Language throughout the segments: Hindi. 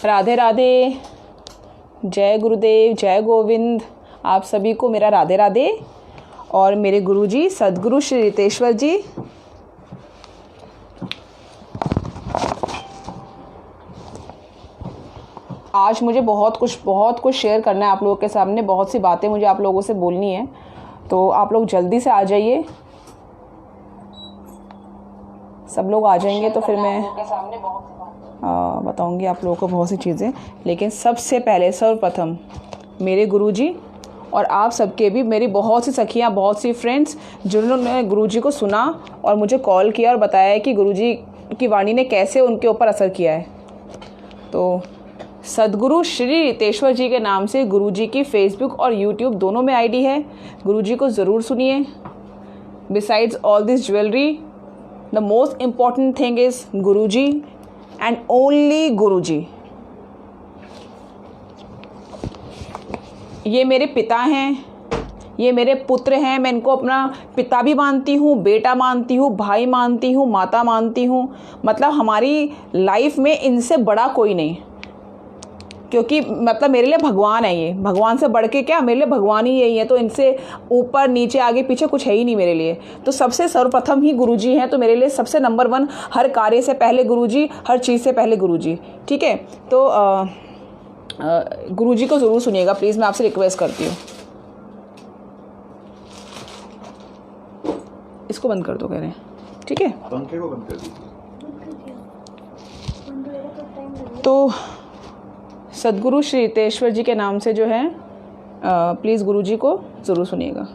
राधे राधे, जय गुरुदेव, जय गोविंद। आप सभी को मेरा राधे राधे। और मेरे गुरुजी सद्गुरु श्री रितेश्वर जी, आज मुझे बहुत कुछ शेयर करना है आप लोगों के सामने। बहुत सी बातें मुझे आप लोगों से बोलनी है, तो आप लोग जल्दी से आ जाइए। सब लोग आ जाएंगे तो फिर मैं बताऊंगी आप लोगों को बहुत सी चीज़ें। लेकिन सबसे पहले सर्वप्रथम मेरे गुरुजी और आप सबके भी मेरी बहुत सी सखियाँ, बहुत सी फ्रेंड्स जिन्होंने गुरुजी को सुना और मुझे कॉल किया और बताया कि गुरुजी की वाणी ने कैसे उनके ऊपर असर किया है। तो सद्गुरु श्री रितेश्वर जी के नाम से गुरुजी की फेसबुक और यूट्यूब दोनों में आईडी है। गुरुजी को ज़रूर सुनिए। Besides all this jewellery, the most important thing is Guruji and only Guruji. ये मेरे पिता हैं, ये मेरे पुत्र हैं। मैं इनको अपना पिता भी मानती हूँ, बेटा मानती हूँ, भाई मानती हूँ, माता मानती हूँ। मतलब हमारी लाइफ में इनसे बड़ा कोई नहीं, क्योंकि मतलब मेरे लिए भगवान है। ये भगवान से बढ़ के क्या, मेरे लिए भगवान ही यही है। तो इनसे ऊपर नीचे आगे पीछे कुछ है ही नहीं मेरे लिए। तो सबसे सर्वप्रथम ही गुरुजी हैं। तो मेरे लिए सबसे नंबर 1, हर कार्य से पहले गुरुजी, हर चीज़ से पहले गुरुजी। ठीक है, तो गुरुजी को ज़रूर सुनिएगा प्लीज़, मैं आपसे रिक्वेस्ट करती हूँ। इसको बंद कर दो कह रहे हैं, ठीक है, पंखे को बंद कर दीजिए। तो सद्गुरु श्री रितेश्वर जी के नाम से जो है प्लीज़ गुरुजी को ज़रूर सुनिएगा।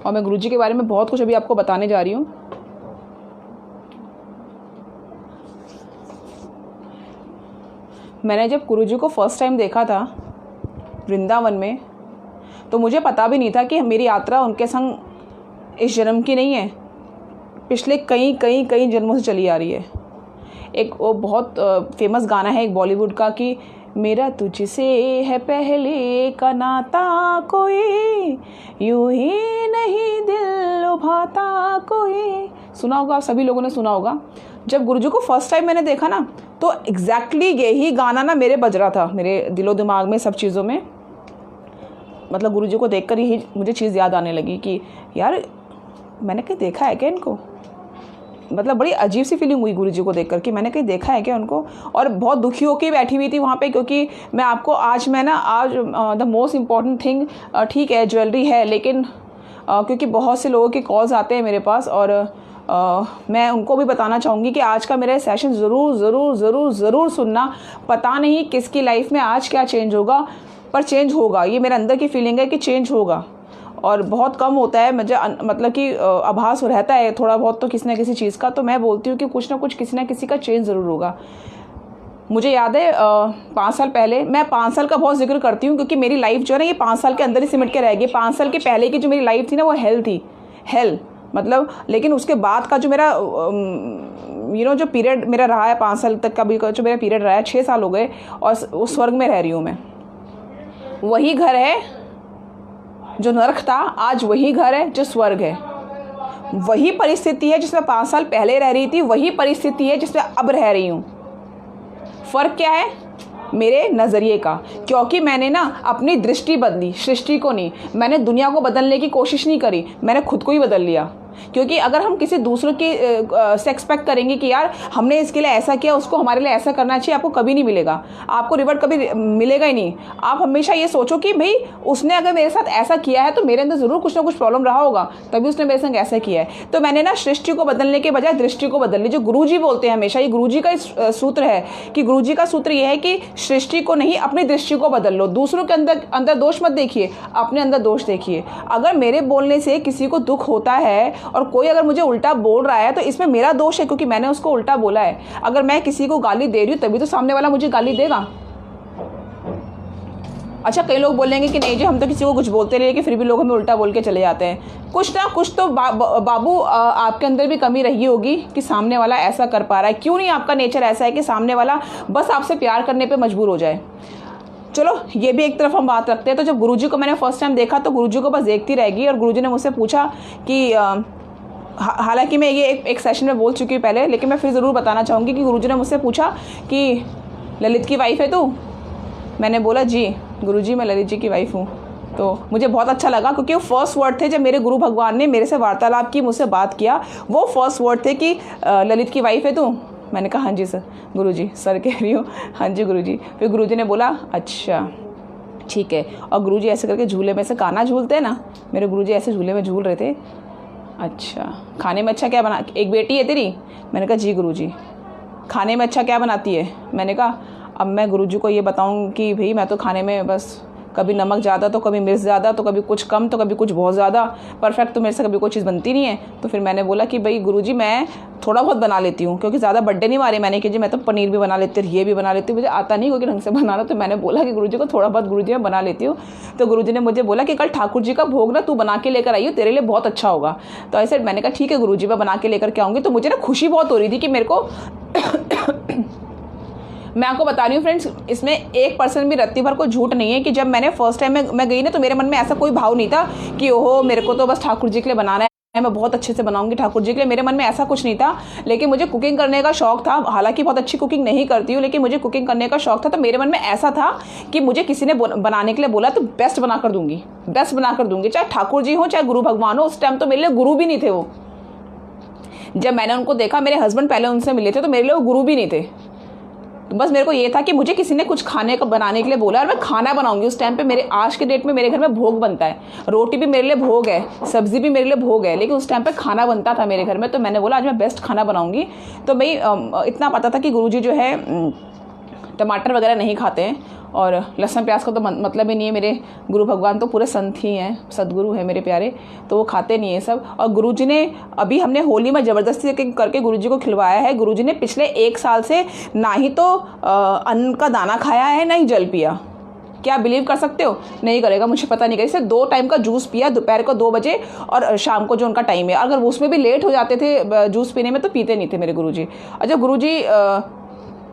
और मैं गुरुजी के बारे में बहुत कुछ अभी आपको बताने जा रही हूँ। मैंने जब गुरुजी को फर्स्ट टाइम देखा था वृंदावन में, तो मुझे पता भी नहीं था कि मेरी यात्रा उनके संग इस जन्म की नहीं है, पिछले कई जन्मों से चली आ रही है। एक वो बहुत फेमस गाना है एक बॉलीवुड का कि मेरा तुझसे है पहले का नाता, कोई यूं ही नहीं दिल लुभाता कोई। सुना होगा, सभी लोगों ने सुना होगा। जब गुरुजी को फर्स्ट टाइम मैंने देखा ना, तो एग्जैक्टली यही गाना ना मेरे बज रहा था, मेरे दिलो दिमाग में, सब चीज़ों में। मतलब गुरुजी को देखकर यही मुझे चीज़ याद आने लगी कि यार मैंने कहीं देखा है क्या इनको। मतलब बड़ी अजीब सी फीलिंग हुई गुरुजी को देखकर कि मैंने कहीं देखा है क्या उनको। और बहुत दुखी होकर बैठी हुई थी वहाँ पे, क्योंकि मैं आपको आज द मोस्ट इम्पॉर्टेंट थिंग, ठीक है ज्वेलरी है, लेकिन क्योंकि बहुत से लोगों के कॉल्स आते हैं मेरे पास, और मैं उनको भी बताना चाहूँगी कि आज का मेरा सेशन ज़रूर सुनना। पता नहीं किसकी लाइफ में आज क्या चेंज होगा, पर चेंज होगा। ये मेरे अंदर की फीलिंग है कि चेंज होगा। और बहुत कम होता है मुझे, मतलब कि आभास रहता है थोड़ा बहुत तो किसी न किसी चीज़ का। तो मैं बोलती हूँ कि कुछ ना कुछ किसी न किसी का चेंज ज़रूर होगा। मुझे याद है 5 साल पहले, मैं 5 साल का बहुत जिक्र करती हूँ क्योंकि मेरी लाइफ जो है ना ये 5 साल के अंदर ही सिमट के रह गई। 5 साल के पहले की जो मेरी लाइफ थी ना वो हेल थी, हेल मतलब। लेकिन उसके बाद का जो मेरा जो पीरियड मेरा रहा है 5 साल तक का भी जो मेरा पीरियड रहा है, 6 साल हो गए और उस स्वर्ग में रह रही हूँ मैं। वही घर है जो नरक था, आज वही घर है जो स्वर्ग है। वही परिस्थिति है जिसमें 5 साल पहले रह रही थी, वही परिस्थिति है जिसमें अब रह रही हूँ। फ़र्क क्या है? मेरे नज़रिए का। क्योंकि मैंने ना अपनी दृष्टि बदली, सृष्टि को नहीं। मैंने दुनिया को बदलने की कोशिश नहीं करी, मैंने खुद को ही बदल लिया। क्योंकि अगर हम किसी दूसरों की से एक्सपेक्ट करेंगे कि यार हमने इसके लिए ऐसा किया, उसको हमारे लिए ऐसा करना चाहिए, आपको कभी नहीं मिलेगा। आपको रिवर्ट कभी मिलेगा ही नहीं। आप हमेशा ये सोचो कि भाई उसने अगर मेरे साथ ऐसा किया है तो मेरे अंदर ज़रूर कुछ ना कुछ प्रॉब्लम रहा होगा, तभी उसने मेरे संग ऐसा किया है। तो मैंने ना सृष्टि को बदलने के बजाय दृष्टि को बदल ली। जो गुरुजी बोलते हैं हमेशा, ये गुरुजी का सूत्र है कि गुरुजी का सूत्र ये है कि सृष्टि को नहीं, अपनी दृष्टि को बदल लो। दूसरों के अंदर दोष मत देखिए, अपने अंदर दोष देखिए। अगर मेरे बोलने से किसी को दुख होता है और कोई अगर मुझे उल्टा बोल रहा है तो इसमें मेरा दोष है, क्योंकि मैंने उसको उल्टा बोला है। अगर मैं किसी को गाली दे रही हूँ तभी तो सामने वाला मुझे गाली देगा। अच्छा, कई लोग बोलेंगे कि नहीं जी हम तो किसी को कुछ बोलते नहीं, कि फिर भी लोग हमें उल्टा बोल के चले जाते हैं। कुछ ना कुछ तो बाबू आपके अंदर भी कमी रही होगी कि सामने वाला ऐसा कर पा रहा है। क्यों नहीं आपका नेचर ऐसा है कि सामने वाला बस आपसे प्यार करने पे मजबूर हो जाए। चलो ये भी एक तरफ हम बात रखते हैं। तो जब गुरुजी को मैंने फर्स्ट टाइम देखा तो गुरुजी को बस देखती रह गई, और गुरुजी ने मुझसे पूछा कि हालांकि मैं ये एक सेशन में बोल चुकी हूँ पहले, लेकिन मैं फिर ज़रूर बताना चाहूँगी कि गुरुजी ने मुझसे पूछा कि ललित की वाइफ़ है तू? मैंने बोला जी गुरुजी मैं ललित जी की वाइफ़ हूँ। तो मुझे बहुत अच्छा लगा क्योंकि वो फर्स्ट वर्ड थे जब मेरे गुरु भगवान ने मेरे से वार्तालाप की, मुझसे बात किया, वो फर्स्ट वर्ड थे कि ललित की वाइफ़ है तू? मैंने कहा हाँ जी सर। गुरुजी सर कह रही हूँ, हाँ जी गुरुजी। फिर गुरुजी ने बोला अच्छा ठीक है। और गुरुजी ऐसे करके झूले में से गाना झूलते हैं ना, मेरे गुरुजी ऐसे झूले में झूल रहे थे। अच्छा खाने में अच्छा क्या बना, एक बेटी है तेरी? मैंने कहा जी गुरुजी। खाने में अच्छा क्या बनाती है? मैंने कहा अब मैं गुरुजी को ये बताऊं कि भाई मैं तो खाने में बस कभी नमक ज़्यादा तो कभी मिर्च ज़्यादा तो कभी कुछ कम तो कभी कुछ बहुत ज़्यादा, परफेक्ट तो मेरे से कभी कोई चीज़ बनती नहीं है। तो फिर मैंने बोला कि भाई गुरुजी मैं थोड़ा बहुत बना लेती हूँ, क्योंकि ज़्यादा बड्डे नहीं मारे मैंने कि जी मैं तो पनीर भी बना लेती हूँ, ये भी बना लेती हूँ, मुझे आता नहीं क्योंकि ढंग से बनाना। तो मैंने बोला कि गुरुजी को थोड़ा बहुत गुरुजी मैं बना लेती हूँ। तो गुरुजी ने मुझे बोला कि कल ठाकुर जी का भोग ना तू बना के लेकर आई हो, तेरे लिए बहुत अच्छा होगा। तो ऐसे मैंने कहा ठीक है गुरुजी मैं बना के लेकर के आऊँगी। तो मुझे ना खुशी बहुत हो रही थी कि मेरे को मैं आपको बता रही हूँ फ्रेंड्स, इसमें 1% भी रत्ती भर को झूठ नहीं है कि जब मैंने फर्स्ट टाइम मैं गई ना तो मेरे मन में ऐसा कोई भाव नहीं था कि ओहो मेरे को तो बस ठाकुर जी के लिए बनाना है, मैं बहुत अच्छे से बनाऊंगी ठाकुर जी के लिए। मेरे मन में ऐसा कुछ नहीं था, लेकिन मुझे कुकिंग करने का शौक था। हालांकि बहुत अच्छी कुकिंग नहीं करती हूँ, लेकिन मुझे कुकिंग करने का शौक था। तो मेरे मन में ऐसा था कि मुझे किसी ने बनाने के लिए बोला तो बेस्ट बना कर दूंगी, बेस्ट बना कर दूंगी, चाहे ठाकुर जी हो चाहे गुरु भगवान हो। उस टाइम तो मेरे लिए गुरु भी नहीं थे वो। जब मैंने उनको देखा, मेरे हस्बैंड पहले उनसे मिले थे, तो मेरे लिए वो गुरु भी नहीं थे। तो बस मेरे को ये था कि मुझे किसी ने कुछ खाने का बनाने के लिए बोला और मैं खाना बनाऊंगी। उस टाइम पे मेरे आज के डेट में मेरे घर में भोग बनता है, रोटी भी मेरे लिए भोग है, सब्जी भी मेरे लिए भोग है, लेकिन उस टाइम पे खाना बनता था मेरे घर में। तो मैंने बोला आज मैं बेस्ट खाना बनाऊंगी। तो भाई इतना पता था कि गुरुजी जो है टमाटर वगैरह नहीं खाते हैं और लहसुन प्याज का तो मतलब ही नहीं है। मेरे गुरु भगवान तो पूरे संत ही हैं, सदगुरु हैं मेरे प्यारे, तो वो खाते नहीं है सब। और गुरुजी ने अभी हमने होली में ज़बरदस्ती करके गुरुजी को खिलवाया है। गुरुजी ने पिछले 1 साल से ना ही तो अन्न का दाना खाया है ना ही जल पिया। क्या बिलीव कर सकते हो? नहीं करेगा, मुझे पता नहीं। सिर्फ 2 टाइम का जूस पिया, दोपहर को 2 बजे और शाम को जो उनका टाइम है। अगर उसमें भी लेट हो जाते थे जूस पीने में तो पीते नहीं थे मेरे गुरुजी। और जब गुरुजी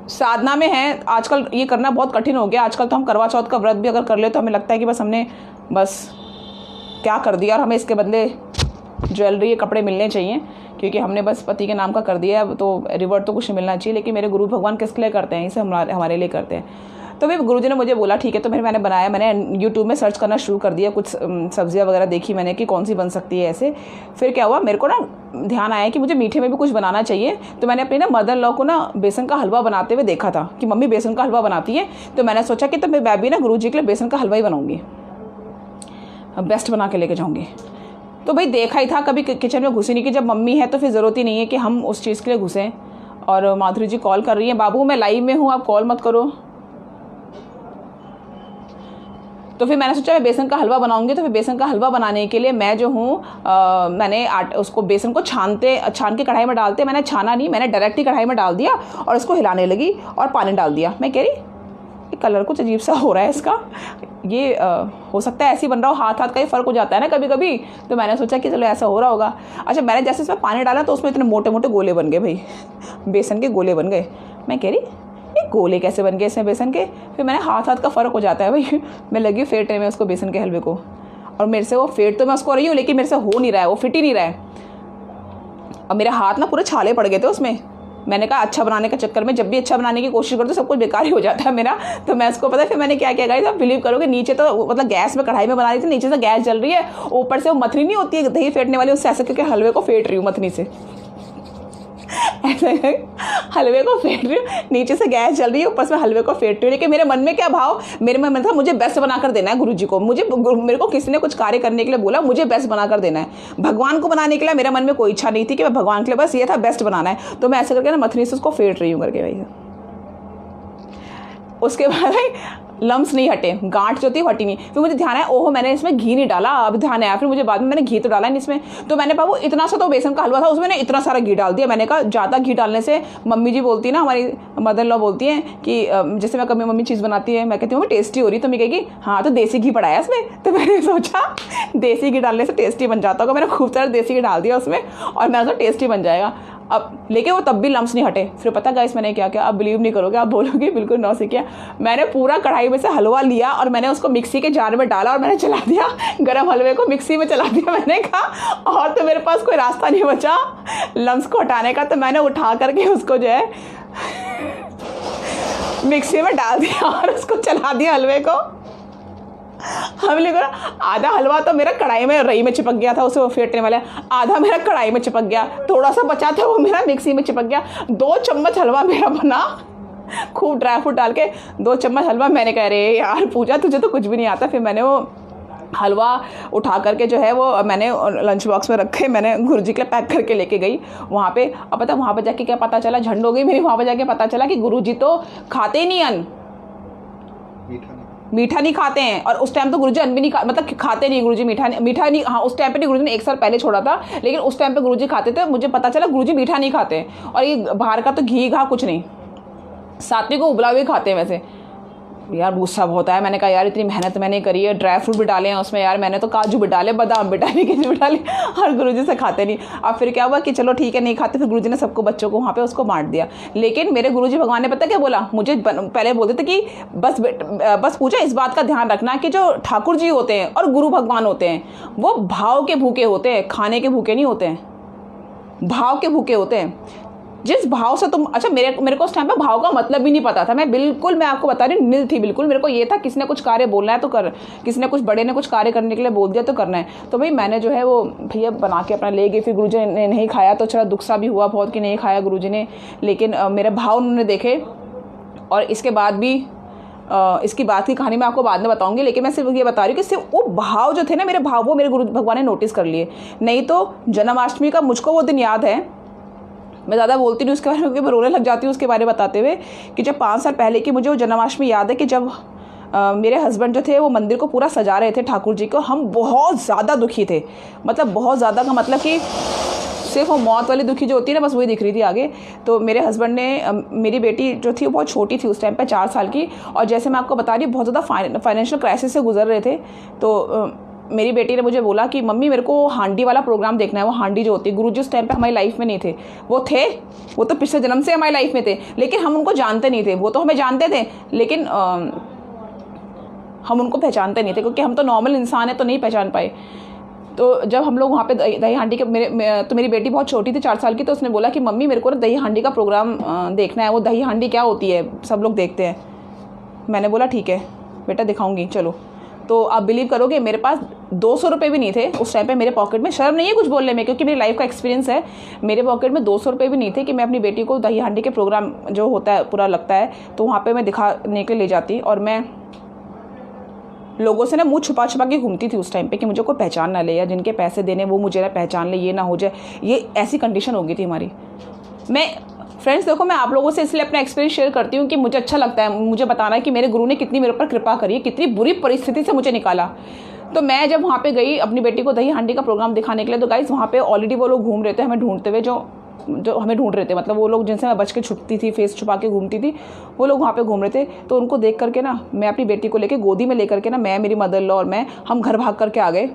साधना में है, आजकल ये करना बहुत कठिन हो गया। आजकल तो हम करवा चौथ का व्रत भी अगर कर ले तो हमें लगता है कि बस हमने बस क्या कर दिया और हमें इसके बदले ज्वेलरी कपड़े मिलने चाहिए, क्योंकि हमने बस पति के नाम का कर दिया है, तो रिवर्ट तो कुछ मिलना चाहिए। लेकिन मेरे गुरु भगवान किसके लिए करते हैं? इसे हमारे लिए करते हैं। तो फिर गुरुजी ने मुझे बोला ठीक है। तो फिर मैंने बनाया, मैंने यूट्यूब में सर्च करना शुरू कर दिया, कुछ सब्जियां वगैरह देखी मैंने कि कौन सी बन सकती है ऐसे। फिर क्या हुआ, मेरे को ना ध्यान आया कि मुझे मीठे में भी कुछ बनाना चाहिए। तो मैंने अपनी ना मदर लॉ को ना बेसन का हलवा बनाते हुए देखा था कि मम्मी बेसन का हलवा बनाती है। तो मैंने सोचा कि तो मैं भी ना गुरुजी के लिए बेसन का हलवा ही बनाऊंगी, बेस्ट बना के लेके जाऊँगी। तो भाई देखा ही था, कभी किचन में घुसी नहीं कि जब मम्मी है तो फिर ज़रूरत ही नहीं है कि हम उस चीज़ के लिए घुसें। और माधुरी जी कॉल कर रही हैं, बाबू मैं लाइव में हूँ आप कॉल मत करो। तो फिर मैंने सोचा मैं बेसन का हलवा बनाऊंगी। तो फिर बेसन का हलवा बनाने के लिए मैं जो हूँ मैंने उसको बेसन को छान के कढ़ाई में डालते, मैंने छाना नहीं, मैंने डायरेक्ट ही कढ़ाई में डाल दिया और इसको हिलाने लगी और पानी डाल दिया। मैं कह रही ये कलर कुछ अजीब सा हो रहा है इसका, ये हो सकता है ऐसे ही बन रहा हो, हाथ का ही फ़र्क हो जाता है ना कभी कभी। तो मैंने सोचा कि चलो ऐसा हो रहा होगा। अच्छा मैंने जैसे इसमें पानी डाला तो उसमें इतने मोटे मोटे गोले बन गए भाई, बेसन के गोले बन गए। मैं कह रही ये गोले कैसे बन गए इसमें बेसन के? फिर मैंने हाथ का फ़र्क हो जाता है भाई। मैं लगी फेंटने में उसको बेसन के हलवे को, और मेरे से वो फेंट तो मैं उसको रही हूँ लेकिन मेरे से हो नहीं रहा है, वो फिट ही नहीं रहा है। और मेरे हाथ ना पूरे छाले पड़ गए थे उसमें। मैंने कहा अच्छा बनाने के चक्कर में जब भी अच्छा बनाने की कोशिश करते तो सब कुछ बेकार ही हो जाता है मेरा। तो मैं उसको पता है फिर मैंने क्या किया गाइस, आप बिलीव करोगे, नीचे तो मतलब गैस में कढ़ाई में बना रही थी, नीचे से गैस जल रही है, ऊपर से वो मथनी नहीं होती है दही फेंटने वाली, उससे ऐसे करके हलवे को फेंट रही हूँ मथनी से। ऐसे हलवे को फेंट रही हूँ, नीचे से गैस जल रही है, ऊपर से हलवे को फेंट रही हूँ। लेकिन मेरे मन में क्या भाव, मेरे मन में था मुझे बेस्ट बनाकर देना है गुरुजी को। मेरे को किसी ने कुछ कार्य करने के लिए बोला, मुझे बेस्ट बनाकर देना है। भगवान को बनाने के लिए मेरे मन में कोई इच्छा नहीं थी कि मैं भगवान के लिए, बस ये था बेस्ट बनाना है। तो मैं ऐसे करके ना मथनी से उसको फेंट रही हूँ करके भाई। उसके बाद भाई लम्स नहीं हटे, गांठ जो थी हटी नहीं। फिर मुझे ध्यान आया ओहो मैंने इसमें घी नहीं डाला, अब ध्यान आया। फिर मुझे बाद में मैंने घी तो डाला नहीं इसमें। तो मैंने कहा वो इतना सा तो बेसन का हलवा था, उसमें इतना सारा घी डाल दिया। मैंने कहा ज़्यादा घी डालने से, मम्मी जी बोलती है ना, हमारी मदर लॉ बोलती हैं कि जैसे मैं कभी मम्मी चीज़ बनाती है मैं कहती हूँ टेस्टी हो रही, तो मैं कहेगी हाँ तो देसी घी पड़ाया इसमें। तो मैंने सोचा देसी घी डालने से टेस्टी बन जाता होगा, मैंने खूब सारा देसी घी डाल दिया उसमें और मैंने सोचा टेस्टी बन जाएगा। अब लेकिन वो तब भी लम्स नहीं हटे। फिर पता गाइस मैंने क्या किया, आप बिलीव नहीं करोगे, आप बोलोगे बिल्कुल नौसिखिया। मैंने पूरा कढ़ाई में से हलवा लिया और मैंने उसको मिक्सी के जार में डाला और मैंने चला दिया, गरम हलवे को मिक्सी में चला दिया। मैंने कहा और तो मेरे पास कोई रास्ता नहीं बचा लम्स को हटाने का। तो मैंने उठा करके उसको जो है मिक्सी में डाल दिया और उसको चला दिया हलवे को। हम लोग आधा हलवा तो मेरा कढ़ाई में रई में चिपक गया था, उसे फेंटने वाला, आधा मेरा कढ़ाई में चिपक गया, थोड़ा सा बचा था वो मेरा मिक्सी में चिपक गया। 2 चम्मच हलवा मेरा बना, खूब ड्राई फ्रूट डाल के 2 चम्मच हलवा। मैंने कह रहे यार पूजा तुझे तो कुछ भी नहीं आता। फिर मैंने वो हलवा उठा करके जो है वो मैंने लंच बॉक्स में रखे, मैंने गुरुजी के लिए पैक करके लेके गई वहाँ पे। अब पता वहाँ पे जाके क्या पता चला, झंड हो गई मेरी। वहाँ पे जाके पता चला कि गुरुजी तो खाते ही नहीं अन्न, मीठा नहीं खाते हैं। और उस टाइम तो गुरुजी अन्न भी नहीं मतलब खाते नहीं गुरुजी, मीठा नहीं। हाँ उस टाइम पे नहीं, गुरुजी ने 1 साल पहले छोड़ा था, लेकिन उस टाइम पे गुरुजी खाते थे। मुझे पता चला गुरुजी मीठा नहीं खाते, और ये बाहर का तो घी घा कुछ नहीं, सात्विक को उबला हुए खाते हैं। वैसे यार गुस्सा बहुत आया। मैंने कहा यार इतनी मेहनत मैंने करी है, ड्राई फ्रूट भी डाले हैं उसमें यार, मैंने तो काजू भी डाले, बादाम भी डाले, किसी भी डाले, और गुरुजी से खाते नहीं। अब फिर क्या हुआ कि चलो ठीक है नहीं खाते, फिर गुरुजी ने सबको बच्चों को वहाँ पे उसको बांट दिया। लेकिन मेरे गुरुजी भगवान ने पता क्या बोला मुझे, पहले बोलते थे कि बस पूजा इस बात का ध्यान रखना कि जो ठाकुर जी होते हैं और गुरु भगवान होते हैं वो भाव के भूखे होते हैं, खाने के भूखे नहीं होते हैं, भाव के भूखे होते हैं। जिस भाव से तुम, अच्छा मेरे को उस टाइम पे भाव का मतलब भी नहीं पता था। मैं आपको बता रही हूँ निल थी बिल्कुल। मेरे को ये था किसी ने कुछ कार्य बोलना है तो कर, किसी ने कुछ बड़े ने कुछ कार्य करने के लिए बोल दिया तो करना है। तो भाई मैंने जो है वो भैया बना के अपना ले गई। फिर गुरुजी ने नहीं खाया तो चला दुख सा भी हुआ बहुत कि नहीं खाया गुरुजी ने, लेकिन मेरे भाव उन्होंने देखे। और इसके बाद भी इसकी बात की कहानी मैं आपको बाद में बताऊंगी, लेकिन मैं सिर्फ ये बता रही हूँ कि सिर्फ वो भाव जो थे ना मेरे भाव, वो मेरे गुरु भगवान ने नोटिस कर लिए। नहीं तो जन्माष्टमी का मुझको वो दिन याद है, मैं ज़्यादा बोलती नहीं उसके बारे में क्योंकि मैं रोने लग जाती हूँ उसके बारे में बताते हुए, कि जब 5 साल पहले की मुझे वो जन्माष्टमी याद है कि जब मेरे हस्बैंड जो थे वो मंदिर को पूरा सजा रहे थे ठाकुर जी को। हम बहुत ज़्यादा दुखी थे, मतलब बहुत ज़्यादा का मतलब कि सिर्फ वो मौत वाली दुखी जो होती है ना बस वही दिख रही थी आगे। तो मेरे हस्बैंड ने, मेरी बेटी जो थी वो बहुत छोटी थी उस टाइम पे 4 साल की, और जैसे मैं आपको बता रही हूँ बहुत ज़्यादा फाइनेंशियल क्राइसिस से गुजर रहे थे। तो मेरी बेटी ने मुझे बोला कि मम्मी मेरे को हांडी वाला प्रोग्राम देखना है। वो हांडी जो होती है, गुरुजी उस टाइम पे हमारी लाइफ में नहीं थे, वो तो पिछले जन्म से हमारी लाइफ में थे, लेकिन हम उनको जानते नहीं थे। वो तो हमें जानते थे लेकिन हम उनको पहचानते नहीं थे, क्योंकि हम तो नॉर्मल इंसान है तो नहीं पहचान पाए। तो जब हम लोग वहाँ पे दही हांडी के मेरी बेटी बहुत छोटी थी 4 साल की, तो उसने बोला कि मम्मी मेरे को ना दही हांडी का प्रोग्राम देखना है। वो दही हांडी क्या होती है सब लोग देखते हैं। मैंने बोला ठीक है बेटा दिखाऊंगी चलो। तो आप बिलीव करोगे मेरे पास 200 रुपये भी नहीं थे उस टाइम पे मेरे पॉकेट में। शर्म नहीं है कुछ बोलने में क्योंकि मेरी लाइफ का एक्सपीरियंस है। मेरे पॉकेट में 200 रुपये भी नहीं थे कि मैं अपनी बेटी को दही हांडी के प्रोग्राम जो होता है पूरा लगता है तो वहाँ पे मैं दिखाने के लिए ले जाती, और मैं लोगों से ना मुँह छुपा छुपा के घूमती थी उस टाइम पे कि मुझे कोई पहचान ना ले, या जिनके पैसे देने वो मुझे ना पहचान ले, ये ना हो जाए। ये ऐसी कंडीशन हो गई थी हमारी। मैं फ्रेंड्स देखो मैं आप लोगों से इसलिए अपना एक्सपीरियंस शेयर करती हूँ कि मुझे अच्छा लगता है मुझे बताना है कि मेरे गुरु ने कितनी मेरे ऊपर कृपा करी है, कितनी बुरी परिस्थिति से मुझे निकाला। तो मैं जब वहाँ पे गई अपनी बेटी को दही हांडी का प्रोग्राम दिखाने के लिए, तो गाइस वहाँ पे ऑलरेडी वो लोग घूम रहे थे हमें ढूंढते हुए, जो हमें ढूंढ रहे थे, मतलब वो लोग जिनसे मैं बच के छुपती थी, फेस छुपा के घूमती थी, वो लोग वहाँ पे घूम रहे थे। तो उनको देख करके ना मैं अपनी बेटी को लेके गोदी में लेकर के ना मैं, मेरी मदर लॉ और मैं, हम घर भाग करके आ गए।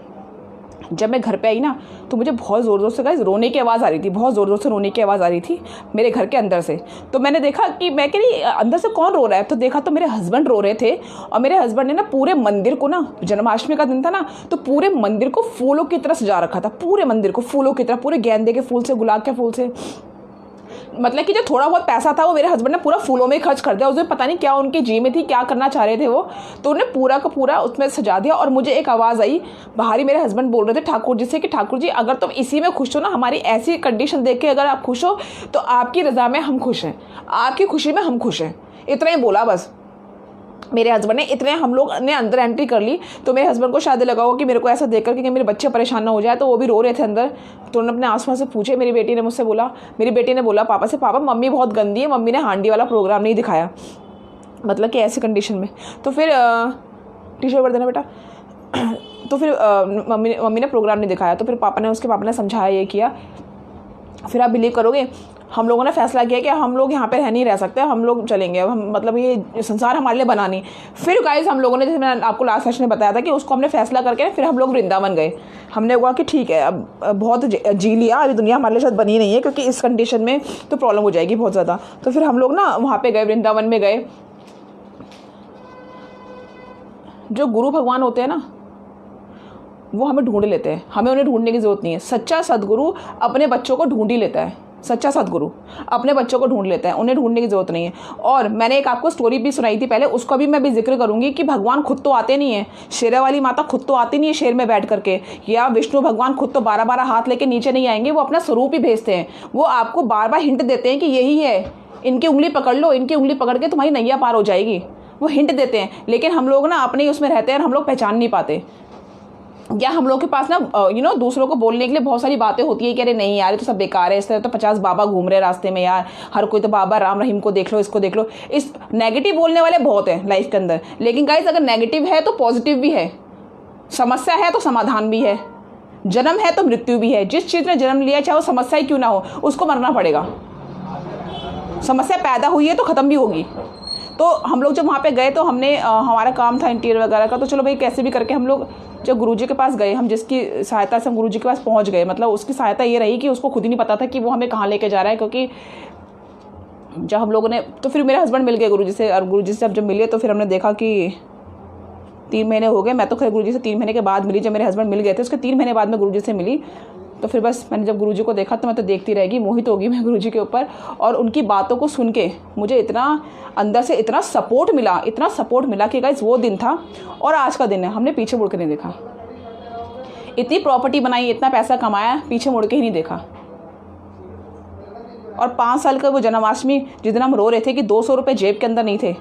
जब मैं घर पे आई ना तो मुझे बहुत ज़ोर ज़ोर से गाइस रोने की आवाज़ आ रही थी, बहुत ज़ोर ज़ोर से रोने की आवाज़ आ रही थी मेरे घर के अंदर से। तो मैंने देखा कि मैं कह रही अंदर से कौन रो रहा है, तो देखा तो मेरे हस्बैंड रो रहे थे। और मेरे हस्बैंड ने ना पूरे मंदिर को ना, जन्माष्टमी का दिन था ना, तो पूरे मंदिर को फूलों की तरह सजा रखा था, पूरे मंदिर को फूलों की तरह, पूरे गेंदे के फूल से, गुलाब के फूल से, मतलब कि जो थोड़ा बहुत पैसा था वो मेरे हस्बैंड ने पूरा फूलों में खर्च कर दिया। उसमें पता नहीं क्या उनकी जी में थी, क्या करना चाह रहे थे वो, तो उन्हें पूरा का पूरा उसमें सजा दिया। और मुझे एक आवाज़ आई बाहर ही, मेरे हस्बैंड बोल रहे थे ठाकुर जी से कि ठाकुर जी अगर तुम इसी में खुश हो ना, हमारी ऐसी कंडीशन देख के अगर आप खुश हो तो आपकी रज़ा में हम खुश हैं, आपकी खुशी में हम खुश हैं। इतना ही बोला बस मेरे हस्बैंड ने। इतने हम लोग ने अंदर एंट्री कर ली। तो मेरे हस्बैंड को शायद लगा हो कि मेरे को ऐसा देख कर कि मेरे बच्चे परेशान ना हो जाए, तो वो भी रो रहे थे अंदर। तो उन्होंने अपने आसपास से पूछे, मेरी बेटी ने मुझसे बोला, मेरी बेटी ने बोला पापा से, पापा मम्मी बहुत गंदी है, मम्मी ने हांडी वाला प्रोग्राम नहीं दिखाया, मतलब कि ऐसी कंडीशन में। तो फिर टी शर्ट भर देना बेटा। तो फिर मम्मी ने प्रोग्राम नहीं दिखाया। तो फिर उसके पापा ने समझाया, ये किया। फिर आप बिलीव करोगे हम लोगों ने फैसला किया कि हम लोग यहाँ पे रह नहीं रह सकते, हम लोग चलेंगे, हम मतलब ये संसार हमारे लिए बना नहीं। फिर गाइस हम लोगों ने, जैसे मैंने आपको लास्ट सेशन में बताया था कि उसको हमने फैसला करके फिर हम लोग वृंदावन गए। हमने कहा कि ठीक है अब बहुत जी लिया, अभी दुनिया हमारे लिए शायद बनी नहीं है क्योंकि इस कंडीशन में तो प्रॉब्लम हो जाएगी बहुत ज़्यादा। तो फिर हम लोग ना वहाँ पर गए, वृंदावन में गए। जो गुरु भगवान होते हैं ना वो हमें ढूंढ लेते हैं, हमें उन्हें ढूंढने की ज़रूरत नहीं है। सच्चा सदगुरु अपने बच्चों को ढूंढ ही लेता है। सच्चा सदगुरु अपने बच्चों को ढूंढ लेता है, उन्हें ढूंढने की ज़रूरत नहीं है। और मैंने एक आपको स्टोरी भी सुनाई थी पहले, उसको भी मैं भी जिक्र करूंगी कि भगवान खुद तो आते नहीं है, शेरा वाली माता खुद तो आती नहीं है शेर में बैठ करके, या विष्णु भगवान खुद तो 12-12 हाथ लेके नीचे नहीं आएंगे, वो अपना स्वरूप ही भेजते हैं। वो आपको बार बार हिंट देते हैं कि यही है, इनकी उंगली पकड़ लो, इनकी उंगली पकड़ के तुम्हारी नैया पार हो जाएगी, वो हिंट देते हैं। लेकिन हम लोग ना अपने ही उसमें रहते हैं और हम लोग पहचान नहीं पाते। या हम लोग के पास ना दूसरों को बोलने के लिए बहुत सारी बातें होती है कि अरे नहीं यार ये तो सब बेकार है, इस तरह तो 50 बाबा घूम रहे रास्ते में यार, हर कोई तो बाबा राम रहीम को देख लो, इसको देख लो। इस नेगेटिव बोलने वाले बहुत हैं लाइफ के अंदर। लेकिन गाइस अगर नेगेटिव है तो पॉजिटिव भी है, समस्या है तो समाधान भी है, जन्म है तो मृत्यु भी है। जिस चीज़ ने जन्म लिया चाहे वो समस्या ही क्यों ना हो, उसको मरना पड़ेगा। समस्या पैदा हुई है तो ख़त्म भी होगी। तो हम लोग जब वहाँ पे गए तो हमने हमारा काम था इंटीरियर वगैरह का, तो चलो भाई कैसे भी करके हम लोग जब गुरुजी के पास गए, हम जिसकी सहायता से हम गुरुजी के पास पहुँच गए, मतलब उसकी सहायता ये रही कि उसको खुद ही नहीं पता था कि वो हमें कहाँ लेके जा रहा है। क्योंकि जब हम लोगों ने, तो फिर मेरे हस्बैंड मिल गए गुरुजी से, और गुरुजी से जब मिले तो फिर हमने देखा कि 3 महीने हो गए। मैं तो खैर गुरुजी से 3 महीने के बाद मिली, जब मेरे हस्बैंड मिल गए थे उसके 3 महीने बाद मैं गुरुजी से मिली। तो फिर बस मैंने जब गुरुजी को देखा तो मैं तो देखती रहेगी, मोहित होगी मैं गुरुजी के ऊपर। और उनकी बातों को सुन के मुझे इतना अंदर से इतना सपोर्ट मिला कि गाइस वो दिन था और आज का दिन है, हमने पीछे मुड़ के नहीं देखा। इतनी प्रॉपर्टी बनाई, इतना पैसा कमाया, पीछे मुड़ के ही नहीं देखा। और 5 साल का वो जन्माष्टमी जिस दिन हम रो रहे थे कि 200 रुपये जेब के अंदर नहीं थे,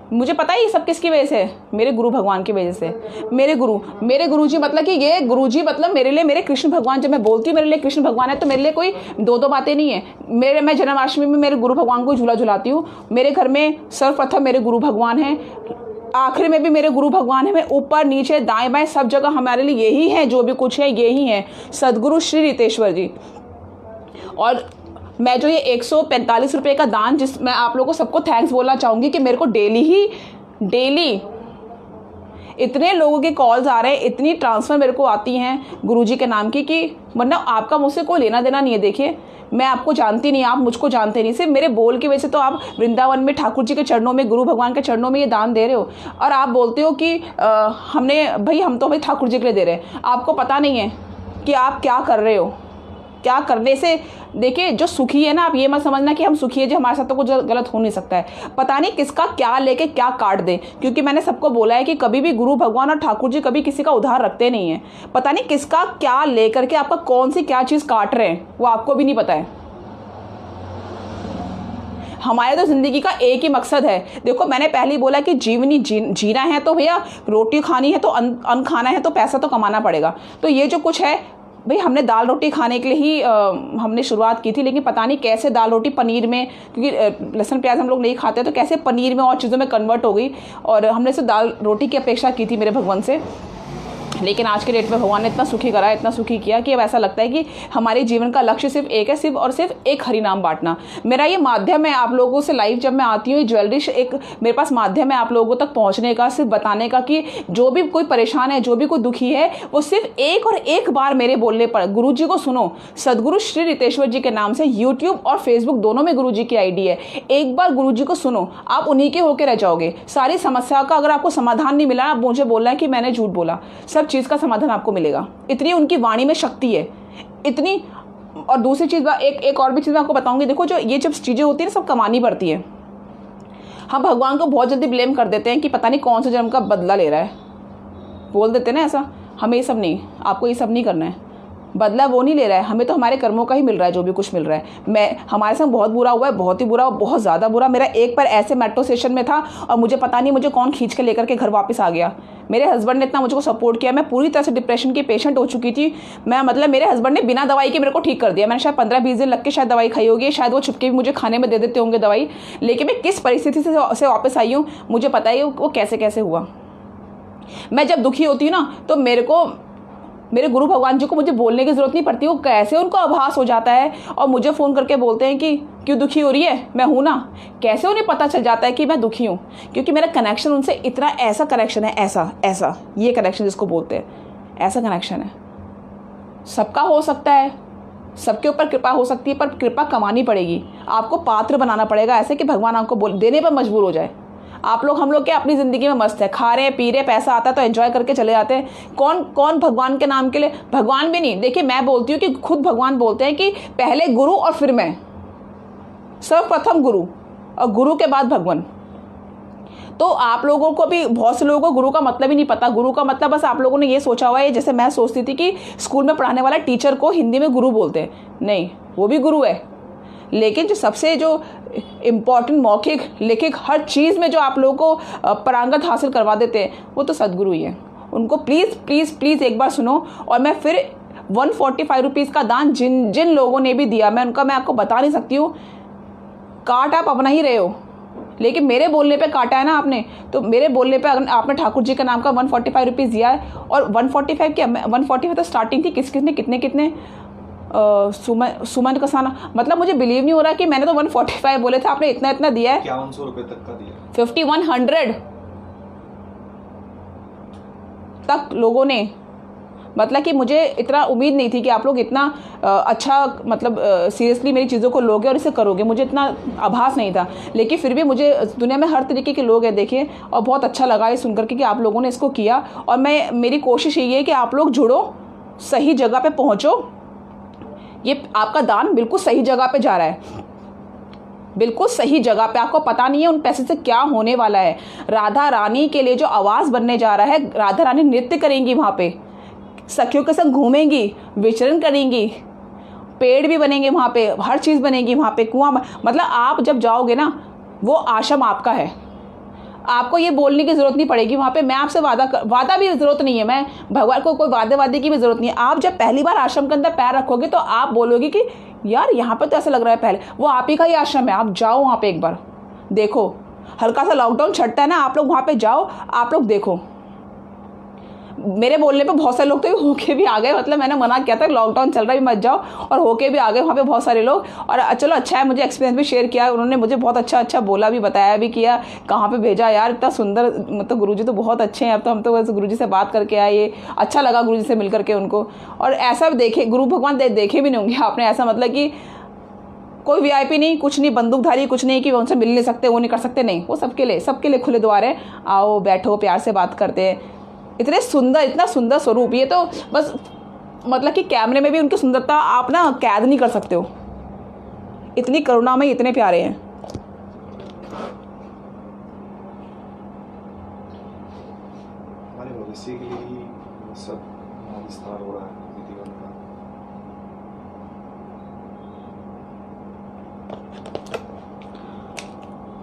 मुझे पता है ये सब किसकी वजह से, मेरे गुरु भगवान की वजह से। मेरे गुरुजी मतलब कि ये गुरुजी मतलब मेरे लिए मेरे कृष्ण भगवान। जब मैं बोलती हूँ मेरे लिए कृष्ण भगवान है तो मेरे लिए कोई दो बातें नहीं है। मैं जन्माष्टमी में मेरे गुरु भगवान को झूला झुलाती हूँ। मेरे घर में सर्वप्रथम मेरे गुरु भगवान हैं, आखिर में भी मेरे गुरु भगवान है। मैं ऊपर नीचे दाएं बाएं सब जगह हमारे लिए यही है, जो भी कुछ है यही है, सदगुरु श्री रितेश्वर जी। और मैं जो ये 145 रुपये का दान, जिस मैं आप लोगों को सबको थैंक्स बोलना चाहूँगी कि मेरे को डेली इतने लोगों के कॉल्स आ रहे हैं, इतनी ट्रांसफ़र मेरे को आती हैं गुरुजी के नाम की कि मतलब आपका मुझसे कोई लेना देना नहीं है। देखिए मैं आपको जानती नहीं, आप मुझको जानते नहीं, सिर्फ मेरे बोल की वजह से तो आप वृंदावन में ठाकुर जी के चरणों में, गुरु भगवान के चरणों में ये दान दे रहे हो। और आप बोलते हो कि हम तो भाई ठाकुर जी के लिए दे रहे हैं। आपको पता नहीं है कि आप क्या कर रहे हो, क्या करने से। देखिए जो सुखी है ना, आप ये मत समझना कि हम सुखी है जो हमारे साथ तो कुछ गलत हो नहीं सकता है। पता नहीं किसका क्या लेके क्या काट दे, क्योंकि मैंने सबको बोला है कि कभी भी गुरु भगवान और ठाकुर जी कभी किसी का उधार रखते नहीं है। पता नहीं किसका क्या लेकर के आपका कौन सी क्या चीज़ काट रहे हैं, वो आपको भी नहीं पता है। हमारे तो ज़िंदगी का एक ही मकसद है। देखो मैंने पहले ही बोला कि जीना है तो भैया रोटी खानी है तो अन्न खाना है तो पैसा तो कमाना पड़ेगा। तो ये जो कुछ है भाई, हमने दाल रोटी खाने के लिए ही हमने शुरुआत की थी, लेकिन पता नहीं कैसे दाल रोटी पनीर में, क्योंकि लहसुन प्याज हम लोग नहीं खाते, तो कैसे पनीर में और चीज़ों में कन्वर्ट हो गई। और हमने सिर्फ दाल रोटी की अपेक्षा की थी मेरे भगवान से। लेकिन आज के डेट में भगवान ने इतना सुखी करा, इतना सुखी किया कि अब ऐसा लगता है कि हमारे जीवन का लक्ष्य सिर्फ एक है, सिर्फ और सिर्फ एक हरि नाम बांटना। मेरा ये माध्यम है आप लोगों से लाइव जब मैं आती हूँ, ज्वेलरी एक मेरे पास माध्यम है आप लोगों तक पहुँचने का, सिर्फ बताने का कि जो भी कोई परेशान है, जो भी कोई दुखी है, वो सिर्फ एक और एक बार मेरे बोलने पर गुरु जी को सुनो। सदगुरु श्री रितेश्वर जी के नाम से यूट्यूब और फेसबुक दोनों में गुरु जी की आईडी है। एक बार गुरु जी को सुनो, आप उन्हीं के होकर रह जाओगे। सारी समस्या का अगर आपको समाधान नहीं मिला, आप मुझे बोलना है कि मैंने झूठ बोला, सब चीज़ का समाधान आपको मिलेगा। इतनी उनकी वाणी में शक्ति है, इतनी। और दूसरी चीज़ एक और भी चीज़ मैं आपको बताऊंगी। देखो जो ये जब चीज़ें होती है ना, सब कमानी पड़ती है। हम भगवान को बहुत जल्दी ब्लेम कर देते हैं कि पता नहीं कौन सा जन्म का बदला ले रहा है, बोल देते हैं ना ऐसा। हमें ये सब नहीं, आपको ये सब नहीं करना है। बदला वो नहीं ले रहा है, हमें तो हमारे कर्मों का ही मिल रहा है, जो भी कुछ मिल रहा है। हमारे संग बहुत बुरा हुआ है, बहुत ही बुरा, बहुत ज़्यादा बुरा। मेरा एक बार ऐसे मेट्रो स्टेशन में था और मुझे पता नहीं मुझे कौन खींच के लेकर के घर वापस आ गया। मेरे हस्बैंड ने इतना मुझको सपोर्ट किया, मैं पूरी तरह से डिप्रेशन की पेशेंट हो चुकी थी। मेरे हस्बैंड ने बिना दवाई के मेरे को ठीक कर दिया। मैंने शायद 15-20 दिन लग के शायद दवाई खाई होगी, शायद वो छुपके भी मुझे खाने में दे देते होंगे दवाई। लेकिन मैं किस परिस्थिति से वापस आई हूँ मुझे पता है वो कैसे कैसे हुआ। मैं जब दुखी होती हूँ ना, तो मेरे गुरु भगवान जी को मुझे बोलने की ज़रूरत नहीं पड़ती, वो कैसे उनको आभास हो जाता है और मुझे फ़ोन करके बोलते हैं कि क्यों दुखी हो रही है, मैं हूँ ना। कैसे उन्हें पता चल जाता है कि मैं दुखी हूँ, क्योंकि मेरा कनेक्शन उनसे इतना ऐसा कनेक्शन है, ऐसा ये कनेक्शन जिसको बोलते हैं, ऐसा कनेक्शन है। सबका हो सकता है, सबके ऊपर कृपा हो सकती है, पर कृपा कमानी पड़ेगी। आपको पात्र बनाना पड़ेगा ऐसे कि भगवान आपको देने पर मजबूर हो जाए। आप लोग, हम लोग क्या अपनी ज़िंदगी में मस्त है, खा रहे हैं पी रहे, पैसा आता है तो एंजॉय करके चले जाते हैं। कौन कौन भगवान के नाम के लिए, भगवान भी नहीं, देखिए मैं बोलती हूँ कि खुद भगवान बोलते हैं कि पहले गुरु और फिर मैं, सर्वप्रथम गुरु और गुरु के बाद भगवान। तो आप लोगों को भी, बहुत से लोगों को गुरु का मतलब ही नहीं पता। गुरु का मतलब बस आप लोगों ने ये सोचा हुआ है, जैसे मैं सोचती थी कि स्कूल में पढ़ाने वाला टीचर को हिंदी में गुरु बोलते हैं, नहीं, वो भी गुरु है, लेकिन जो सबसे जो इम्पॉर्टेंट मौखिक लिखित हर चीज़ में जो आप लोगों को पारंगत हासिल करवा देते हैं वो तो सदगुरु ही है। उनको प्लीज़ प्लीज़ प्लीज़ एक बार सुनो। और मैं फिर 145 रुपीज़ का दान जिन जिन लोगों ने भी दिया, मैं आपको बता नहीं सकती हूँ। काट आप अपना ही रहे हो, लेकिन मेरे बोलने पे काटा है ना आपने, तो मेरे बोलने पे अगर आपने ठाकुर जी का नाम का 145 रुपीज़ दिया है, और 145 क्या, 145 तो स्टार्टिंग थी, किसने कितने कितने सुमन कसाना, मतलब मुझे बिलीव नहीं हो रहा कि मैंने तो 145 बोले थे, आपने इतना इतना दिया है। 5100 रुपये तक का दिया, 5100 तक लोगों ने, मतलब कि मुझे इतना उम्मीद नहीं थी कि आप लोग इतना अच्छा, मतलब सीरियसली मेरी चीज़ों को लोगे और इसे करोगे, मुझे इतना आभास नहीं था। लेकिन फिर भी मुझे, दुनिया में हर तरीके के लोग हैं देखिए, और बहुत अच्छा लगा ये सुनकर के कि आप लोगों ने इसको किया। और मेरी कोशिश यही है कि आप लोग जुड़ो, सही जगह पे पहुँचो। ये आपका दान बिल्कुल सही जगह पे जा रहा है, बिल्कुल सही जगह पे। आपको पता नहीं है उन पैसे से क्या होने वाला है। राधा रानी के लिए जो आवाज़ बनने जा रहा है, राधा रानी नृत्य करेंगी वहाँ पे, सखियों के संग घूमेंगी, विचरण करेंगी, पेड़ भी बनेंगे वहाँ पे, हर चीज़ बनेगी वहाँ पे, कुआं, मतलब आप जब जाओगे ना, वो आश्रम आपका है। आपको ये बोलने की ज़रूरत नहीं पड़ेगी वहाँ पे, मैं आपसे वादा भी ज़रूरत नहीं है, मैं भगवान को कोई वादे की भी ज़रूरत नहीं है। आप जब पहली बार आश्रम के अंदर पैर रखोगे तो आप बोलोगे कि यार यहाँ पर तो ऐसा लग रहा है पहले, वो आप ही का ही आश्रम है। आप जाओ वहाँ पे एक बार देखो, हल्का सा लॉकडाउन छटता है ना, आप लोग वहाँ पे जाओ, आप लोग देखो। मेरे बोलने पे बहुत सारे लोग तो होके भी आ गए, मतलब मैंने मना किया था लॉकडाउन चल रहा है मत जाओ, और होके भी आ गए वहाँ पे बहुत सारे लोग। और चलो अच्छा है, मुझे एक्सपीरियंस भी शेयर किया उन्होंने, मुझे बहुत अच्छा बोला भी, बताया भी, किया कहाँ पे भेजा। यार इतना सुंदर, मतलब गुरुजी तो बहुत अच्छे हैं। अब तो हम तो वैसे गुरुजी से बात करके आए, ये अच्छा लगा गुरुजी से मिल करके उनको। और ऐसा देखे गुरु भगवान देखे भी नहीं होंगे आपने, ऐसा मतलब कि कोई वीआईपी नहीं, कुछ नहीं, बंदूकधारी कुछ नहीं कि उनसे मिल नहीं सकते, वो नहीं कर सकते, नहीं, वो सबके लिए खुले द्वार है। आओ बैठो, प्यार से बात करते हैं। इतने सुंदर, इतना सुंदर स्वरूप, ये तो बस मतलब कि कैमरे में भी उनकी सुंदरता आप ना कैद नहीं कर सकते हो, इतनी करुणा में इतने प्यारे हैं। हमारे भविष्य के लिए ही सब विस्तार हो रहा है जीवन का।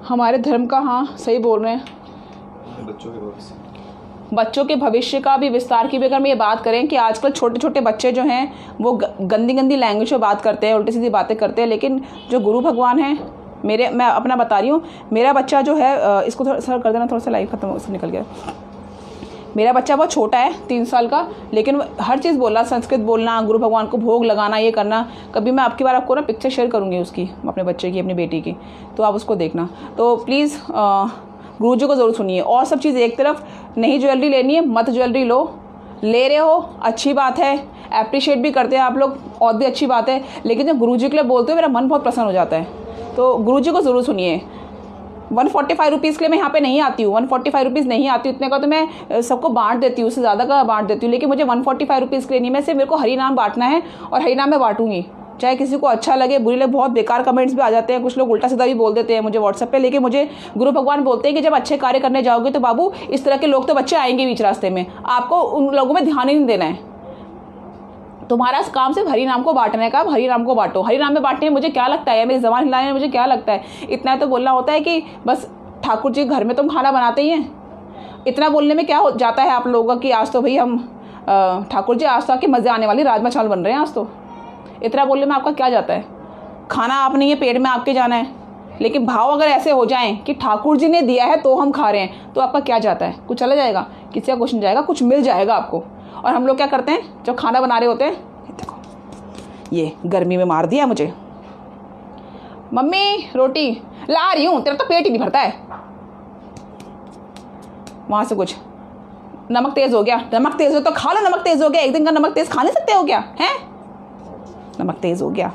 हमारे धर्म का, हाँ सही बोल रहे हैं, बच्चों के भविष्य का भी विस्तार की भी अगर हम ये बात करें कि आजकल छोटे छोटे बच्चे जो हैं वो गंदी लैंग्वेज में बात करते हैं, उल्टी सीधी बातें करते हैं, लेकिन जो गुरु भगवान हैं, मैं अपना बता रही हूँ, मेरा बच्चा जो है, इसको थोड़ा सा कर देना, थोड़ा सा लाइव खत्म हो, निकल गया। मेरा बच्चा बहुत छोटा है, 3 साल का, लेकिन हर चीज़ बोलना, संस्कृत बोलना, गुरु भगवान को भोग लगाना, ये करना। कभी मैं आपकी बार आपको ना पिक्चर शेयर करूँगी उसकी, अपने बच्चे की, अपनी बेटी की, तो आप उसको देखना। तो प्लीज़ गुरु जी को ज़रूर सुनिए। और सब चीज़ एक तरफ, नहीं ज्वेलरी लेनी है मत ज्वेलरी लो, ले रहे हो अच्छी बात है, अप्रिशिएट भी करते हैं आप लोग, और भी अच्छी बात है, लेकिन जब गुरु जी के लिए बोलते हो मेरा मन बहुत प्रसन्न हो जाता है। तो गुरु जी को ज़रूर सुनिए। 145 रुपीज़ के लिए मैं यहाँ पे नहीं आती हूँ, 145 रुपीज़ नहीं आती, इतने का तो मैं सबको बांट देती हूँ, उससे ज़्यादा का बांट देती हूँ, लेकिन मुझे 145 रुपीज़ के लिए नहीं, मैं सिर्फ, मेरे को हरी नाम बांटना है और हरी नाम में बांटूंगी, चाहे किसी को अच्छा लगे बुरी लगे। बहुत बेकार कमेंट्स भी आ जाते हैं, कुछ लोग उल्टा सीधा भी बोल देते हैं मुझे व्हाट्सएप पे, लेकिन मुझे गुरु भगवान बोलते हैं कि जब अच्छे कार्य करने जाओगे तो बाबू इस तरह के लोग तो बच्चे आएंगे बीच रास्ते में, आपको उन लोगों में ध्यान ही नहीं देना है। तुम्हारा काम सिर्फ हरि नाम को बांटने का, हरि नाम को बांटो। हरि नाम में बांटने में मुझे क्या लगता है, मेरी ज़बान हिलाने में मुझे क्या लगता है, इतना तो बोलना होता है कि बस ठाकुर जी घर में तुम खाना बनाते ही हैं। इतना बोलने में क्या हो जाता है आप लोगों का कि आज तो भाई हम ठाकुर जी आज तो आके मज़े आने वाली राजमा चावल बन रहे हैं आज तो। इतना बोलने में आपका क्या जाता है, खाना आप नहीं है, पेट में आपके जाना है। लेकिन भाव अगर ऐसे हो जाएं कि ठाकुर जी ने दिया है तो हम खा रहे हैं, तो आपका क्या जाता है, कुछ चला जाएगा, किसी का कुछ नहीं जाएगा, कुछ मिल जाएगा आपको। और हम लोग क्या करते हैं जब खाना बना रहे होते हैं, देखो ये गर्मी में मार दिया मुझे, मम्मी रोटी ला रही हूँ, तेरा तो पेट ही नहीं भरता है, वहाँ से कुछ नमक तेज़ हो गया, नमक तेज़ हो तो खा लो, नमक तेज़ हो गया, एक दिन का नमक तेज़ खा नहीं सकते हो क्या, हैं नमक तेज़ हो गया।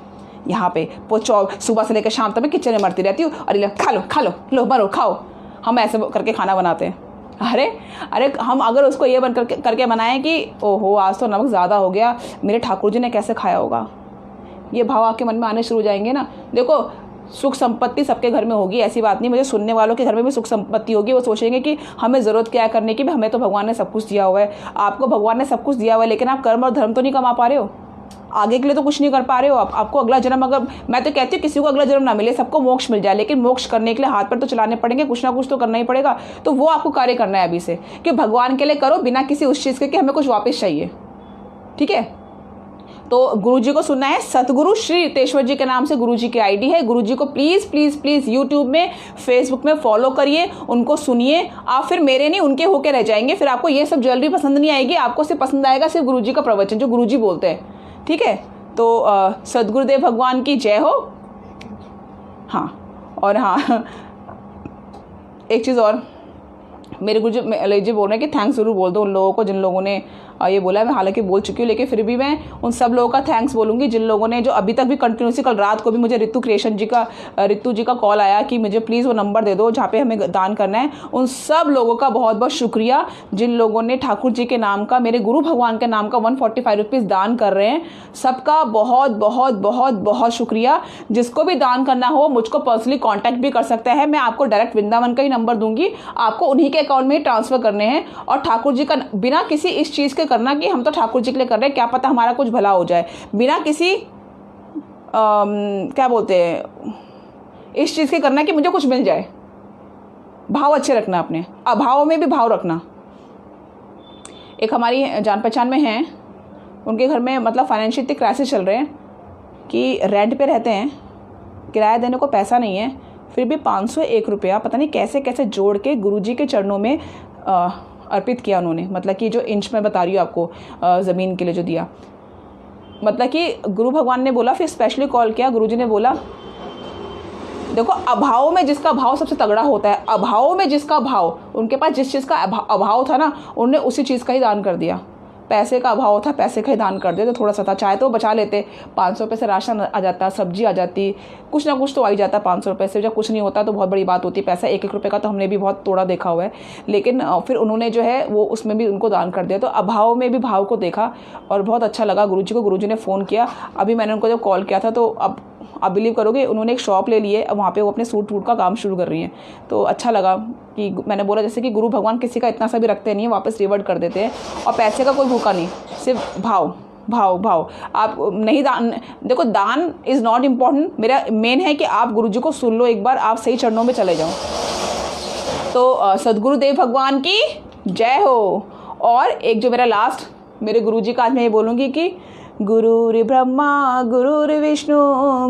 यहाँ पे सुबह से लेकर शाम तक मैं किचन में मरती रहती हूँ, अरे खा लो लो मरो खाओ। हम ऐसे करके खाना बनाते हैं। अरे हम अगर उसको ये बन करके बनाएं कि ओहो आज तो नमक ज़्यादा हो गया, मेरे ठाकुर जी ने कैसे खाया होगा, ये भाव आपके मन में आने शुरू हो जाएंगे ना। देखो सुख संपत्ति सबके घर में होगी, ऐसी बात नहीं, मुझे सुनने वालों के घर में भी सुख संपत्ति होगी। वो सोचेंगे कि हमें ज़रूरत क्या है करने की, भी हमें तो भगवान ने सब कुछ दिया हुआ है। आपको भगवान ने सब कुछ दिया हुआ है, लेकिन आप कर्म और धर्म तो नहीं कमा पा रहे हो, आगे के लिए तो कुछ नहीं कर पा रहे हो आप। आपको अगला जन्म, अगर मैं तो कहती हूँ किसी को अगला जन्म ना मिले, सबको मोक्ष मिल जाए, लेकिन मोक्ष करने के लिए हाथ पर तो चलाने पड़ेंगे, कुछ ना कुछ तो करना ही पड़ेगा। तो वो आपको कार्य करना है अभी से, कि भगवान के लिए करो बिना किसी उस चीज़ के कि हमें कुछ वापस चाहिए। ठीक है, तो गुरु जी को सुनना है। सतगुरु श्री रितेश्वर जी के नाम से गुरु जी की आईडी है। गुरु जी को प्लीज़ प्लीज़ प्लीज़ यूट्यूब में, फेसबुक में फॉलो करिए, उनको सुनिए। आप फिर मेरे नहीं उनके होके रह जाएंगे, फिर आपको ये सब ज्वेलरी पसंद नहीं आएगी, आपको सिर्फ पसंद आएगा सिर्फ गुरु जी का प्रवचन जो गुरु जी बोलते हैं। ठीक है, तो सदगुरुदेव भगवान की जय हो। हाँ, और हाँ एक चीज़ और, मेरे गुरु जी बोल रहे हैं कि थैंक्स ज़रूर बोल दो उन लोगों को जिन लोगों ने ये बोला है। मैं हालांकि बोल चुकी हूँ, लेकिन फिर भी मैं उन सब लोगों का थैंक्स बोलूँगी जिन लोगों ने, जो अभी तक भी कंटिन्यूसली, कल रात को भी मुझे रितु जी का कॉल आया कि मुझे प्लीज़ वो नंबर दे दो जहाँ पे हमें दान करना है। उन सब लोगों का बहुत बहुत शुक्रिया जिन लोगों ने ठाकुर जी के नाम का, मेरे गुरु भगवान के नाम का 145 रुपीज़ दान कर रहे हैं। सबका बहुत बहुत बहुत बहुत शुक्रिया। जिसको भी दान करना हो मुझको पर्सनली कॉन्टैक्ट भी कर सकता है, मैं आपको डायरेक्ट वृंदावन का ही नंबर दूंगी, आपको उन्हीं के अकाउंट में ही ट्रांसफ़र करने हैं। और ठाकुर जी का बिना किसी इस चीज़ के करना कि हम तो ठाकुर जी के लिए कर रहे हैं, क्या पता हमारा कुछ भला हो जाए, बिना किसी क्या बोलते हैं इस चीज़ के करना कि मुझे कुछ मिल जाए। भाव अच्छे रखना, अपने अभाव में भी भाव रखना। एक हमारी जान पहचान में हैं, उनके घर में मतलब फाइनेंशियल इतनी क्राइसिस चल रहे हैं कि रेंट पे रहते हैं, किराया देने को पैसा नहीं है, फिर भी 501 रुपया पता नहीं कैसे कैसे जोड़ के गुरुजी के चरणों में अर्पित किया उन्होंने। मतलब कि जो इंच में बता रही हूँ आपको, ज़मीन के लिए जो दिया, मतलब कि गुरु भगवान ने बोला, फिर स्पेशली कॉल किया, गुरुजी ने बोला देखो अभाव में जिसका भाव सबसे तगड़ा होता है, अभाव में जिसका भाव, उनके पास जिस चीज़ का अभाव था ना, उन्होंने उसी चीज़ का ही दान कर दिया। पैसे का अभाव था, पैसे का ही दान कर दिया, तो थोड़ा सा था, चाहे तो बचा लेते, 500 रुपये से राशन आ जाता, सब्जी आ जाती, कुछ ना कुछ तो आ ही जाता। 500 रुपये से जब कुछ नहीं होता तो बहुत बड़ी बात होती है। पैसा 1-1 रुपये का तो हमने भी बहुत तोड़ा देखा हुआ है, लेकिन फिर उन्होंने जो है वो उसमें भी उनको दान कर दिया। तो अभाव में भी भाव को देखा और बहुत अच्छा लगा गुरुजी को। गुरुजी ने फ़ोन किया, अभी मैंने उनको जब कॉल किया था तो अब आप बिलीव करोगे उन्होंने एक शॉप ले ली है, अब वहाँ पे वो अपने सूट वूट का काम शुरू कर रही हैं। तो अच्छा लगा कि मैंने बोला जैसे कि गुरु भगवान किसी का इतना सा भी रखते नहीं है, वापस रिवर्ट कर देते हैं, और पैसे का कोई भूखा नहीं, सिर्फ भाव भाव भाव। आप नहीं दान, देखो दान इज़ नॉट इम्पॉर्टेंट, मेरा मेन है कि आप गुरुजी को सुन लो एक बार, आप सही चरणों में चले जाओ। तो सदगुरुदेव भगवान की जय हो। और एक जो मेरा लास्ट मेरे गुरुजी का आज मैं ये बोलूँगी कि गुरुर् ब्रह्मा गुरुर्विष्णु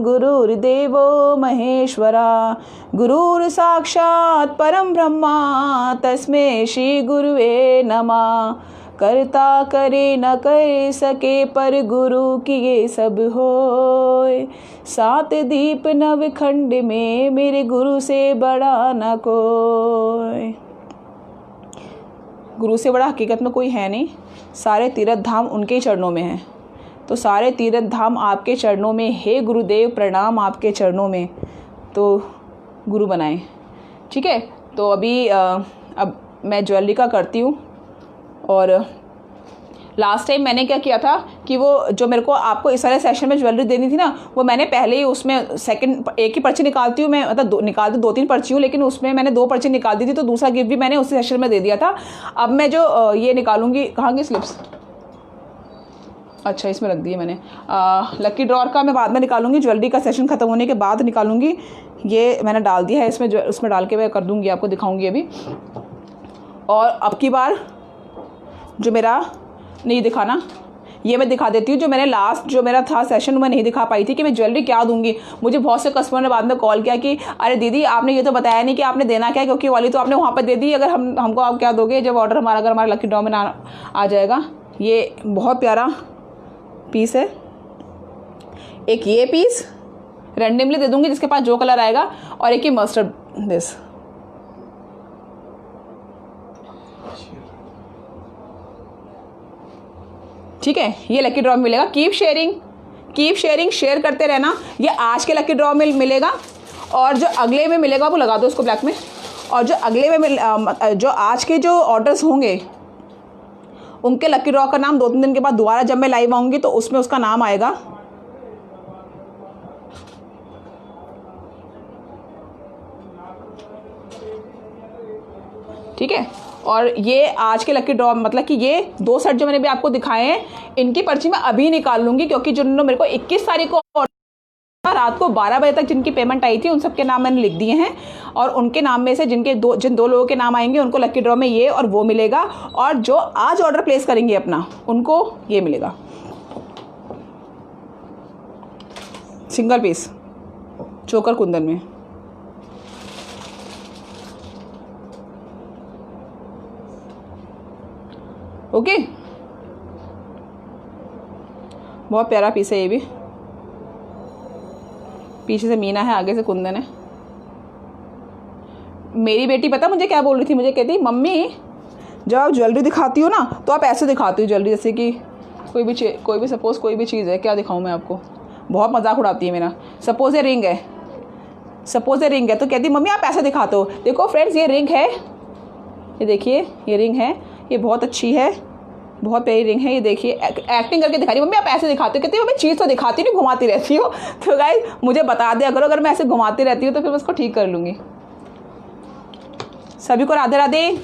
गुरुर्देवो महेश्वरा गुरुर् साक्षात् परम ब्रह्मा तस्मै श्री गुरुवे नमः। करता करे न कर सके पर गुरु किए सब होय। 7 दीप नवखंड में मेरे गुरु से बड़ा न कोई। गुरु से बड़ा हकीकत में कोई है नहीं, सारे तीर्थ धाम उनके ही चरणों में हैं। तो सारे तीर्थ धाम आपके चरणों में, हे गुरुदेव प्रणाम आपके चरणों में, तो गुरु बनाएं। ठीक है, तो अभी अब मैं ज्वेलरी का करती हूँ। और लास्ट टाइम मैंने क्या किया था कि वो जो मेरे को आपको इस वाले सेशन में ज्वेलरी देनी थी ना, वो मैंने पहले ही उसमें सेकंड एक ही पर्ची निकालती हूँ मैं, मतलब निकालती 2-3 पर्ची हूँ, लेकिन उसमें मैंने 2 पर्ची निकाल दी थी, तो दूसरा गिफ्ट भी मैंने उसी सेशन में दे दिया था। अब मैं जो ये निकालूंगी, कहाँ की स्लिप्स, अच्छा इसमें रख दी है मैंने, लकी ड्रॉर का मैं बाद में निकालूंगी, ज्वेलरी का सेशन ख़त्म होने के बाद निकालूंगी। ये मैंने डाल दिया है इसमें, जो उसमें डाल के मैं कर दूंगी, आपको दिखाऊंगी अभी। और अब की बार जो मेरा नहीं दिखाना, ये मैं दिखा देती हूँ। जो मैंने लास्ट जो मेरा था सेशन में नहीं दिखा पाई थी कि मैं ज्वेलरी क्या दूंगी। मुझे बहुत से कस्टमर ने बाद में कॉल किया कि अरे दीदी आपने ये तो बताया नहीं कि आपने देना क्या है, क्योंकि वाली तो आपने वहाँ पर दे दी, अगर हमको आप क्या दोगे जब ऑर्डर हमारा अगर हमारा लकी ड्रॉ में ना आ जाएगा। ये बहुत प्यारा पीस है, एक ये पीस रैंडमली दे दूंगी जिसके पास जो कलर आएगा, और एक ही मस्टर्ड दिस। ठीक है, ये लकी ड्रॉ में मिलेगा। कीप शेयरिंग, शेयर करते रहना। ये आज के लकी ड्रॉ में मिलेगा, और जो अगले में मिलेगा वो लगा दो उसको ब्लैक में, और जो अगले में जो आज के जो ऑर्डर्स होंगे उनके लकी ड्रॉ का नाम 2-3 दिन के बाद दोबारा जब मैं लाइव आऊँगी तो उसमें उसका नाम आएगा। ठीक है, और ये आज के लकी ड्रॉ मतलब कि ये 2 सेट जो मैंने भी आपको दिखाए हैं इनकी पर्ची मैं अभी निकाल लूँगी, क्योंकि जिन्होंने मेरे को 21 तारीख को रात को 12 बजे तक जिनकी पेमेंट आई थी उन सब के नाम मैंने लिख दिए हैं, और उनके नाम में से जिन 2 लोगों के नाम आएंगे उनको लकी ड्रॉ में ये और वो मिलेगा, और जो आज ऑर्डर प्लेस करेंगे अपना उनको ये मिलेगा सिंगल पीस चोकर कुंदन में। ओके, बहुत प्यारा पीस है ये भी। पीछे से मीना है, आगे से कुंदन है। मेरी बेटी पता मुझे क्या बोल रही थी, मुझे कहती मम्मी जब आप ज्वेलरी दिखाती हो ना तो आप ऐसे दिखाती हो ज्वेलरी, जैसे कि कोई भी सपोज़ कोई भी चीज़ है, क्या दिखाऊं मैं आपको, बहुत मजाक उड़ाती है मेरा। सपोज़ ये रिंग है तो कहती मम्मी आप ऐसे दिखाते हो। देखो फ्रेंड्स ये रिंग है, ये देखिए ये रिंग है, ये बहुत अच्छी है, बहुत प्यारी रिंग है। ये देखिए एक्टिंग करके दिखा रही मम्मी आप ऐसे दिखाते हो, कहती मम्मी चीज़ तो दिखाती नहीं घुमाती रहती हो। तो गाइस मुझे बता दे अगर मैं ऐसे घुमाती रहती हूँ तो फिर मैं उसको ठीक कर लूँगी। सभी को राधे राधे।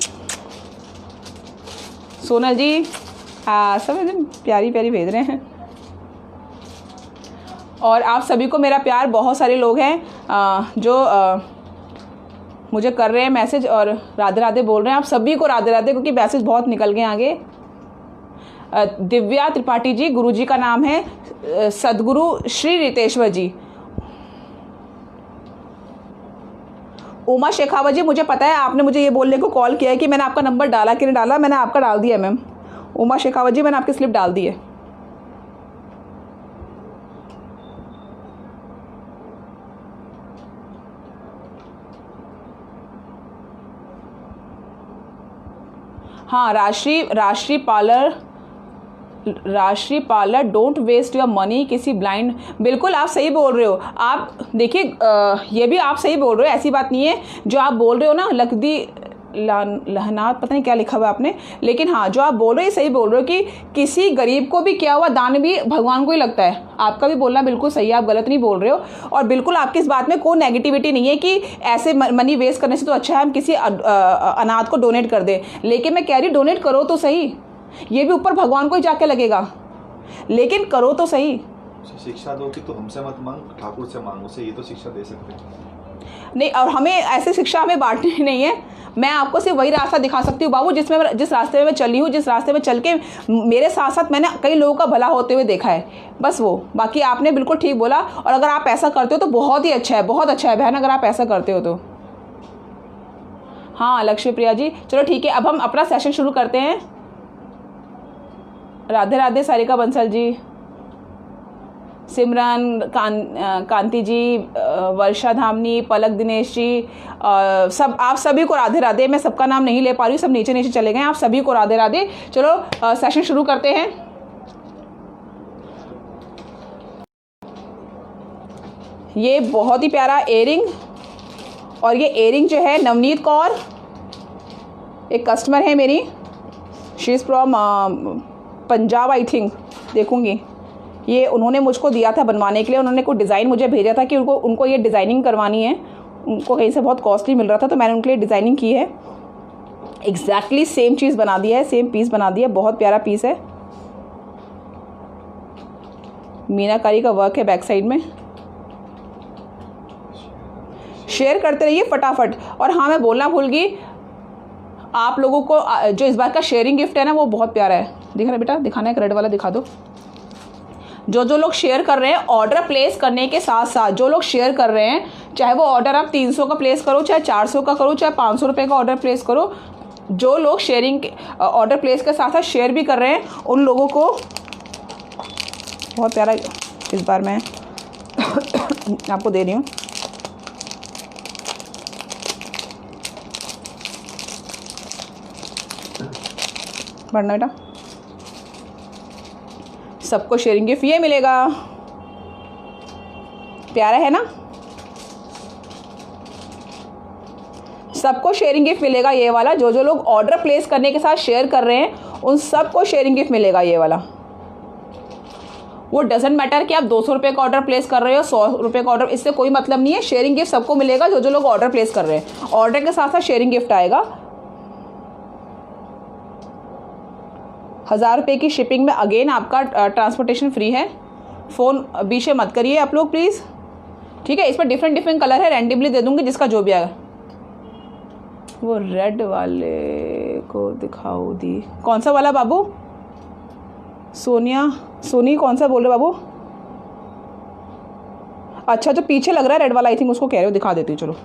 सोनल जी हाँ सब एकदम प्यारी प्यारी भेज रहे हैं, और आप सभी को मेरा प्यार। बहुत सारे लोग हैं जो मुझे कर रहे हैं मैसेज और राधे राधे बोल रहे हैं। आप सभी को राधे राधे, क्योंकि मैसेज बहुत निकल गए आगे। दिव्या त्रिपाठी जी, गुरुजी का नाम है सदगुरु श्री रितेश्वर जी। उमा शेखावत जी, मुझे पता है आपने मुझे ये बोलने को कॉल किया है कि मैंने आपका नंबर डाला कि नहीं डाला, मैंने आपका डाल दिया मैम। उमा शेखावत जी मैंने आपकी स्लिप डाल दी है। हाँ Rashi parlour don't waste your money किसी ब्लाइंड। बिल्कुल आप सही बोल रहे हो। आप देखिए ये भी आप सही बोल रहे हो, ऐसी बात नहीं है जो आप बोल रहे हो ना। लकदी लहनात पता नहीं क्या लिखा हुआ है आपने, लेकिन हाँ जो आप बोल रहे हो सही बोल रहे हो कि किसी गरीब को भी किया हुआ दान भी भगवान को ही लगता है। आपका भी बोलना बिल्कुल सही है, आप गलत नहीं बोल रहे हो। और बिल्कुल आपकी इस बात में कोई नेगेटिविटी नहीं है कि ऐसे मनी वेस्ट करने से तो अच्छा है हम किसी अनाथ को डोनेट कर दें। लेकिन मैं कह रही डोनेट करो तो सही, ये भी ऊपर भगवान को ही जाके लगेगा, लेकिन करो तो सही। शिक्षा दो कि तो हमसे मत मांग, ठाकुर से मांग, उसे ये तो शिक्षा दे सकते हैं नहीं। और हमें ऐसे शिक्षा हमें बांटनी नहीं है। मैं आपको सिर्फ वही रास्ता दिखा सकती हूँ बाबू जिस रास्ते में मैं चली हूँ, जिस रास्ते में चल के मेरे साथ साथ मैंने कई लोगों का भला होते हुए देखा है, बस वो। बाकी आपने बिल्कुल ठीक बोला, और अगर आप ऐसा करते हो तो बहुत ही अच्छा है, बहुत अच्छा है बहन, अगर आप ऐसा करते हो तो। हाँ लक्ष्मी प्रिया जी, चलो ठीक है, अब हम अपना सेशन शुरू करते हैं। राधे राधे सारिका बंसल जी, सिमरन कांति जी, वर्षा धामनी, पलक दिनेश जी, सब आप सभी को राधे राधे। मैं सबका नाम नहीं ले पा रही हूँ, सब नीचे नीचे चले गए। आप सभी को राधे राधे। चलो सेशन शुरू करते हैं। ये बहुत ही प्यारा एयरिंग, और ये एयरिंग जो है नवनीत कौर एक कस्टमर है मेरी, she is from Punjab I think, देखूंगी। ये उन्होंने मुझको दिया था बनवाने के लिए, उन्होंने कोई डिज़ाइन मुझे भेजा था कि उनको ये डिज़ाइनिंग करवानी है, उनको कहीं से बहुत कॉस्टली मिल रहा था, तो मैंने उनके लिए डिज़ाइनिंग की है। एग्जैक्टली सेम चीज़ बना दिया है, सेम पीस बना दिया, बहुत प्यारा पीस है। मीनाकारी का वर्क है बैक साइड में। शेयर करते रहिए फटाफट। और हाँ मैं बोलना भूल गई, आप लोगों को जो इस बार का शेयरिंग गिफ्ट है ना वो बहुत प्यारा है। दिखा रहे बेटा, दिखाना है, रेड वाला दिखा दो। जो लोग शेयर कर रहे हैं, ऑर्डर प्लेस करने के साथ साथ जो लोग शेयर कर रहे हैं, चाहे वो ऑर्डर आप 300 का प्लेस करो, चाहे 400 का करो, चाहे 500 रुपये का ऑर्डर प्लेस करो, जो लोग शेयरिंग ऑर्डर प्लेस के साथ साथ शेयर भी कर रहे हैं उन लोगों को बहुत प्यारा इस बार मैं आपको दे रही हूँ। बढ़ना बेटा, सबको शेयरिंग गिफ्ट ये मिलेगा। प्यारा है ना। सबको शेयरिंग गिफ्ट मिलेगा ये वाला। जो जो लोग ऑर्डर प्लेस करने के साथ शेयर कर रहे हैं उन सबको शेयरिंग गिफ्ट मिलेगा ये वाला। वो डजेंट मैटर कि आप 200 रुपये का ऑर्डर प्लेस कर रहे हो, 100 रुपये का ऑर्डर, इससे कोई मतलब नहीं है। शेयरिंग गिफ्ट सबको मिलेगा जो जो लोग ऑर्डर प्लेस कर रहे हैं। ऑर्डर के साथ साथ शेयरिंग गिफ्ट आएगा। 1000 रुपये की शिपिंग में अगेन आपका ट्रांसपोर्टेशन फ्री है। फ़ोन बीच मत करिए आप लोग प्लीज़, ठीक है। इस पर डिफरेंट डिफरेंट कलर है, रैंडमली दे दूँगी जिसका जो भी आएगा। वो रेड वाले को दिखाओ दी, कौन सा वाला बाबू? सोनी कौन सा बोल रहे बाबू? अच्छा जो पीछे लग रहा है रेड वाला, आई थिंक उसको कह रहे हो, दिखा देती हूँ चलो।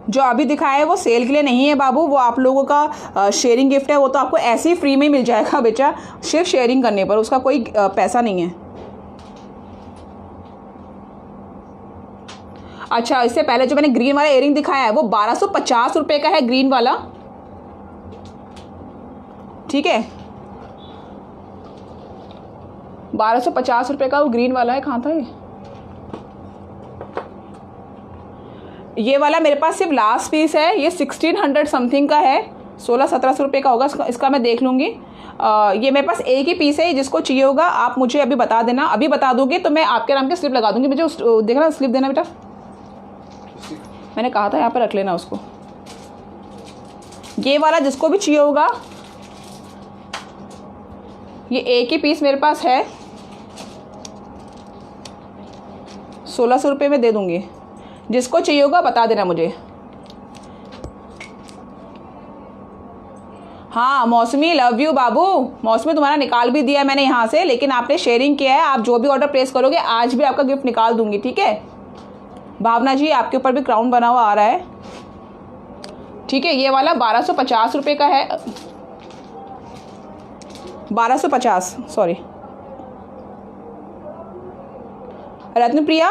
जो अभी दिखाया है वो सेल के लिए नहीं है बाबू, वो आप लोगों का शेयरिंग गिफ्ट है। वो तो आपको ऐसे ही फ्री में मिल जाएगा बेचा, सिर्फ शेयरिंग करने पर, उसका कोई पैसा नहीं है। अच्छा इससे पहले जो मैंने ग्रीन वाला इयरिंग दिखाया है वो 1250 रुपये का है, ग्रीन वाला, ठीक है। 1250 रुपये का वो ग्रीन वाला है। कहाँ था ये वाला? मेरे पास सिर्फ लास्ट पीस है, ये 1600 समथिंग का है, 1600-1700 रुपये का होगा। इसका मैं देख लूँगी। ये मेरे पास एक ही पीस है, जिसको चाहिए होगा आप मुझे अभी बता देना। अभी बता दोगे तो मैं आपके नाम की स्लिप लगा दूँगी। मुझे देखना, स्लिप देना बेटा, मैंने कहा था यहाँ पर रख लेना उसको। ये वाला जिसको भी चाहिए होगा, ये एक ही पीस मेरे पास है, 1600 रुपये में दे दूँगी। जिसको चाहिए होगा बता देना मुझे। हाँ मौसमी, लव यू बाबू। मौसमी तुम्हारा निकाल भी दिया मैंने यहाँ से, लेकिन आपने शेयरिंग किया है। आप जो भी ऑर्डर प्लेस करोगे आज भी आपका गिफ्ट निकाल दूंगी, ठीक है। भावना जी आपके ऊपर भी क्राउन बना हुआ आ रहा है, ठीक है। ये वाला 1250 रुपये का है, 1250 सॉरी। रत्नप्रिया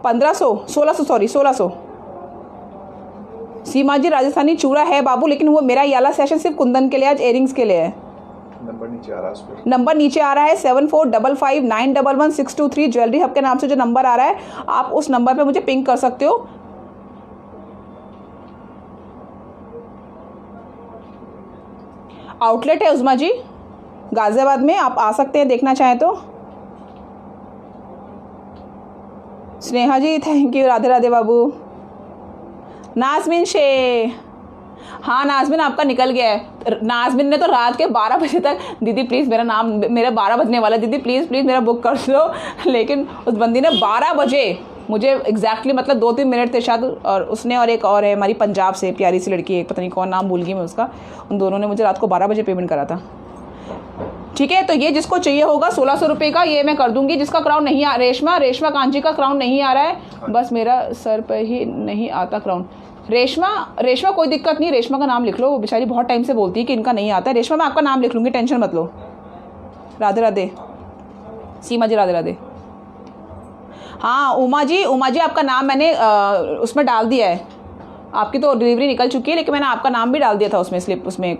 1600 सॉरी 1600। सीमा जी राजस्थानी चूड़ा है बाबू, लेकिन वो मेरा ये वाला सेशन सिर्फ कुंदन के लिए, आज इयरिंग्स के लिए है। नंबर नीचे आ रहा है, नंबर नीचे आ रहा है 7455911623। ज्वेलरी हब के नाम से जो नंबर आ रहा है, आप उस नंबर पे मुझे पिंक कर सकते हो। आउटलेट है उस्मा जी गाजियाबाद में, आप आ सकते हैं देखना चाहें तो। स्नेहा जी थैंक यू, राधे राधे बाबू। नाजमिन शे, हाँ नाजमिन आपका निकल गया है। नाजमिन ने तो रात के 12 बजे तक, दीदी प्लीज़ मेरा नाम, मेरा 12 बजने वाला, दीदी प्लीज़ मेरा बुक कर दो। लेकिन उस बंदी ने 12 बजे मुझे एग्जैक्टली, मतलब 2-3 मिनट थे शायद, और उसने और एक और है हमारी पंजाब से प्यारी सी लड़की है, पता नहीं कौन नाम भूल गई मैं उसका, उन दोनों ने मुझे रात को 12 बजे पेमेंट करा था, ठीक है। तो ये जिसको चाहिए होगा 1600 रुपये का ये मैं कर दूंगी। जिसका क्राउन नहीं आ, रेशमा कांची का क्राउन नहीं आ रहा है, बस मेरा सर पर ही नहीं आता क्राउन। रेशमा कोई दिक्कत नहीं, रेशमा का नाम लिख लो, वो बेचारी बहुत टाइम से बोलती है कि इनका नहीं आता है। रेशमा मैं आपका नाम लिख लूँगी, टेंशन मत लो। राधे राधे सीमा जी, राधे राधे। हाँ उमा जी आपका नाम मैंने उसमें डाल दिया है। आपकी तो डिलीवरी निकल चुकी है, लेकिन मैंने आपका नाम भी डाल दिया था उसमें, स्लिप उसमें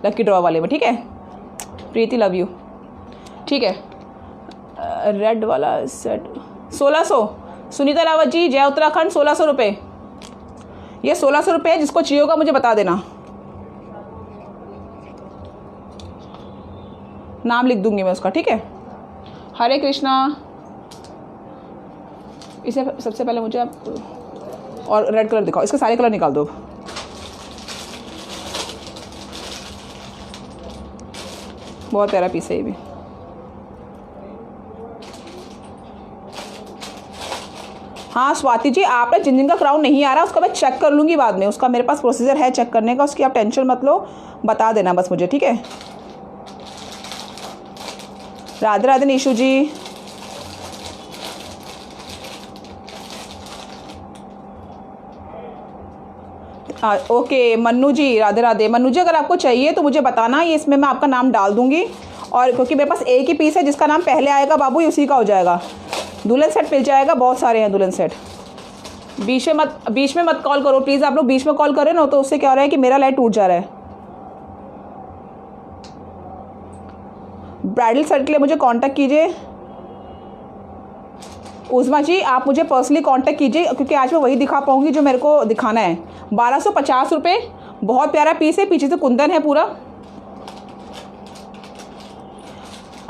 लकी ड्रॉ वाले में, ठीक है। प्रीति लव यू, ठीक है। रेड वाला सेट 1600। सुनीता रावत जी जय उत्तराखंड 1600 रुपये, ये 1600 रुपये है। जिसको चाहिए होगा मुझे बता देना, नाम लिख दूंगी मैं उसका, ठीक है। हरे कृष्णा। इसे सबसे पहले मुझे आप और रेड कलर दिखाओ, इसके सारे कलर निकाल दो। बहुत प्यारा पीस है ये भी। हाँ स्वाति जी, आप ना जिन जिन का क्राउन नहीं आ रहा उसका मैं चेक कर लूँगी बाद में, उसका मेरे पास प्रोसीजर है चेक करने का, उसकी आप टेंशन मत लो, बता देना बस मुझे, ठीक है। राधे राधे निशु जी। ओके मन्नू जी, राधे राधे। मन्नू जी अगर आपको चाहिए तो मुझे बताना, ये इसमें मैं आपका नाम डाल दूंगी, और क्योंकि मेरे पास एक ही पीस है, जिसका नाम पहले आएगा बाबू उसी का हो जाएगा। दुल्हन सेट मिल जाएगा, बहुत सारे हैं दुल्हन सेट। बीच में मत कॉल करो प्लीज़। आप लोग बीच में कॉल करें ना तो उससे क्या हो रहा है कि मेरा लाइट टूट जा रहा है। ब्राइडल सेट के लिए मुझे कांटेक्ट कीजिए। उस्मा जी आप मुझे पर्सनली कांटेक्ट कीजिए क्योंकि आज मैं वही दिखा पाऊंगी जो मेरे को दिखाना है। 1250 रुपये, बहुत प्यारा पीस है, पीछे से कुंदन है पूरा।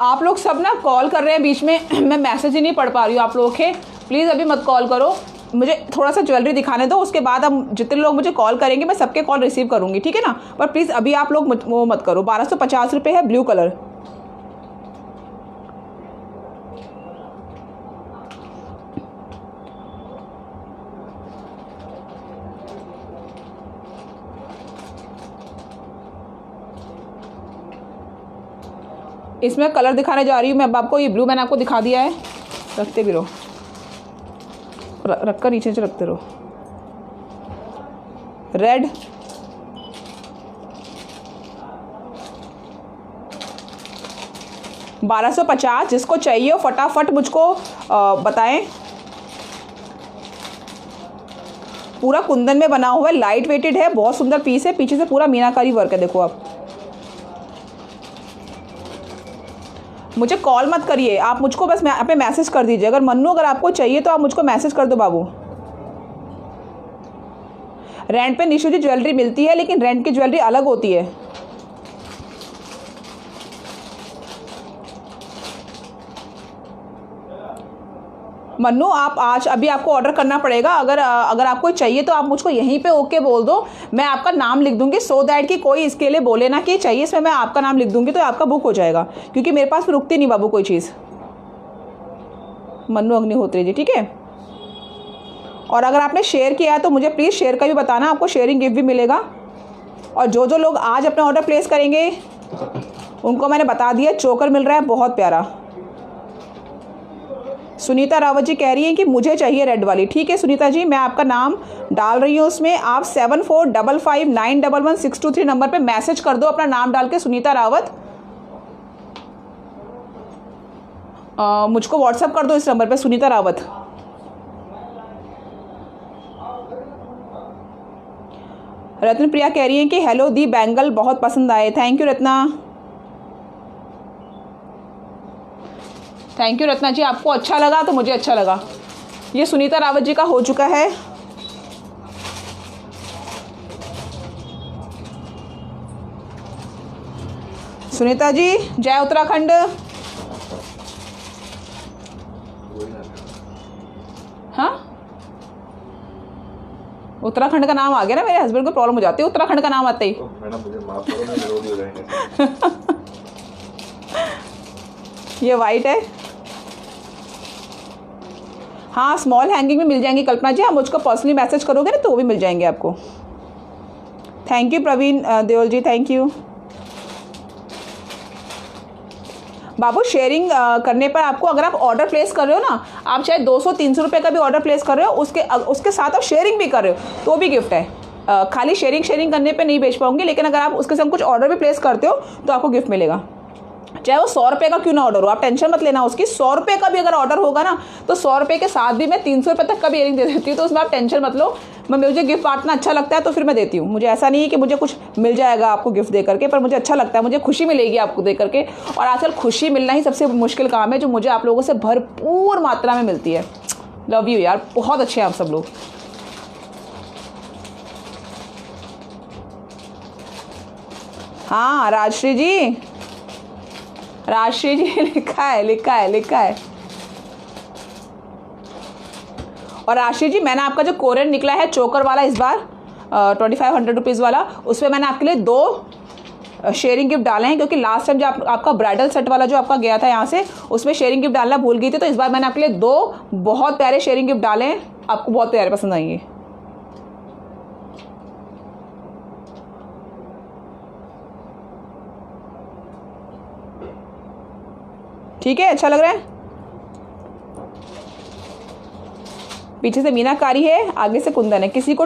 आप लोग सब ना कॉल कर रहे हैं बीच में, मैं मैसेज ही नहीं पढ़ पा रही हूँ आप लोगों के। प्लीज़ अभी मत कॉल करो, मुझे थोड़ा सा ज्वेलरी दिखाने दो, उसके बाद हम जितने लोग मुझे कॉल करेंगे मैं सबके कॉल रिसीव करूँगी, ठीक है ना। पर प्लीज़ अभी आप लोग वो मत करो। 1250 रुपये है, ब्लू कलर। इसमें कलर दिखाने जा रही हूँ मैं अब आपको। ये ब्लू मैंने आपको दिखा दिया है, रखते भी रहो, रख कर नीचे रखते रहो। रेड, $1250। जिसको चाहिए हो फटाफट मुझको बताएं। पूरा कुंदन में बना हुआ है, लाइट वेटेड है, बहुत सुंदर पीस है, पीछे से पूरा मीनाकारी वर्क है। देखो आप, मुझे कॉल मत करिए आप, मुझको बस यहाँ पे मैसेज कर दीजिए। अगर मन्नू अगर आपको चाहिए तो आप मुझको मैसेज कर दो बाबू। रेंट पे निशु जी ज्वेलरी मिलती है, लेकिन रेंट की ज्वेलरी अलग होती है। मन्नू आप आज अभी आपको ऑर्डर करना पड़ेगा। अगर आपको चाहिए तो आप मुझको यहीं पे ओके बोल दो, मैं आपका नाम लिख दूंगी, सो दैट कि कोई इसके लिए बोले ना कि चाहिए, इसमें मैं आपका नाम लिख दूंगी तो आपका बुक हो जाएगा, क्योंकि मेरे पास रुकती नहीं बाबू कोई चीज़। मन्नू अग्निहोत्री जी, ठीक है। और अगर आपने शेयर किया है तो मुझे प्लीज़ शेयर का भी बताना, आपको शेयरिंग गिफ्ट भी मिलेगा। और जो जो लोग आज अपना ऑर्डर प्लेस करेंगे उनको मैंने बता दिया, चोकर मिल रहा है बहुत प्यारा। सुनीता रावत जी कह रही हैं कि मुझे चाहिए रेड वाली। ठीक है सुनीता जी, मैं आपका नाम डाल रही हूँ उसमें। आप 7455911623 नंबर पे मैसेज कर दो अपना नाम डाल के, सुनीता रावत। मुझको व्हाट्सअप कर दो इस नंबर पे, सुनीता रावत। रत्न प्रिया कह रही हैं कि हेलो दी, बैंगल बहुत पसंद आए। Thank you Ratna, thank you Ratna ji. आपको अच्छा लगा तो मुझे अच्छा लगा। ये सुनीता रावत जी का हो चुका है। सुनीता जी जय उत्तराखंड। हाँ उत्तराखंड का नाम आ गया ना, मेरे हस्बैंड को प्रॉब्लम हो जाती है उत्तराखंड का नाम आते ही। मैडम मुझे माफ करो, मैं विरोधी हो जाएंगे। ये वाइट है। हाँ स्मॉल हैंगिंग में मिल जाएंगी कल्पना जी, आप मुझको पर्सनली मैसेज करोगे ना तो वो भी मिल जाएंगे आपको। Thank you Praveen Deol ji, thank you. बाबू शेयरिंग करने पर आपको, अगर आप ऑर्डर प्लेस कर रहे हो ना, आप चाहे 200-300 रुपये का भी ऑर्डर प्लेस कर रहे हो, उसके साथ आप शेयरिंग भी कर रहे हो तो भी गिफ्ट है। खाली शेयरिंग करने पे नहीं बेच पाऊंगी, लेकिन अगर आप उसके साथ कुछ ऑर्डर भी प्लेस करते हो तो आपको गिफ्ट मिलेगा। चाहे वो 100 रुपये का क्यों ना ऑर्डर हो, आप टेंशन मत लेना उसकी। 100 रुपये का भी अगर ऑर्डर होगा ना तो 100 रुपये के साथ भी मैं 300 रुपये तक का भी इयरिंग दे देती हूँ, तो उसमें आप टेंशन मत लो। मुझे गिफ्ट बांटना अच्छा लगता है तो फिर मैं देती हूँ। मुझे ऐसा नहीं है कि मुझे कुछ मिल जाएगा आपको गिफ्ट दे करके, पर मुझे अच्छा लगता है, मुझे खुशी मिलेगी आपको दे करके। और आजकल खुशी मिलना ही सबसे मुश्किल काम है, जो मुझे आप लोगों से भरपूर मात्रा में मिलती है। लव यू यार, बहुत अच्छे हैं आप सब लोग। हाँ राजश्री जी, राजश्री जी लिखा है। और राजश्री जी मैंने आपका जो कोरियन निकला है चोकर वाला इस बार 2500 रुपीज़ वाला, उसमें मैंने आपके लिए 2 शेयरिंग गिफ्ट डाले हैं, क्योंकि लास्ट टाइम जो आपका ब्राइडल सेट वाला जो आपका गया था यहाँ से, उसमें शेयरिंग गिफ्ट डालना भूल गई थी। तो इस बार मैंने आपके लिए 2 बहुत प्यारे शेयरिंग गिफ्ट डाले हैं, आपको बहुत प्यारे पसंद आएंगे। ठीक है, अच्छा लग रहा है। पीछे से मीनाकारी है, आगे से कुंदन है। किसी को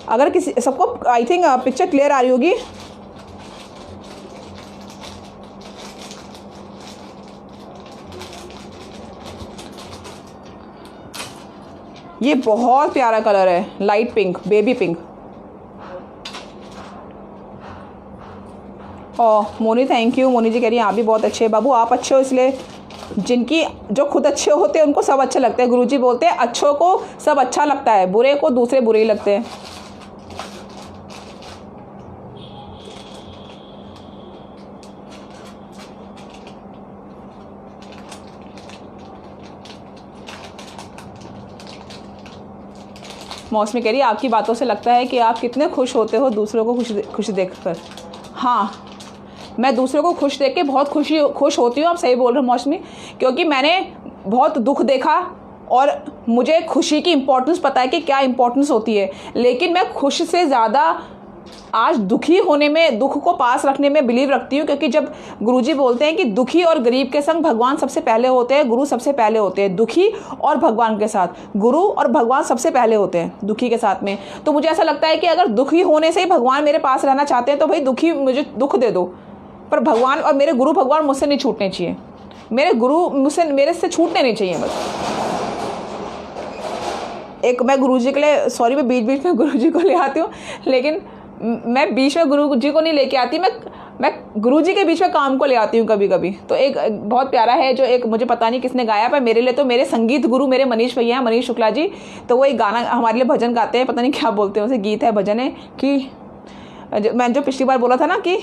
अगर किसी सबको आई थिंक पिक्चर क्लियर आ रही होगी। ये बहुत प्यारा कलर है, light pink, baby pink. Oh Moni thank you. Moni ji कह रही है आप भी बहुत अच्छे। बाबू आप अच्छे हो इसलिए, जिनकी जो खुद अच्छे होते हैं उनको सब अच्छे लगते हैं। गुरुजी बोलते हैं अच्छों को सब अच्छा लगता है, बुरे को दूसरे बुरे ही लगते हैं। मौसमी कह रही है आपकी बातों से लगता है कि आप कितने खुश होते हो दूसरों को खुश देखकर। हाँ, मैं दूसरों को खुश देख के बहुत खुश होती हूँ। आप सही बोल रहे हो मौसमी, क्योंकि मैंने बहुत दुख देखा और मुझे खुशी की इम्पोर्टेंस पता है कि क्या इम्पोर्टेंस होती है। लेकिन मैं खुश से ज़्यादा आज दुखी होने में, दुख को पास रखने में बिलीव रखती हूँ। क्योंकि जब गुरुजी बोलते हैं कि दुखी और गरीब के संग भगवान सबसे पहले होते हैं, गुरु सबसे पहले होते हैं। दुखी और भगवान के साथ गुरु और भगवान सबसे पहले होते हैं दुखी के साथ में। तो मुझे ऐसा लगता है कि अगर दुखी होने से ही भगवान मेरे पास रहना चाहते हैं तो भाई दुखी मुझे दुख दे दो, पर भगवान और मेरे गुरु भगवान मुझसे नहीं छूटने चाहिए। मेरे गुरु मेरे से छूटने नहीं चाहिए बस। एक मैं गुरुजी के लिए, सॉरी मैं बीच बीच में गुरुजी को ले आती हूँ, लेकिन मैं बीच में गुरु जी को नहीं लेके आती, मैं गुरुजी के बीच में काम को ले आती हूँ कभी कभी। तो एक बहुत प्यारा है जो एक मुझे पता नहीं किसने गाया, पर मेरे लिए तो मेरे संगीत गुरु मेरे मनीष भैया हैं, मनीष शुक्ला जी। तो वो एक गाना हमारे लिए भजन गाते हैं, पता नहीं क्या बोलते हैं उसे, गीत है भजन है कि मैंने जो पिछली बार बोला था ना कि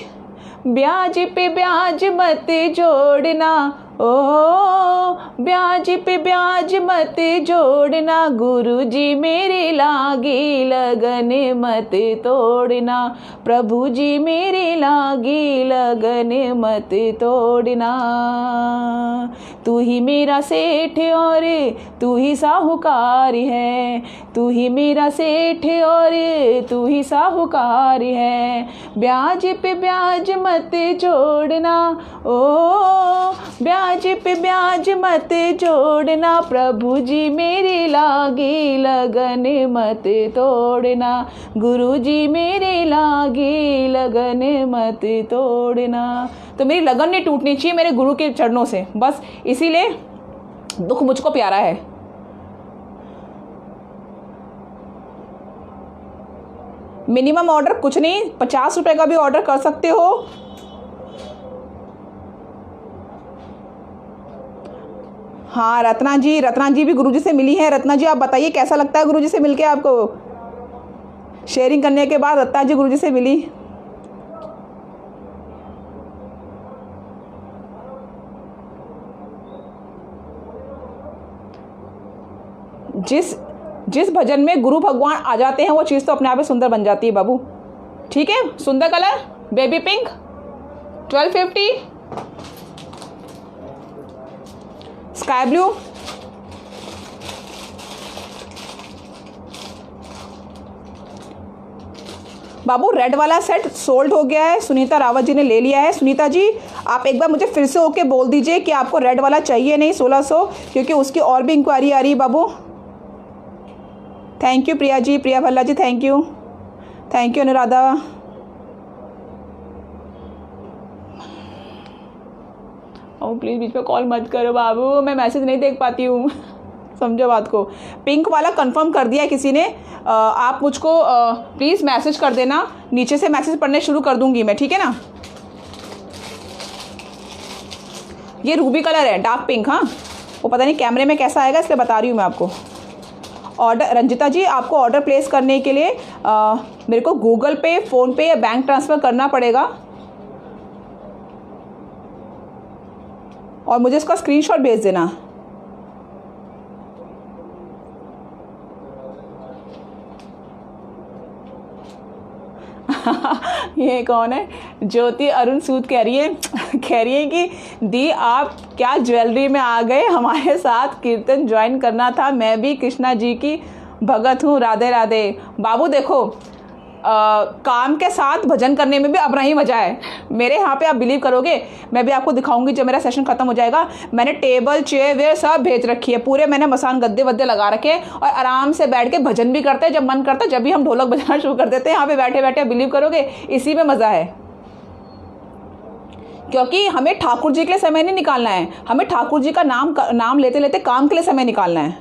ब्याज पे ब्याज मत जोड़ना, ओ ब्याज पे ब्याज मत जोड़ना, गुरुजी मेरे लागी लगन मत तोड़ना, प्रभु जी मेरे लागी लगन मत तोड़ना। तू ही मेरा सेठ और तू ही साहूकार है, तू ही मेरा सेठ और तू ही साहूकार है, ब्याज पे ब्याज मत जोड़ना, ओ ब्याज पे ब्याज मत जोड़ना, प्रभु जी मेरे लागी लगन मत तोड़ना, गुरु जी मेरे लागी लगन मत तोड़ना। तो मेरी लगन नहीं टूटनी चाहिए मेरे गुरु के चरणों से, बस इसीलिए दुख मुझको प्यारा है। मिनिमम ऑर्डर कुछ नहीं, 50 रुपए का भी ऑर्डर कर सकते हो। हाँ रत्ना जी भी गुरुजी से मिली हैं। रत्ना जी आप बताइए कैसा लगता है गुरुजी से मिलके आपको? शेयरिंग करने के बाद रत्ना जी गुरुजी से मिली। जिस भजन में गुरु भगवान आ जाते हैं वो चीज़ तो अपने आप में सुंदर बन जाती है बाबू। ठीक है, सुंदर colour baby pink 1250, sky blue, बाबू रेड वाला सेट सोल्ड हो गया है, सुनीता रावत जी ने ले लिया है। सुनीता जी आप एक बार मुझे फिर से होके बोल दीजिए कि आपको रेड वाला चाहिए नहीं 1600, क्योंकि उसकी और भी इंक्वायरी आ रही है बाबू। Thank you Priya ji, Priya Bhalla ji thank you Anuradha. Oh please बीच में कॉल मत करो बाबू, मैं मैसेज नहीं देख पाती हूँ समझो बात को। पिंक वाला कंफर्म कर दिया है किसी ने, आप मुझको प्लीज़ मैसेज कर देना, नीचे से मैसेज पढ़ने शुरू कर दूंगी मैं, ठीक है ना। ये रूबी कलर है, डार्क पिंक। हाँ वो पता नहीं कैमरे में कैसा आएगा इसलिए बता रही हूँ मैं आपको। ऑर्डर रंजिता जी आपको ऑर्डर प्लेस करने के लिए मेरे को गूगल पे, फ़ोन पे या बैंक ट्रांसफ़र करना पड़ेगा और मुझे इसका स्क्रीनशॉट भेज देना। ये कौन है? ज्योति अरुण सूद कह रही है कि दी आप क्या ज्वेलरी में आ गए, हमारे साथ कीर्तन ज्वाइन करना था, मैं भी कृष्णा जी की भगत हूँ, राधे राधे। बाबू देखो काम के साथ भजन करने में भी अपना ही मज़ा है। मेरे यहाँ पे आप बिलीव करोगे, मैं भी आपको दिखाऊंगी जब मेरा सेशन ख़त्म हो जाएगा। मैंने टेबल चेयर वेयर सब भेज रखी है, पूरे मैंने मसान गद्दे वद्दे लगा रखे हैं और आराम से बैठ के भजन भी करते हैं। जब मन करता है जब भी हम ढोलक बजाना शुरू कर देते हैं यहाँ पे बैठे बैठे। बिलीव करोगे इसी में मज़ा है, क्योंकि हमें ठाकुर जी के लिए समय नहीं निकालना है, हमें ठाकुर जी का नाम लेते लेते काम के लिए समय निकालना है।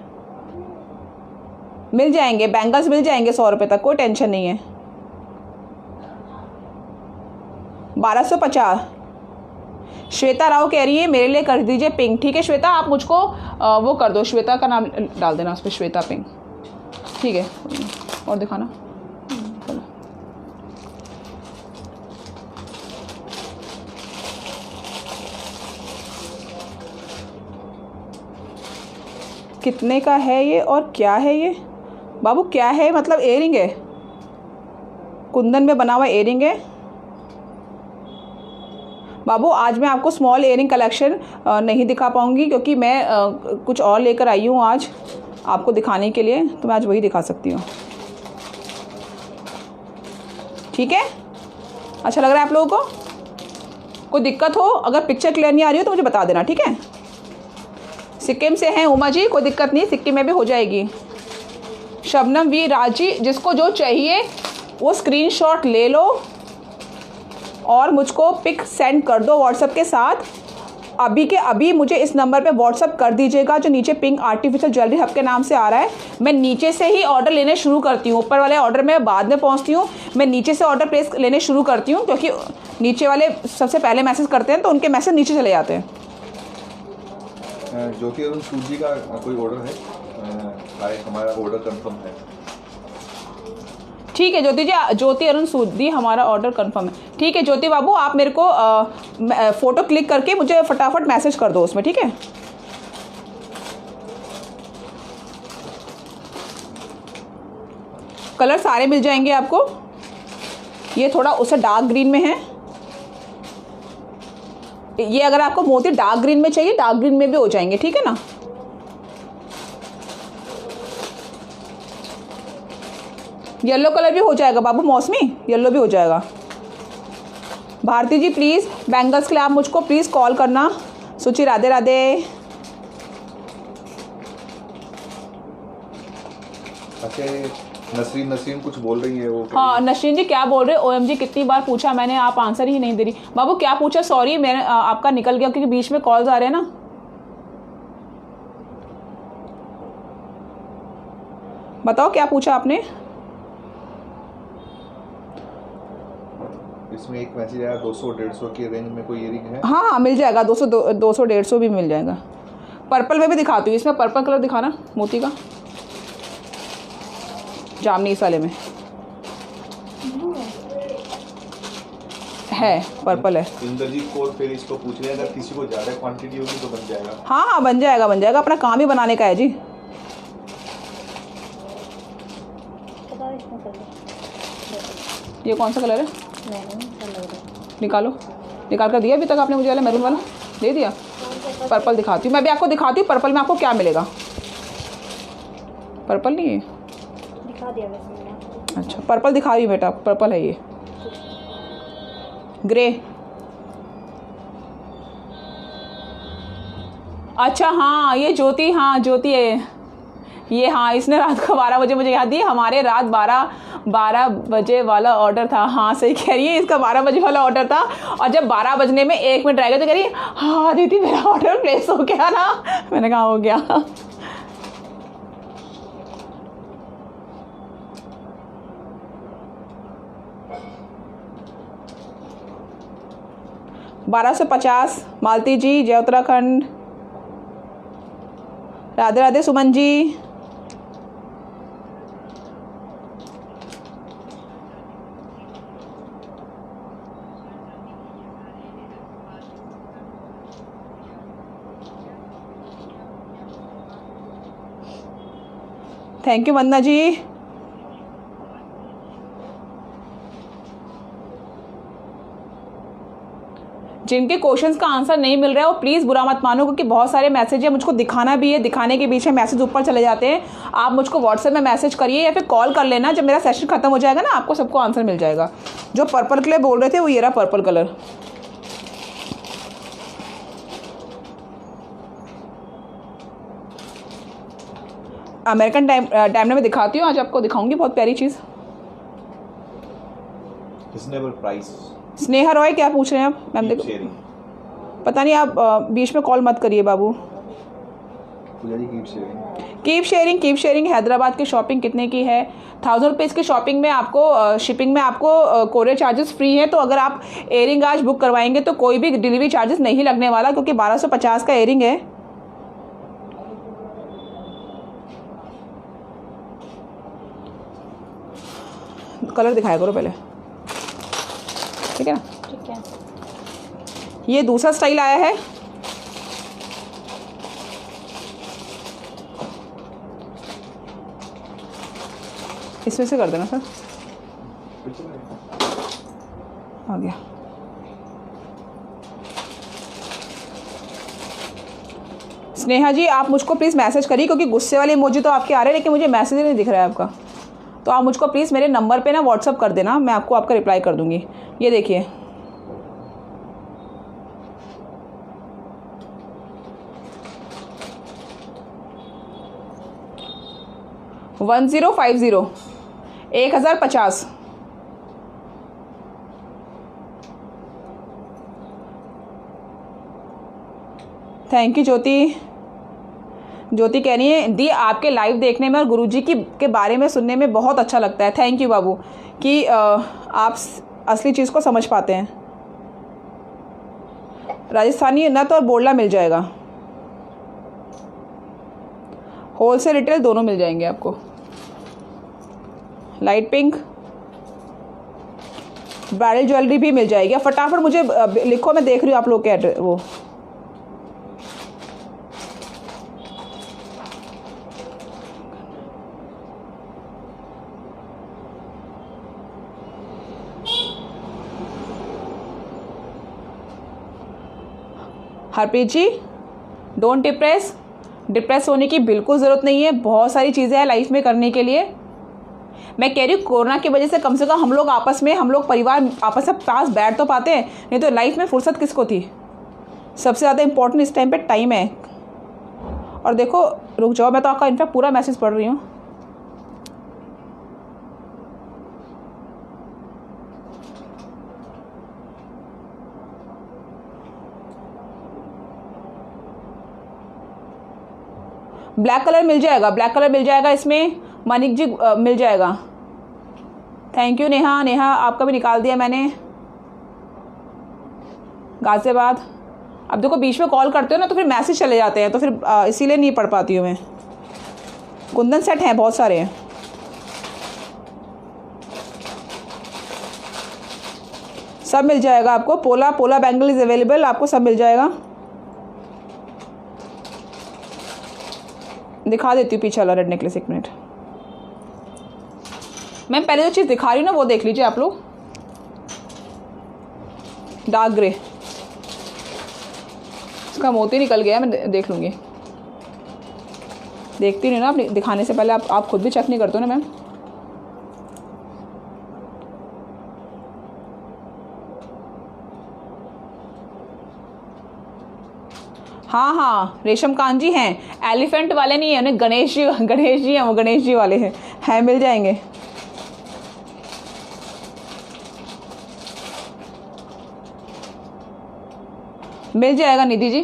मिल जाएंगे, बैंगल्स मिल जाएंगे 100 रुपये तक, कोई टेंशन नहीं है। 1250। श्वेता राव कह रही है मेरे लिए कर दीजिए पिंक। ठीक है श्वेता, आप मुझको वो कर दो, श्वेता का नाम डाल देना उस पर, श्वेता पिंक। ठीक है, और दिखाना। कितने का है ये और क्या है ये बाबू? क्या है मतलब? एयरिंग है, कुंदन में बना हुआ एयरिंग है बाबू। आज मैं आपको स्मॉल एयरिंग कलेक्शन नहीं दिखा पाऊंगी क्योंकि मैं कुछ और लेकर आई हूँ आज आपको दिखाने के लिए, तो मैं आज वही दिखा सकती हूँ। ठीक है, अच्छा लग रहा है आप लोगों को? कोई दिक्कत हो, अगर पिक्चर क्लियर नहीं आ रही हो तो मुझे बता देना। ठीक है, सिक्किम से हैं उमा जी, कोई दिक्कत नहीं, सिक्किम में भी हो जाएगी। शबनम वी राज जी, जिसको जो चाहिए वो स्क्रीनशॉट ले लो और मुझको पिक सेंड कर दो व्हाट्सएप के साथ। अभी के अभी मुझे इस नंबर पे व्हाट्सएप कर दीजिएगा जो नीचे पिंक आर्टिफिशियल ज्वेलरी हब के नाम से आ रहा है। मैं नीचे से ही ऑर्डर लेने शुरू करती हूँ, ऊपर वाले ऑर्डर में बाद में पहुँचती हूँ। मैं नीचे से ऑर्डर प्लेस लेने शुरू करती हूँ क्योंकि नीचे वाले सबसे पहले मैसेज करते हैं तो उनके मैसेज नीचे चले जाते हैं। ज्योति अरुण सूद जी का कोई ऑर्डर है? हमारा ऑर्डर कंफर्म है। ठीक है ज्योति जी, ज्योति अरुण सूदी हमारा ऑर्डर कंफर्म है। ठीक है ज्योति बाबू, आप मेरे को फ़ोटो क्लिक करके मुझे फटाफट मैसेज कर दो उसमें। ठीक है, कलर सारे मिल जाएंगे आपको। ये थोड़ा उससे डार्क ग्रीन में है, ये अगर आपको मोती डार्क ग्रीन में चाहिए डार्क ग्रीन में भी हो जाएंगे। ठीक है ना, येलो कलर भी हो जाएगा बाबू, मौसमी येलो भी हो जाएगा। भारती जी प्लीज़ बैंगल्स के लिए आप मुझको प्लीज़ कॉल करना। सुचि राधे राधे। अच्छा, नसरीन कुछ बोल रही है वो? हाँ नसरीन जी क्या बोल रहे हो? OMG कितनी बार पूछा मैंने, आप आंसर ही नहीं दे रही। बाबू क्या पूछा? सॉरी मैंने आपका निकल गया क्योंकि बीच में कॉल्स आ रहे हैं ना। बताओ क्या पूछा आपने? इसमें एक मैसेज आया 200-150 की रेंज में कोई इयरिंग है? हाँ हाँ मिल जाएगा, 200-150 भी मिल जाएगा। पर्पल में भी दिखाती हूँ, इसमें पर्पल कलर दिखाना मोती का, जामनी इस वाले में है, पर्पल है। इंद्रजीत कौर फिर इसको पूछ रहे हैं अगर किसी को ज़्यादा क्वांटिटी होगी तो बन जाएगा? हाँ हाँ बन जाएगा, बन जाएगा, अपना काम ही बनाने का है जी। ये कौन सा कलर है? निकालो, निकाल कर दिया अभी तक आपने मुझे वाला मैरून वाला दे दिया। पर्पल दिखाती हूँ मैं भी आपको, दिखाती हूँ पर्पल में आपको क्या मिलेगा। पर्पल नहीं है, दिखा दिया वैसे मैंने। अच्छा पर्पल दिखा रही हूँ बेटा, पर्पल है ये, ग्रे। अच्छा हाँ ये ज्योति, हाँ ज्योति है ये। हाँ इसने रात को 12 बजे मुझे याद दी, हमारे रात 12 बजे वाला ऑर्डर था। हाँ सही कह रही है, इसका 12 बजे वाला ऑर्डर था और जब 12 बजने में 1 मिनट रह गया तो कह रही हाँ दीदी मेरा ऑर्डर प्लेस हो गया ना। मैंने कहा हो गया। $1250 मालती जी, जय उत्तराखंड। राधे राधे सुमन जी। थैंक यू वंदना जी। जिनके क्वेश्चंस का आंसर नहीं मिल रहा है वो प्लीज़ बुरा मत मानो क्योंकि बहुत सारे मैसेज है, मुझको दिखाना भी है, दिखाने के बीच में मैसेज ऊपर चले जाते हैं। आप मुझको व्हाट्सएप में मैसेज करिए या फिर कॉल कर लेना, जब मेरा सेशन खत्म हो जाएगा ना आपको सबको आंसर मिल जाएगा। जो पर्पल के लिए बोल रहे थे वो ये रहा पर्पल कलर। अमेरिकन टाइम में दिखाती हूँ, आज आपको दिखाऊंगी बहुत प्यारी चीज़। Reasonable price. स्नेहा रॉय क्या पूछ रहे हैं आप मैम? देखो पता नहीं, आप बीच में कॉल मत करिए बाबू। Keep sharing. हैदराबाद की शॉपिंग कितने की है? 1000 रुपीज़ की शॉपिंग में आपको शिपिंग में आपको कोरियर चार्जेस फ्री हैं। तो अगर आप एयरिंग आज बुक करवाएंगे तो कोई भी डिलीवरी चार्जेस नहीं लगने वाला, क्योंकि 1250 का एयरिंग है। कलर दिखाया करो पहले, ठीक है ना? ठीक है। ये दूसरा स्टाइल आया है। इसमें से कर देना सर, आ गया। स्नेहा जी आप मुझको प्लीज़ मैसेज करिए, क्योंकि गुस्से वाले इमोजी तो आपके आ रहे हैं लेकिन मुझे मैसेज नहीं दिख रहा है आपका। तो आप मुझको प्लीज़ मेरे नंबर पे ना व्हाट्सअप कर देना, मैं आपको आपका रिप्लाई कर दूंगी। ये देखिए, $1050, 1050। थैंक यू ज्योति कह रही है दी आपके लाइव देखने में और गुरुजी की के बारे में सुनने में बहुत अच्छा लगता है। थैंक यू बाबू कि आप असली चीज़ को समझ पाते हैं। राजस्थानी नत और बोरला मिल जाएगा, होलसेल रिटेल दोनों मिल जाएंगे आपको। लाइट पिंक ब्राइडल ज्वेलरी भी मिल जाएगी। फटाफट मुझे लिखो, मैं देख रही हूँ आप लोग के एड्रेस वो। हरप्रीत जी डोंट डिप्रेस होने की बिल्कुल ज़रूरत नहीं है। बहुत सारी चीज़ें हैं लाइफ में करने के लिए। मैं कह रही हूँ कोरोना की वजह से कम से कम हम लोग आपस में, हम लोग परिवार आपस में पास बैठ तो पाते हैं, नहीं तो लाइफ में फुर्सत किसको थी? सबसे ज़्यादा इम्पोर्टेंट इस टाइम पे टाइम है। और देखो, रुक जाओ, मैं तो आपका इनफैक्ट पूरा मैसेज पढ़ रही हूँ। ब्लैक कलर मिल जाएगा इसमें। मानिक जी मिल जाएगा। थैंक यू नेहा आपका भी निकाल दिया मैंने। गाजियाबाद। अब देखो बीच में कॉल करते हो ना तो फिर मैसेज चले जाते हैं, तो फिर इसीलिए नहीं पढ़ पाती हूँ मैं। कुंदन सेट हैं, बहुत सारे हैं। सब मिल जाएगा आपको। पोला बैंगल इज अवेलेबल, आपको सब मिल जाएगा। दिखा देती हूँ पीछे वाला रेड नेकलेस, एक मिनट। मैम पहले जो चीज़ दिखा रही हूँ ना वो देख लीजिए आप लोग। डार्क ग्रे, इसका मोती निकल गया, मैं देख लूँगी। देखती नहीं ना आप, दिखाने से पहले आप खुद भी चेक नहीं करते हो ना मैम। हाँ रेशम कांत जी हैं, एलिफेंट वाले नहीं है, उन्हें गणेश जी हैं, वो गणेश जी वाले हैं, मिल जाएंगे। मिल जाएगा निधि जी।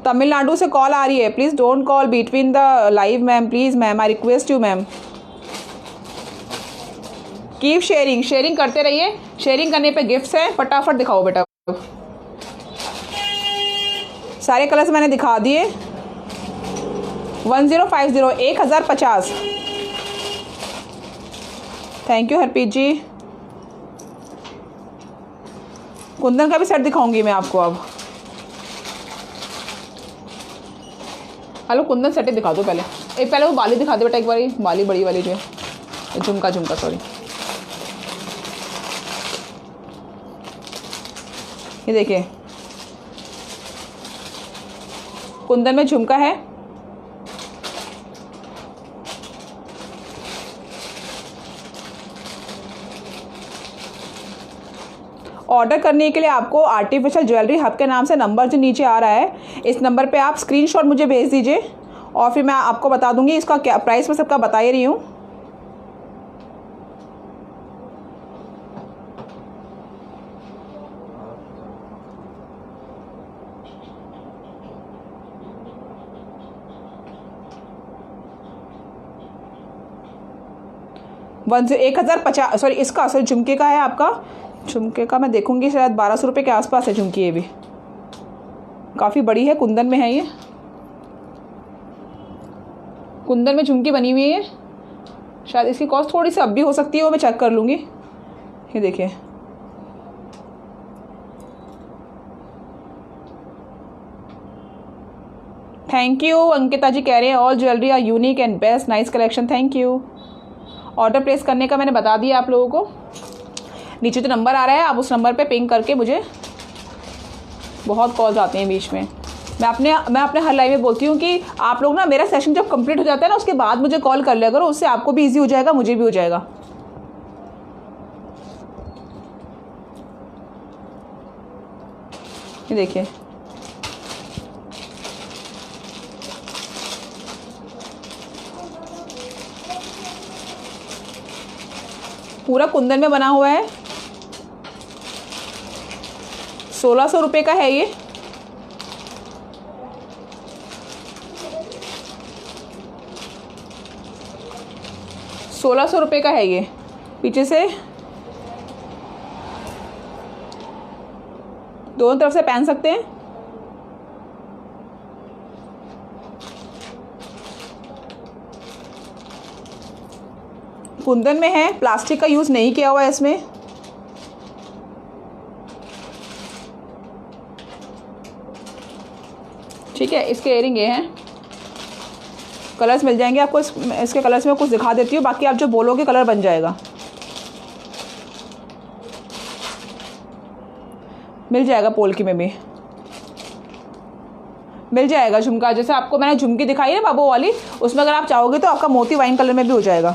तमिलनाडु से कॉल आ रही है, please don't call between the live ma'am, please ma'am, I request you ma'am. Keep sharing करते रहिए। शेयरिंग करने पे गिफ्ट्स हैं, फटाफट दिखाओ बेटा। सारे कलर्स मैंने दिखा दिए। 1050, 1050। थैंक यू हरप्रीत जी। कुंदन का भी सेट दिखाऊंगी मैं आपको अब। हेलो कुंदन सेट दिखा दो पहले। पहले वो बाली दिखा दो बेटा एक बारी, बाली बड़ी वाली जो है, झुमका सॉरी। ये देखिए कुंदन में झुमका है। ऑर्डर करने के लिए आपको आर्टिफिशियल ज्वेलरी हब के नाम से नंबर जो नीचे आ रहा है, इस नंबर पे आप स्क्रीनशॉट मुझे भेज दीजिए और फिर मैं आपको बता दूंगी इसका क्या प्राइस। मैं सबका बता ही रही हूँ। 1050, सॉरी इसका सॉरी झुमके का है आपका। झुमके का मैं देखूंगी शायद 1200 रुपये के आसपास है झुमकी। ये भी काफ़ी बड़ी है, कुंदन में है ये, कुंदन में झुमकी बनी हुई है। शायद इसकी कॉस्ट थोड़ी सी अब भी हो सकती है, वो मैं चेक कर लूँगी। ये देखिए, थैंक यू अंकिता जी कह रहे हैं all jewellery are unique and best, nice collection, thank you. Order place करने का मैंने बता दिया आप लोगों को। नीचे जो नंबर आ रहा है आप उस नंबर पे पिंग करके, मुझे बहुत कॉल्स आते हैं बीच में। मैं अपने हर लाइव में बोलती हूँ कि आप लोग ना मेरा सेशन जब कंप्लीट हो जाता है ना उसके बाद मुझे कॉल कर लिया करो, उससे आपको भी ईजी हो जाएगा, मुझे भी हो जाएगा। ये देखिए, पूरा कुंदन में बना हुआ है। 1600 रुपये का है ये। ₹1600 का है ये। पीछे से दोनों तरफ से पहन सकते हैं। कुंदन में है, प्लास्टिक का यूज़ नहीं किया हुआ है इसमें। ठीक है, इसके इयरिंग ये हैं। कलर्स मिल जाएंगे आपको, इसके कलर्स में कुछ दिखा देती हूँ, बाकी आप जो बोलोगे कलर बन जाएगा, मिल जाएगा। पोल्की में भी मिल जाएगा झुमका, जैसे आपको मैंने झुमकी दिखाई है बाबू वाली, उसमें अगर आप चाहोगे तो आपका मोती वाइन कलर में भी हो जाएगा।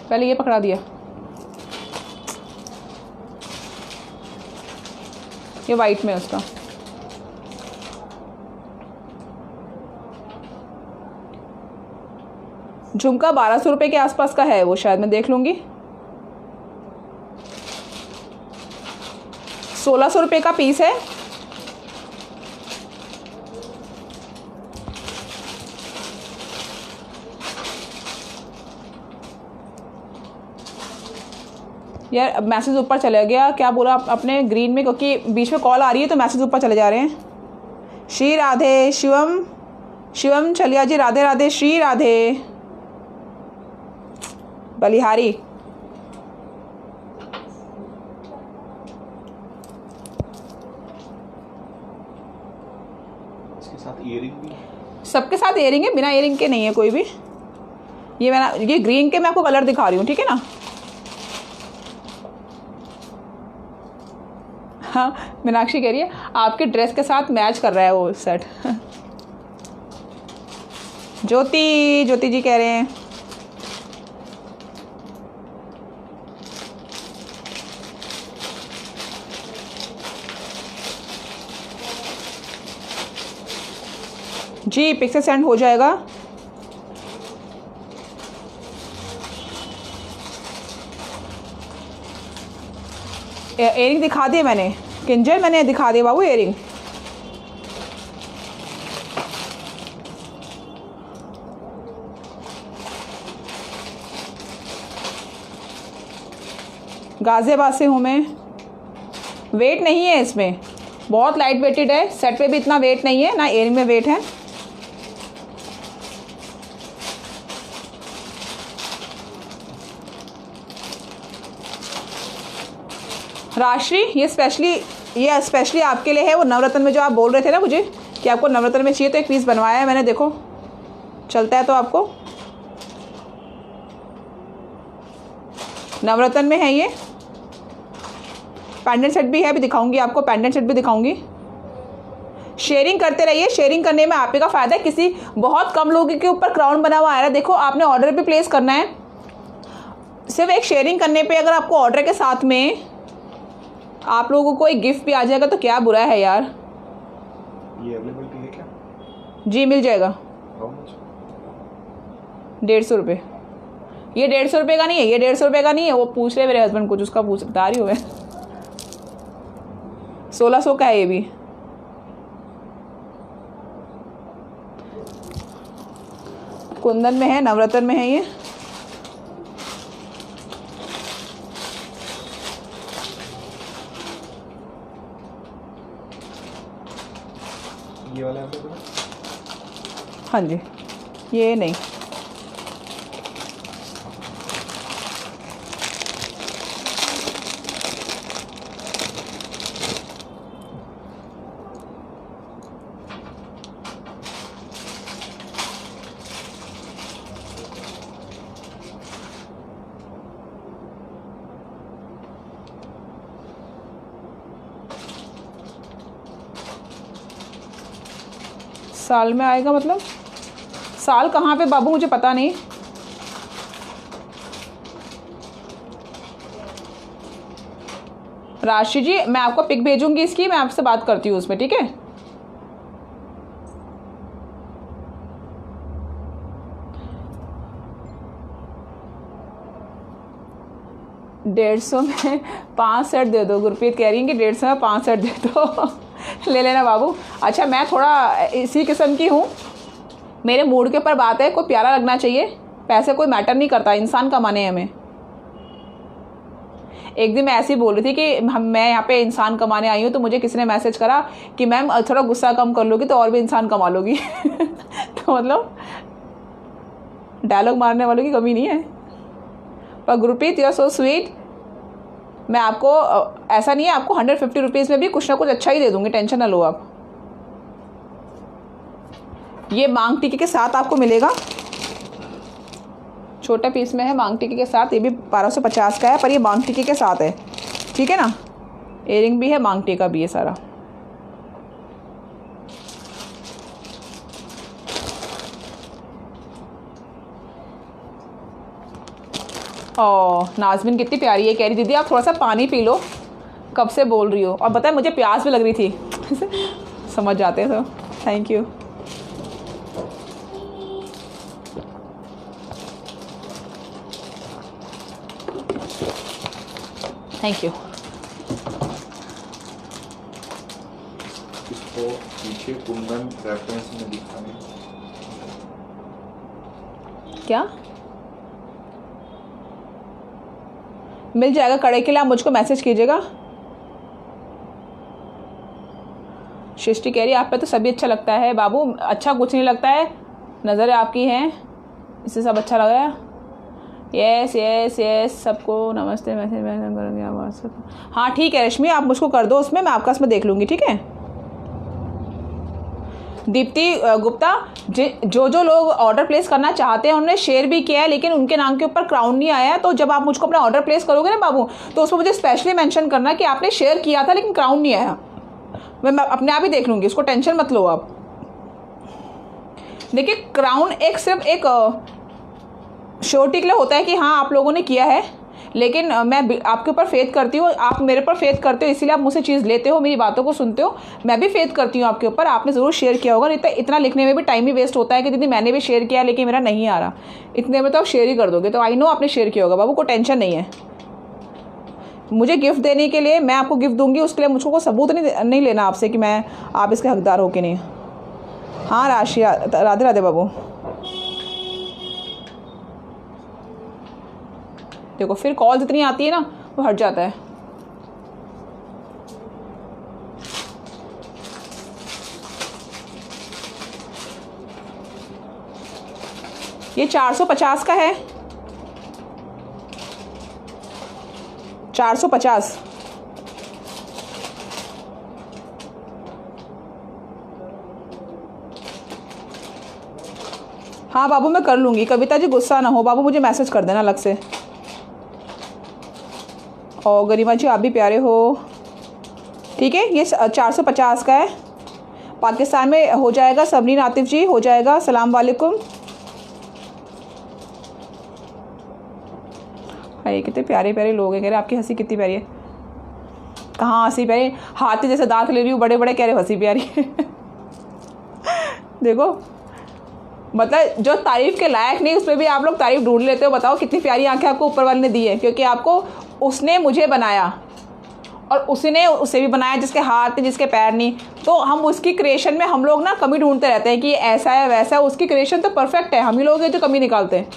पहले ये पकड़ा दिया, ये वाइट में उसका। झुमका 1200 रुपये के आसपास का है वो, शायद मैं देख लूँगी। 1600 रुपये का पीस है। यार अब मैसेज ऊपर चला गया, क्या बोला अपने ग्रीन में, क्योंकि बीच में कॉल आ रही है तो मैसेज ऊपर चले जा रहे हैं। श्री राधे, शिवम चलिया जी, राधे राधे, श्री राधे, बलिहारी। इसके साथ ईयरिंग भी, सबके साथ ईयरिंग है, बिना ईयरिंग के नहीं है कोई भी। ये ग्रीन के मैं आपको कलर दिखा रही हूँ, ठीक है ना। हाँ, मीनाक्षी कह रही है आपके ड्रेस के साथ मैच कर रहा है वो सेट। ज्योति जी कह रहे हैं जी, पिक्चर सेंड हो जाएगा। एयरिंग दिखा दिए मैंने, किंजल मैंने दिखा दिया बाबू एयरिंग। गाजियाबाद से हूँ मैं। वेट नहीं है इसमें, बहुत लाइट वेटेड है। सेट पे भी इतना वेट नहीं है, ना एयरिंग में वेट है। राशि, ये स्पेशली आपके लिए है। वो नवरत्न में जो आप बोल रहे थे ना मुझे कि आपको नवरत्न में चाहिए, तो एक पीस बनवाया है मैंने, देखो चलता है तो आपको। नवरत्न में है ये। पेंडेंट सेट भी है, अभी दिखाऊंगी आपको, पेंडेंट सेट भी दिखाऊंगी। शेयरिंग करते रहिए, शेयरिंग करने में आप ही का फ़ायदा है। किसी बहुत कम लोगों के ऊपर क्राउन बना हुआ आ रहा है। देखो, आपने ऑर्डर भी प्लेस करना है, सिर्फ एक शेयरिंग करने पे अगर आपको ऑर्डर के साथ में आप लोगों को एक गिफ्ट भी आ जाएगा तो क्या बुरा है यार। ये अवेलेबिलिटी है क्या? जी मिल जाएगा। How much? 150 रुपये। ये 150 रुपये का नहीं है, ये 150 रुपये का नहीं है। वो पूछ रहे मेरे हस्बैंड कुछ, उसका पूछ बता रही हूँ मैं। 1600 का है ये भी। कुंदन में है, नवरत्न में है ये। हाँ जी, ये नहीं। साल में आएगा मतलब? साल कहाँ पे बाबू, मुझे पता नहीं। राशि जी, मैं आपको पिक भेजूंगी इसकी, मैं आपसे बात करती हूँ उसमें, ठीक है? ₹150 में 5 सेट दे दो। गुरप्रीत कह रही है कि 150 में 5 सेट दे दो। ले लेना बाबू। अच्छा, मैं थोड़ा इसी किस्म की हूँ, मेरे मूड के ऊपर बात है। कोई प्यारा लगना चाहिए, पैसे कोई मैटर नहीं करता, इंसान कमाने हैं हमें। एक दिन मैं ऐसे ही बोल रही थी कि मैं यहाँ पे इंसान कमाने आई हूँ, तो मुझे किसी ने मैसेज करा कि मैम थोड़ा गुस्सा कम कर लोगी तो और भी इंसान कमा लोगी। तो मतलब डायलॉग मारने वालों की कमी नहीं है। पर Gurpreet, you are so sweet. मैं आपको ऐसा नहीं है, आपको 150 रुपीज़ में भी कुछ ना कुछ अच्छा ही दे दूँगी, टेंशन ना लो आप। ये मांग टीके के साथ आपको मिलेगा, छोटा पीस में है मांग टीके के साथ। ये भी 1250 का है, पर ये मांग टीके के साथ है, ठीक है ना? एयरिंग भी है, मांग टीका भी है सारा। ओह, नाज़मीन कितनी प्यारी है, कह रही दीदी आप थोड़ा सा पानी पी लो, कब से बोल रही हो। और पता है मुझे प्यास भी लग रही थी। समझ जाते तो थैंक यू। Thank you. इसको पीछे कुंदन रेफरेंस में दिखा है क्या? मिल जाएगा कड़े के लिए, आप मुझको मैसेज कीजिएगा। सृष्टि कह रही है आप पे तो सभी अच्छा लगता है। बाबू अच्छा कुछ नहीं लगता है, नज़र आपकी हैं, इससे सब अच्छा लग रहा है। यस यस यस, सबको नमस्ते, मैसेज करेंगे आप व्हाट्सएप। हाँ ठीक है रश्मि, आप मुझको कर दो उसमें, मैं आपका उसमें देख लूँगी, ठीक है? दीप्ति गुप्ता, जो लोग ऑर्डर प्लेस करना चाहते हैं उन्होंने शेयर भी किया है, लेकिन उनके नाम के ऊपर क्राउन नहीं आया है। तो जब आप मुझको अपना ऑर्डर प्लेस करोगे ना बाबू, तो उसमें मुझे स्पेशली मेंशन करना कि आपने शेयर किया था लेकिन क्राउन नहीं आया। मैं अपने आप ही देख लूँगी, उसको टेंशन मत लो आप। देखिए, क्राउन एक सिर्फ एक श्योरिटी के लिए होता है कि हाँ आप लोगों ने किया है, लेकिन मैं आपके ऊपर फेथ करती हूँ, आप मेरे ऊपर फेथ करते हो, इसीलिए आप मुझसे चीज़ लेते हो, मेरी बातों को सुनते हो। मैं भी फेथ करती हूँ आपके ऊपर, आपने ज़रूर शेयर किया होगा, नहीं तो इतना लिखने में भी टाइम ही वेस्ट होता है कि दीदी मैंने भी शेयर किया लेकिन मेरा नहीं आ रहा। इतने में तो आप शेयर ही कर दोगे, तो आई नो आपने शेयर किया होगा बाबू, को टेंशन नहीं है। मुझे गिफ्ट देने के लिए मैं आपको गिफ्ट दूंगी, उसके लिए मुझको कोई सबूत नहीं लेना आपसे कि मैं आप इसके हकदार हो कि नहीं। हाँ राशि, राधे राधे बाबू। देखो फिर कॉल इतनी आती है ना, वो हट जाता है। ये 450 का है, 450। हाँ बाबू मैं कर लूँगी, कविता जी गुस्सा ना हो बाबू, मुझे मैसेज कर देना अलग से। और गरिमा जी आप भी प्यारे हो, ठीक है? ये 450 का है, पाकिस्तान में हो जाएगा। सबरीन आतिफ जी हो जाएगा, सलाम वालेकुम। अरे कितने प्यारे प्यारे लोग हैं, कह रहे आपकी हंसी कितनी प्यारी है। कहाँ हंसी प्यारी, हाथी जैसे दांत ले रही हूँ बड़े बड़े, कह रहे हंसी प्यारी है। देखो मतलब जो तारीफ़ के लायक नहीं उसमें भी आप लोग तारीफ़ ढूंढ लेते हो। बताओ कितनी प्यारी आंखें आपको ऊपर वाले ने दी है, क्योंकि आपको उसने मुझे बनाया और उसने उसे भी बनाया जिसके हाथ नहीं जिसके पैर नहीं। तो हम उसकी क्रिएशन में हम लोग ना कमी ढूंढते रहते हैं कि ऐसा है वैसा है, उसकी क्रिएशन तो परफेक्ट है, हम ही लोग हैं जो कमी निकालते हैं।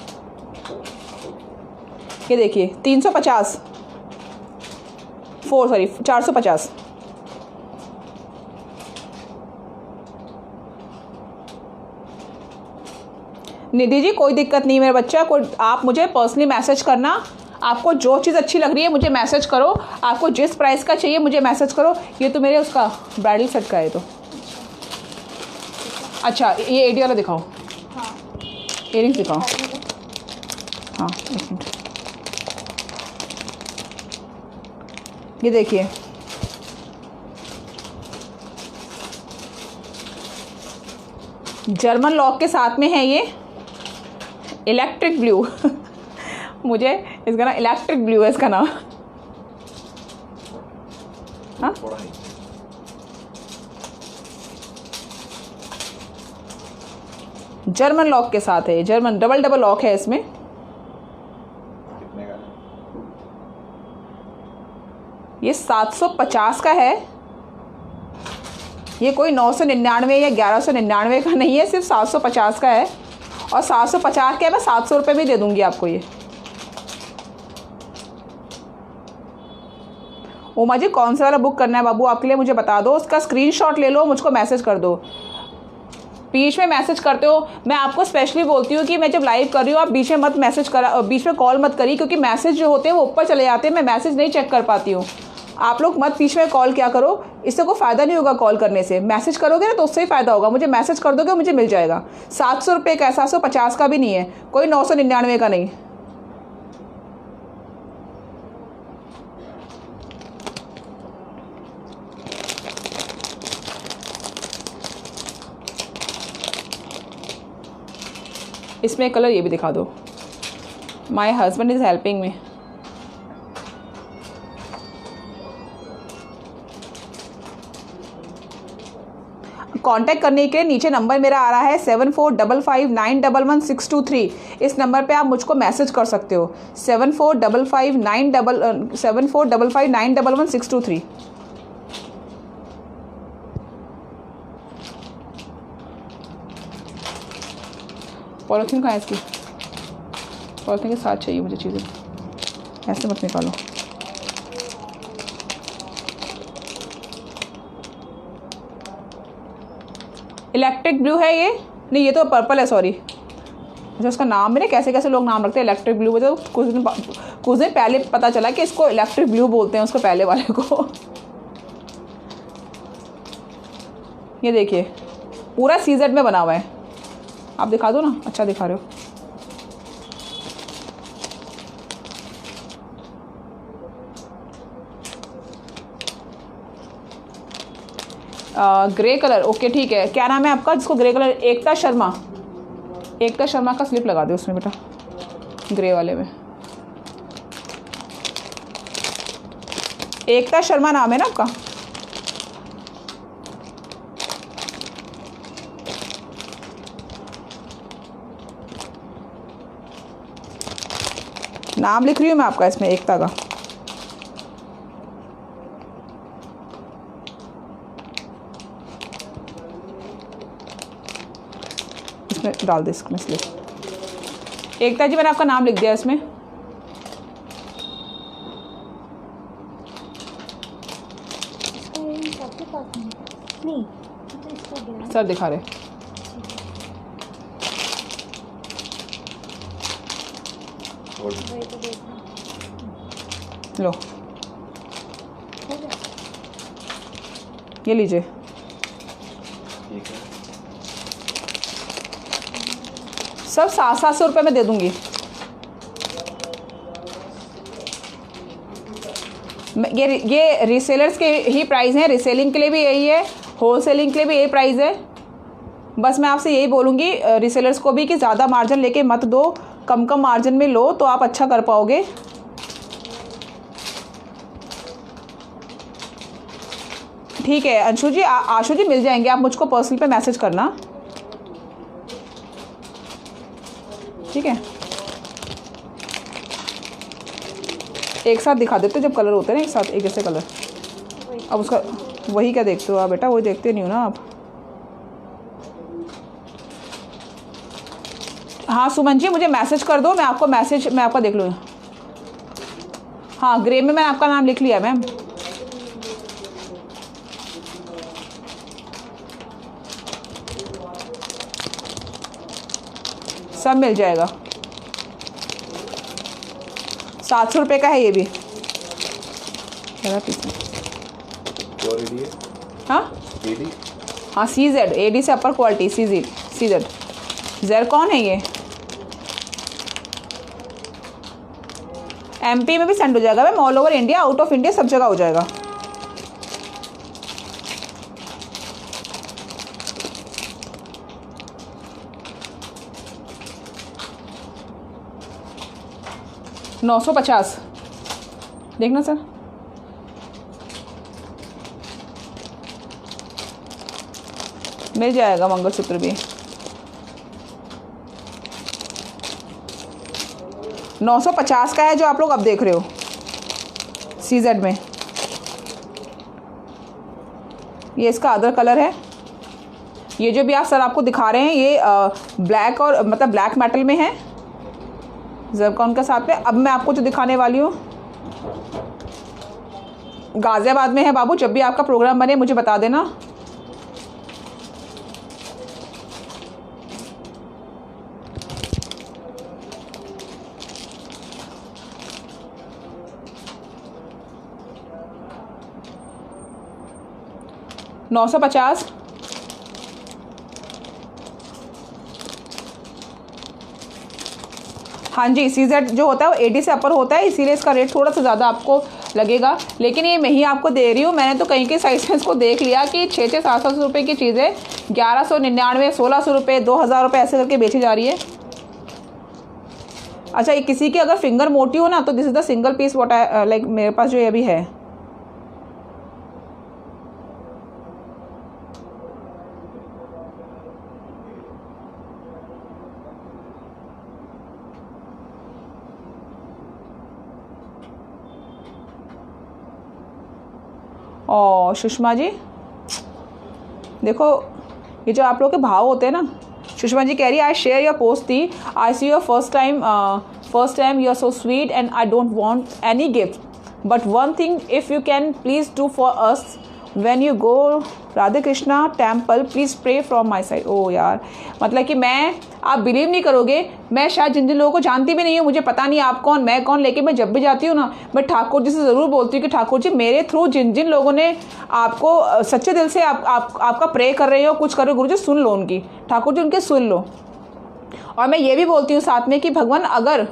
ये देखिए 350 450। निधि जी कोई दिक्कत नहीं मेरे बच्चा, कोई आप मुझे पर्सनली मैसेज करना, आपको जो चीज़ अच्छी लग रही है मुझे मैसेज करो, आपको जिस प्राइस का चाहिए मुझे मैसेज करो। ये तो मेरे उसका ब्राइडल सेट का है तो। अच्छा ये एडी वाला दिखाओ, हाँ इयरिंग्स दिखाओ। हाँ एक मिनट, ये देखिए जर्मन लॉक के साथ में है ये इलेक्ट्रिक ब्लू मुझे इसका ना इलेक्ट्रिक ब्लू है इसका नाम। हाँ थोड़ा ही जर्मन लॉक के साथ है, जर्मन डबल लॉक है इसमें। कितने का है? ये 750 का है, ये कोई 999 या 1199 का नहीं है, सिर्फ 750 का है। और 750 का है, मैं 700 रुपये में दे दूंगी आपको ये। उमा जी कौन सा वाला बुक करना है बाबू आपके लिए मुझे बता दो, उसका स्क्रीनशॉट ले लो, मुझको मैसेज कर दो। बीच में मैसेज करते हो, मैं आपको स्पेशली बोलती हूँ कि मैं जब लाइव कर रही हूँ आप बीच में मत मैसेज करा, बीच में कॉल मत करिए, क्योंकि मैसेज जो होते हैं वो ऊपर चले जाते हैं, मैं मैसेज नहीं चेक कर पाती हूँ। आप लोग मत बीच में कॉल क्या करो, इससे कोई फ़ायदा नहीं होगा कॉल करने से। मैसेज करोगे ना तो उससे ही फ़ायदा होगा, मुझे मैसेज कर दोगे मुझे मिल जाएगा। 700 रुपये का है, 750 का भी नहीं है, कोई 999 का नहीं। इसमें कलर ये भी दिखा दो। My husband is helping me. Contact करने के लिए नीचे नंबर मेरा आ रहा है 7455911623। इस नंबर पे आप मुझको मैसेज कर सकते हो, 7455911623। पॉलिथीन कहाँ है इसकी? पॉलिथीन के साथ चाहिए मुझे चीज़ें, ऐसे मत निकालो। इलेक्ट्रिक ब्लू है ये, नहीं ये तो पर्पल है, सॉरी। अच्छा उसका नाम भी ना कैसे कैसे लोग नाम रखते हैं इलेक्ट्रिक ब्लू, मुझे कुछ दिन पहले पता चला कि इसको इलेक्ट्रिक ब्लू बोलते हैं उसको पहले वाले को। ये देखिए पूरा सीजेड में बना हुआ है, आप दिखा दो ना, अच्छा दिखा रहे हो। ग्रे कलर, ओके ठीक है। क्या नाम है आपका जिसको ग्रे कलर? एकता शर्मा। एकता शर्मा का स्लिप लगा दो उसमें बेटा, ग्रे वाले में। एकता शर्मा नाम है ना आपका? नाम लिख रही हूँ मैं आपका इसमें, एकता का। इसमें डाल दे, इसमें स्लिप। एकता जी मैंने आपका नाम लिख दिया इसमें। आपके पास नहीं तो इसको गया सर दिखा रहे। और वही तो देखना लो हो गया। ये लीजिए। ठीक है, सब 700 रुपये में दे दूंगी। ये रीसेलर्स के ही प्राइस हैं, रीसेलिंग के लिए भी यही है, होलसेलिंग के लिए भी यही प्राइस है। बस मैं आपसे यही बोलूँगी रीसेलर्स को भी कि ज़्यादा मार्जिन लेके मत दो, कम कम मार्जिन में लो तो आप अच्छा कर पाओगे। ठीक है अंशु जी, आशु जी मिल जाएंगे, आप मुझको पर्सनल पे मैसेज करना, ठीक है। एक साथ दिखा देते जब कलर होते हैं ना एक साथ, एक जैसे कलर। अब उसका वही क्या देखते हो आप बेटा, वही देखते नहीं हो ना आप। हाँ सुमन जी मुझे मैसेज कर दो, मैं आपका देख लूँगा। हाँ ग्रे में मैंने आपका नाम लिख लिया मैम। सब मिल जाएगा। 700 रुपये का है ये भी। प्योर एडी है। हाँ एडी। हाँ CZ, AD से अपर क्वालिटी CZ। ज़ेरकॉन है ये। MP में भी सेंड हो जाएगा ma'am, all over India, out of India, सब जगह हो जाएगा। $950 देखना सर। मिल जाएगा मंगलसूत्र भी। 950 का है जो आप लोग अब देख रहे हो CZ में। ये इसका अदर कलर है। ये जो भी आप सर आपको दिखा रहे हैं ये ब्लैक और मतलब ब्लैक मेटल में है ज़रकॉन के साथ में। अब मैं आपको जो दिखाने वाली हूँ गाज़ियाबाद में है बाबू। जब भी आपका प्रोग्राम बने मुझे बता देना। $950। हाँ जी, CZ जो होता है वो AD से अपर होता है, इसीलिए इसका रेट थोड़ा सा ज़्यादा आपको लगेगा। लेकिन ये मैं ही आपको दे रही हूँ। मैंने तो कहीं के साइज में इसको देख लिया कि 600-700 रुपये की चीज़ें 1199, 1600 रुपये, 2000 रुपये ऐसे करके बेची जा रही है। अच्छा, ये किसी की अगर फिंगर मोटी हो ना तो this is the single piece what I like, मेरे पास जो ये अभी है। और सुषमा जी देखो, ये जो आप लोग के भाव होते हैं ना, सुषमा जी कह रही है आई शेयर योर पोस्ट थी, I see your first time you are so sweet and I don't want any gift but one thing if you can please do for us when you go Radhe Krishna temple please pray from my side. ओ यार, मतलब कि मैं, आप बिलीव नहीं करोगे, मैं शायद जिन जिन लोगों को जानती भी नहीं हूँ, मुझे पता नहीं आप कौन मैं कौन, लेकिन मैं जब भी जाती हूँ ना मैं ठाकुर जी से ज़रूर बोलती हूँ कि ठाकुर जी मेरे थ्रू जिन जिन लोगों ने आपको सच्चे दिल से आपका प्रे कर रहे हो, कुछ कर रहे हो, गुरु जी सुन लो उनकी, ठाकुर जी उनके सुन लो। और मैं ये भी बोलती हूँ साथ में कि भगवान अगर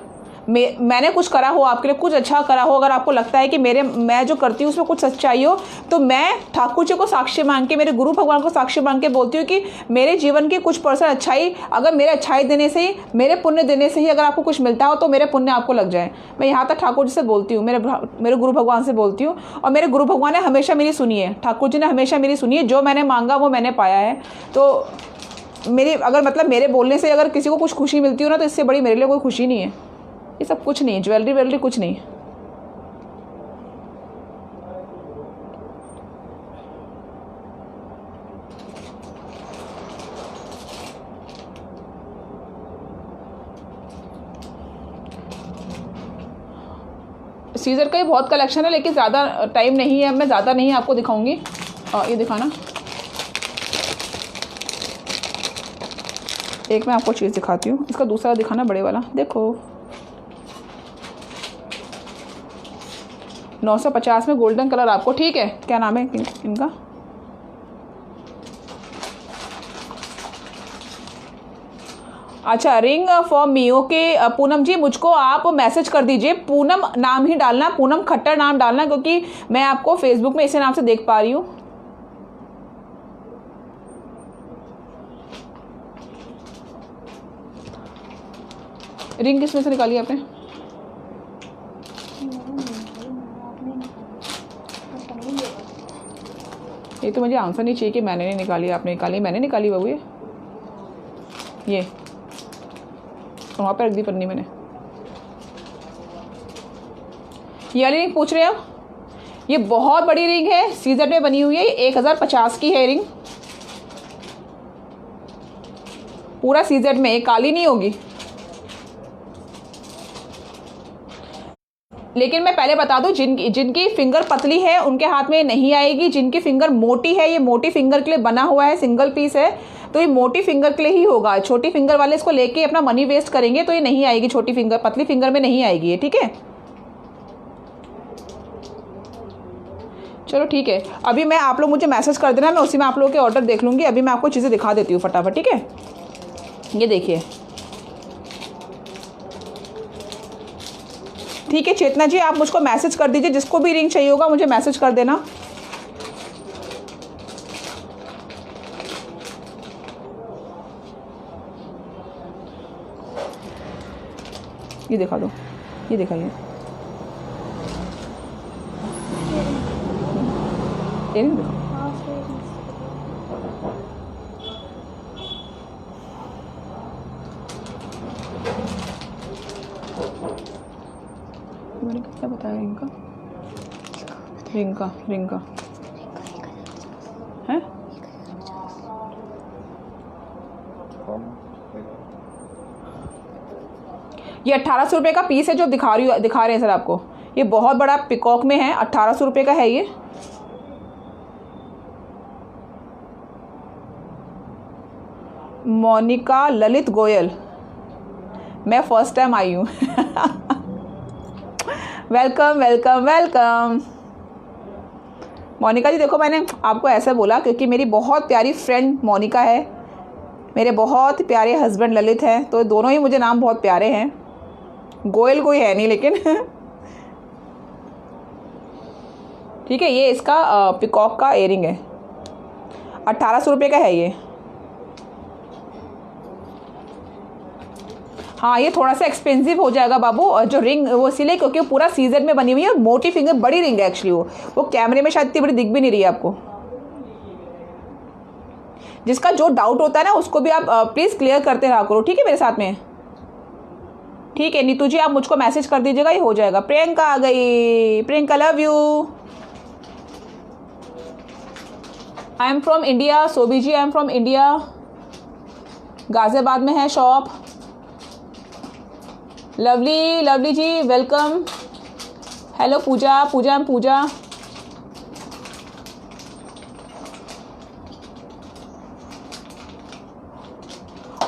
मैंने कुछ करा हो आपके लिए, कुछ अच्छा करा हो, अगर आपको लगता है कि मैं जो करती हूँ उसमें कुछ सच्चाई हो, तो मैं ठाकुर जी को साक्षी मांग के, मेरे गुरु भगवान को साक्षी मांग के बोलती हूँ कि मेरे जीवन की कुछ % अच्छाई, अगर मेरे अच्छाई देने से ही, मेरे पुण्य देने से ही अगर आपको कुछ मिलता हो तो मेरे पुण्य आपको लग जाए। मैं यहाँ तक ठाकुर जी से बोलती हूँ, मेरे गुरु भगवान से बोलती हूँ। और मेरे गुरु भगवान ने हमेशा मेरी सुनी है, ठाकुर जी ने हमेशा मेरी सुनी है। जो मैंने मांगा वो मैंने पाया है। तो मेरी अगर मतलब मेरे बोलने से अगर किसी को कुछ खुशी मिलती हो ना, तो इससे बड़ी मेरे लिए कोई खुशी नहीं है। ये सब कुछ नहीं, ज्वेलरी वेलरी कुछ नहीं। सीजर का ही बहुत कलेक्शन है, लेकिन ज़्यादा टाइम नहीं है, मैं ज़्यादा नहीं आपको दिखाऊंगी। ये दिखाना, एक मैं आपको चीज़ दिखाती हूँ, इसका दूसरा दिखाना बड़े वाला। देखो 950 में गोल्डन कलर आपको, ठीक है। क्या नाम है इनका? अच्छा, ring for me. Okay Poonam ji, मुझको आप मैसेज कर दीजिए, पूनम नाम ही डालना, पूनम खट्टर नाम डालना, क्योंकि मैं आपको फेसबुक में इसी नाम से देख पा रही हूँ। रिंग किसमें से निकाली आपने? ये तो मुझे आंसर नहीं चाहिए कि मैंने नहीं निकाली, आपने निकाली, मैंने निकाली बहू। ये वहाँ पर रख दी पन्नी मैंने। ये वाली रिंग पूछ रहे हैं आप? ये बहुत बड़ी रिंग है, सीजर में बनी हुई है, 1050 की है रिंग, पूरा सीजर में, काली नहीं होगी। लेकिन मैं पहले बता दूं, जिनकी फिंगर पतली है उनके हाथ में नहीं आएगी, जिनकी फिंगर मोटी है, ये मोटी फिंगर के लिए बना हुआ है, सिंगल पीस है। तो ये मोटी फिंगर के लिए ही होगा। छोटी फिंगर वाले इसको लेके अपना मनी वेस्ट करेंगे तो ये नहीं आएगी, छोटी फिंगर, पतली फिंगर में नहीं आएगी ये, ठीक है। चलो ठीक है, अभी मैं, आप लोग मुझे मैसेज कर देना, मैं उसी में आप लोगों के ऑर्डर देख लूँगी। अभी मैं आपको चीज़ें दिखा देती हूँ फटाफट, ठीक है। ये देखिए, ठीक है चेतना जी, आप मुझको मैसेज कर दीजिए, जिसको भी रिंग चाहिए होगा मुझे मैसेज कर देना। ये दिखा दो, ये दिखाइए, ये नहीं दिखा। मैंने कितना बताया इनका, रिंग का है। ये 1800 रुपये का पीस है जो दिखा रहे हैं सर आपको। ये बहुत बड़ा पिकॉक में है, 1800 रुपये का है ये। मोनिका ललित गोयल, मैं फर्स्ट टाइम आई हूँ। Welcome welcome welcome. Monika ji देखो, मैंने आपको ऐसा बोला क्योंकि मेरी बहुत प्यारी फ्रेंड मोनिका है, मेरे बहुत प्यारे हस्बैंड ललित हैं, तो दोनों ही मुझे नाम बहुत प्यारे हैं। गोयल कोई है नहीं लेकिन ठीक है। ये इसका पिकॉक का एयरिंग है, 1800 रुपये का है ये। हाँ ये थोड़ा सा एक्सपेंसिव हो जाएगा बाबू, और जो रिंग वो इसीलिए क्योंकि वो पूरा सीजन में बनी हुई है और मोटी फिंगर, बड़ी रिंग है एक्चुअली। वो कैमरे में शायद इतनी बड़ी दिख भी नहीं रही है आपको। जिसका जो डाउट होता है ना उसको भी आप प्लीज़ क्लियर करते रहा करो, ठीक है मेरे साथ में, ठीक है। नीतू जी आप मुझको मैसेज कर दीजिएगा, ये हो जाएगा। प्रियंका आ गई, Priyanka love you. I am from India, Sobi ji I am from India, Ghaziabad में है shop. Lovely, lovely ji welcome. Hello Pooja, Pooja am Pooja.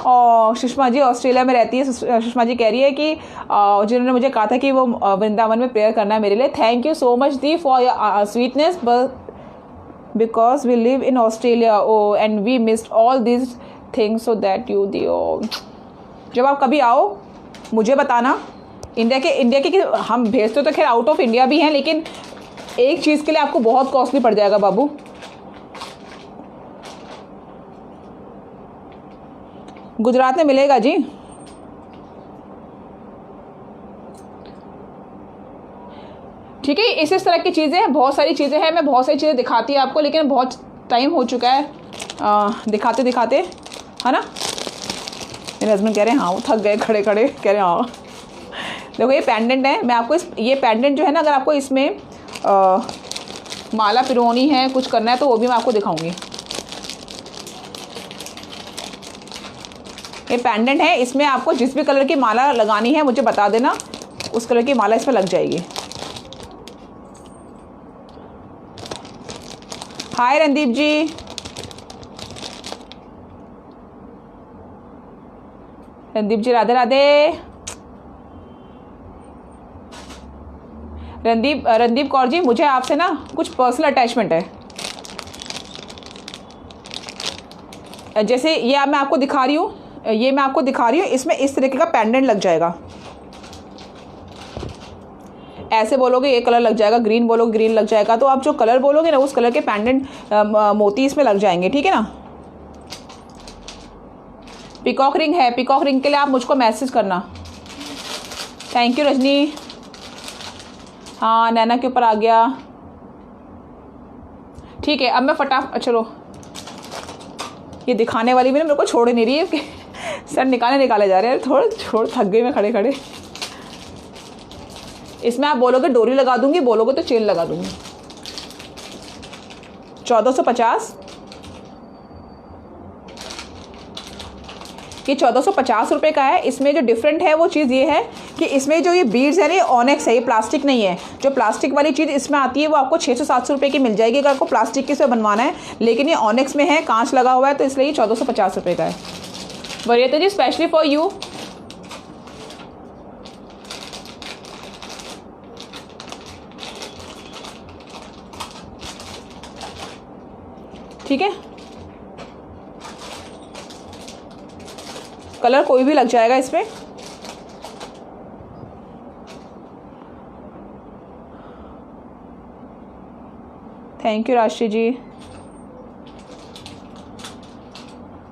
और सुषमा जी ऑस्ट्रेलिया में रहती है। सुषमा जी कह रही है कि जिन्होंने मुझे कहा था कि वो वृंदावन में प्रेयर करना है मेरे लिए। थैंक यू सो मच दी for your sweetness, because we live in Australia ओ and we missed all this things, so that you दी। जब आप कभी आओ मुझे बताना। इंडिया के हम भेजते तो खैर आउट ऑफ इंडिया भी हैं, लेकिन एक चीज़ के लिए आपको बहुत कॉस्टली पड़ जाएगा बाबू। गुजरात में मिलेगा जी। ठीक है, इस तरह की चीज़ें हैं, बहुत सारी चीज़ें हैं, मैं बहुत सारी चीज़ें दिखाती हूँ आपको, लेकिन बहुत टाइम हो चुका है दिखाते दिखाते, है ना। मेरे हस्बैंड कह रहे हैं हाँ, वो थक गए खड़े खड़े, कह रहे हैं हाँ। देखो ये पेंडेंट है, मैं आपको ये पेंडेंट जो है ना, अगर आपको इसमें माला पिरोनी है, कुछ करना है तो वो भी मैं आपको दिखाऊंगी। ये पेंडेंट है, इसमें आपको जिस भी कलर की माला लगानी है मुझे बता देना, उस कलर की माला इसमें लग जाएगी। हाय रणदीप जी, रणदीप जी राधे राधे। रणदीप कौर जी, मुझे आपसे ना कुछ पर्सनल अटैचमेंट है। जैसे ये मैं आपको दिखा रही हूँ, इसमें इस तरीके का पेंडेंट लग जाएगा। ऐसे बोलोगे ये कलर लग जाएगा, ग्रीन बोलोगे ग्रीन लग जाएगा, तो आप जो कलर बोलोगे ना उस कलर के पेंडेंट मोती इसमें लग जाएंगे, ठीक है ना। पिकॉक रिंग है, पिकॉक रिंग के लिए आप मुझको मैसेज करना। Thank you Rajni. हाँ नैना के ऊपर आ गया, ठीक है। अब मैं चलो, ये दिखाने वाली भी ना मेरे को छोड़ नहीं रही है कि सर निकाले जा रहे हैं, थोड़ा थक गई मैं खड़े खड़े। इसमें आप बोलोगे डोरी लगा दूंगी, बोलोगे तो चेन लगा दूंगी। 1450। ये 1450 रुपये का है। इसमें जो डिफरेंट है वो चीज़ ये है कि इसमें जो ये बीड्स है ना, ये ऑनेक्स है, ये प्लास्टिक नहीं है। जो प्लास्टिक वाली चीज़ इसमें आती है वो आपको 600-700 रुपये की मिल जाएगी अगर आपको प्लास्टिक के से बनवाना है, लेकिन ये ऑनेक्स में है, कांच लगा हुआ है, तो इसलिए ये 1450 रुपये का है। वरीयता जी स्पेशली फॉर यू। ठीक है, कलर कोई भी लग जाएगा इसमें। थैंक यू राशि जी।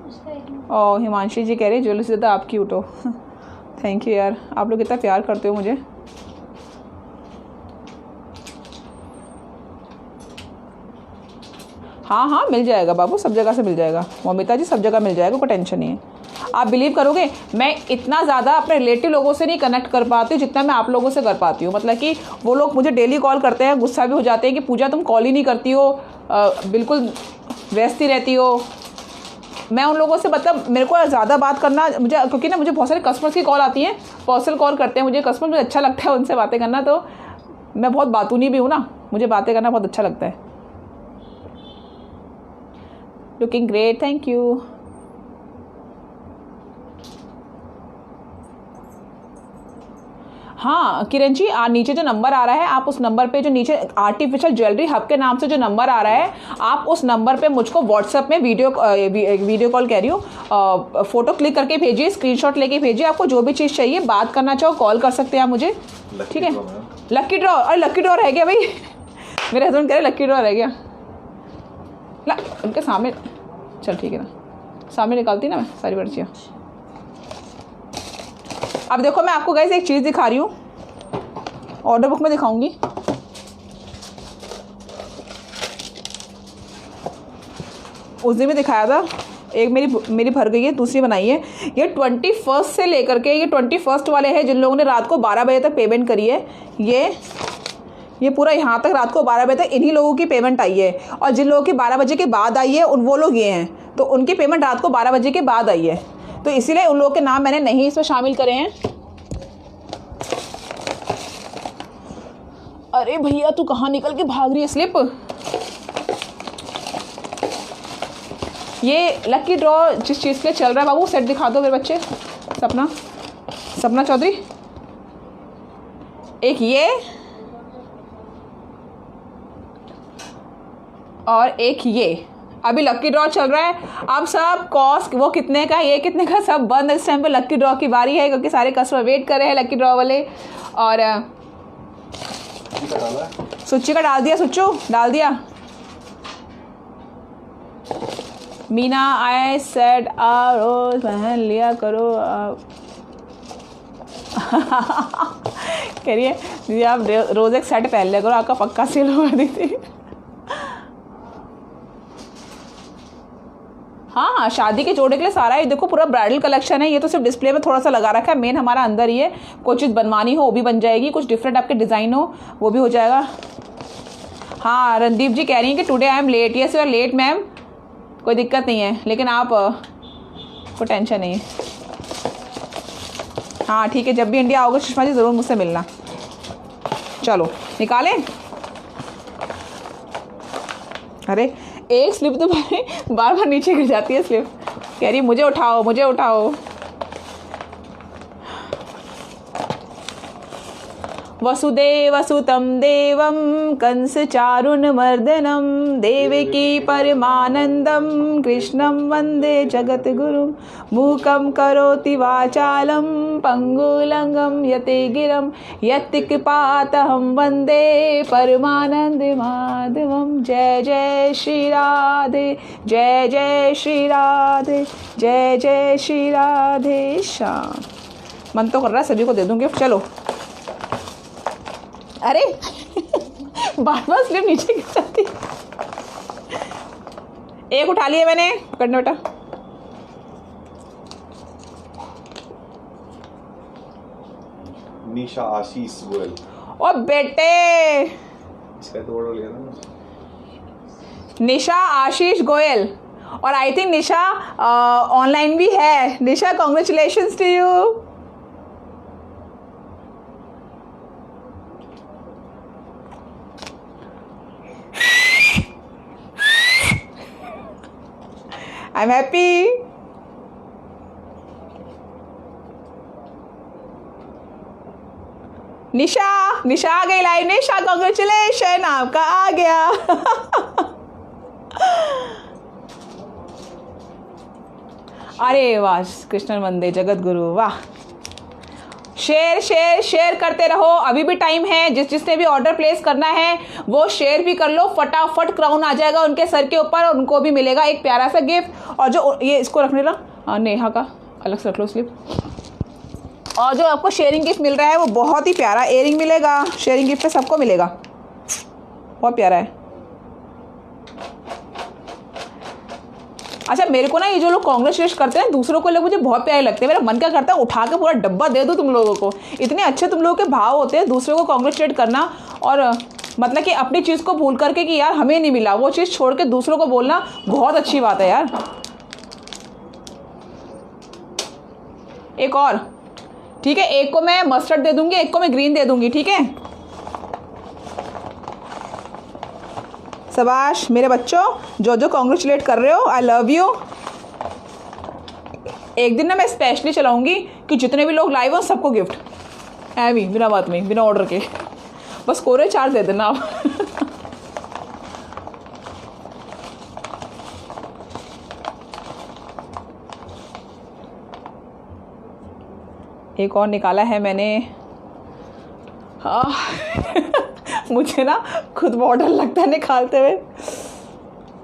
उसका एक और हिमांशी जी कह रहे हैं ज्वेलरी से ज़्यादा आप क्यूट हो। थैंक यू यार, आप लोग इतना प्यार करते हो मुझे। हाँ हाँ मिल जाएगा बाबू, सब जगह से मिल जाएगा। ममिता जी सब जगह मिल जाएगा, कोई टेंशन नहीं है। आप बिलीव करोगे मैं इतना ज़्यादा अपने रिलेटिव लोगों से नहीं कनेक्ट कर पाती हूँ जितना मैं आप लोगों से कर पाती हूँ। मतलब कि वो लोग मुझे डेली कॉल करते हैं, गुस्सा भी हो जाते हैं कि पूजा तुम कॉल ही नहीं करती हो, बिल्कुल व्यस्त ही रहती हो। मैं उन लोगों से मतलब मेरे को ज़्यादा बात करना मुझे, क्योंकि ना मुझे बहुत सारे कस्टमर्स की कॉल आती हैं, पर्सनल कॉल करते हैं मुझे कस्टमर, मुझे अच्छा लगता है उनसे बातें करना। तो मैं बहुत बातूनी भी हूँ ना, मुझे बातें करना बहुत अच्छा लगता है। Looking great, thank you. हाँ किरण जी, नीचे जो नंबर आ रहा है आप उस नंबर पे, जो नीचे आर्टिफिशियल ज्वेलरी हब के नाम से जो नंबर आ रहा है, आप उस नंबर पे मुझको व्हाट्सएप में वीडियो कॉल कह रही हूँ, फ़ोटो क्लिक करके भेजिए, स्क्रीनशॉट लेके भेजिए। आपको जो भी चीज़ चाहिए, बात करना चाहो कॉल कर सकते हैं आप मुझे। ठीक है, लक्की ड्रॉ, अरे लक्की ड्रॉ रह गया भाई। मेरे हस्बैंड कह रहे लक्की ड्रॉ रह गया। ला उनके सामने, चल ठीक है ना, सामने निकालती ना मैं सारी पर्चियाँ। अब देखो मैं आपको गाइस एक चीज़ दिखा रही हूँ, ऑर्डर बुक में दिखाऊंगी। उस दिन में दिखाया था, एक मेरी भर गई है, दूसरी बनाई है। ये 21 से लेकर के ये 21 वाले हैं जिन लोगों ने रात को 12 बजे तक पेमेंट करी है। ये पूरा यहाँ तक रात को 12 बजे तक इन्हीं लोगों की पेमेंट आई है। और जिन लोगों की 12 बजे के बाद आई है वो लोग ये हैं, तो उनकी पेमेंट रात को 12 बजे के बाद आई है, तो इसीलिए उन लोगों के नाम मैंने नहीं इसमें शामिल करे हैं। अरे भैया तू कहाँ निकल के भाग रही है स्लिप। ये लकी ड्रॉ जिस चीज़ के लिए चल रहा है बाबू, सेट दिखा दो मेरे बच्चे। सपना चौधरी, एक ये और एक ये। अभी लक्की ड्रॉ चल रहा है। अब सब कॉस्ट वो कितने का, ये कितने का, सब बंद। इस टाइम पे लक्की ड्रॉ की बारी है क्योंकि सारे कस्टमर वेट कर रहे हैं लक्की ड्रॉ वाले। और सुच्ची का डाल दिया, सुच्चू डाल दिया। मीना आई सेड रोज पहन लिया करो। कह रही है दीदी आप रोज़ एक सेट पहन लिया करो, आपका पक्का सेल हुआ दीदी। हाँ शादी के जोड़े के लिए सारा ही देखो पूरा ब्राइडल कलेक्शन है। ये तो सिर्फ डिस्प्ले में थोड़ा सा लगा रखा है, मेन हमारा अंदर ही है। कोई चीज़ बनवानी हो वो भी बन जाएगी, कुछ डिफरेंट आपके डिज़ाइन हो वो भी हो जाएगा। हाँ रणदीप जी कह रही हैं कि today I am late. Yes you are late ma'am, कोई दिक्कत नहीं है, लेकिन आप कोई टेंशन नहीं है। हाँ ठीक है, जब भी इंडिया आओगे सुषमा जी ज़रूर मुझसे मिलना। चलो निकालें। अरे एक स्लिप तो बार बार नीचे गिर जाती है स्लिप। कह रही मुझे उठाओ मुझे उठाओ। वसुदेवसुतं देवं कंसचारुणमर्दनं देवकी परमानन्दं कृष्णं वन्दे जगद्गुरुं मूकं करोति वाचालं पङ्गुलङ्गं यते गिरं यत्कृपातहं वन्दे परमानन्दे माधवं। जय जय श्री राधे, जय जय श्री राधे, जय जय श्री राधे श्याम। मन तो कर रहा है सभी को दे दूँगी। चलो अरे बार बार स्लिप नीचे गिर जाती। एक उठा लिया मैंने, पकड़ना बेटा। निशा आशीष गोयल। ओ बेटे इसका तो ऑर्डर लिया था ना। निशा आशीष गोयल और आई थिंक निशा ऑनलाइन भी है। Nisha congratulations to you. I am happy. Nisha Nisha आ गई लाइव। निशा कॉन्ग्रेचुलेशन, आपका आ गया। अरे वाह, कृष्ण वंदे जगत गुरु, वाह। शेयर शेयर शेयर करते रहो, अभी भी टाइम है। जिसने भी ऑर्डर प्लेस करना है वो शेयर भी कर लो, फटाफट क्राउन आ जाएगा उनके सर के ऊपर और उनको भी मिलेगा एक प्यारा सा गिफ्ट। और जो ये इसको रखने ना, नेहा का अलग से रख लो स्लिप। और जो आपको शेयरिंग गिफ्ट मिल रहा है वो बहुत ही प्यारा एयरिंग मिलेगा। शेयरिंग गिफ्ट पे सबको मिलेगा, बहुत प्यारा है। अच्छा, मेरे को ना ये जो लोग कांग्रेचुलेट करते हैं दूसरों को, लोग मुझे बहुत प्यारे लगते हैं। मेरा मन क्या करता है उठा के पूरा डब्बा दे दो तुम लोगों को। इतने अच्छे तुम लोगों के भाव होते हैं दूसरों को कांग्रेचुलेट करना, और मतलब कि अपनी चीज़ को भूल करके कि यार हमें नहीं मिला, वो चीज़ छोड़ के दूसरों को बोलना बहुत अच्छी बात है यार। एक और, ठीक है, एक को मैं मस्टर्ड दे दूंगी, एक को मैं ग्रीन दे दूंगी, ठीक है। शाबाश मेरे बच्चों, जो कांग्रेचुलेट कर रहे हो, आई लव यू। एक दिन ना मैं स्पेशली चलाऊंगी कि जितने भी लोग लाइव हो सबको गिफ्ट है भी, बिना बात में, बिना ऑर्डर के, बस कोरे चार्ज दे देना आप। एक और निकाला है मैंने। हाँ मुझे ना खुद बहुत डर लगता है निकालते हुए।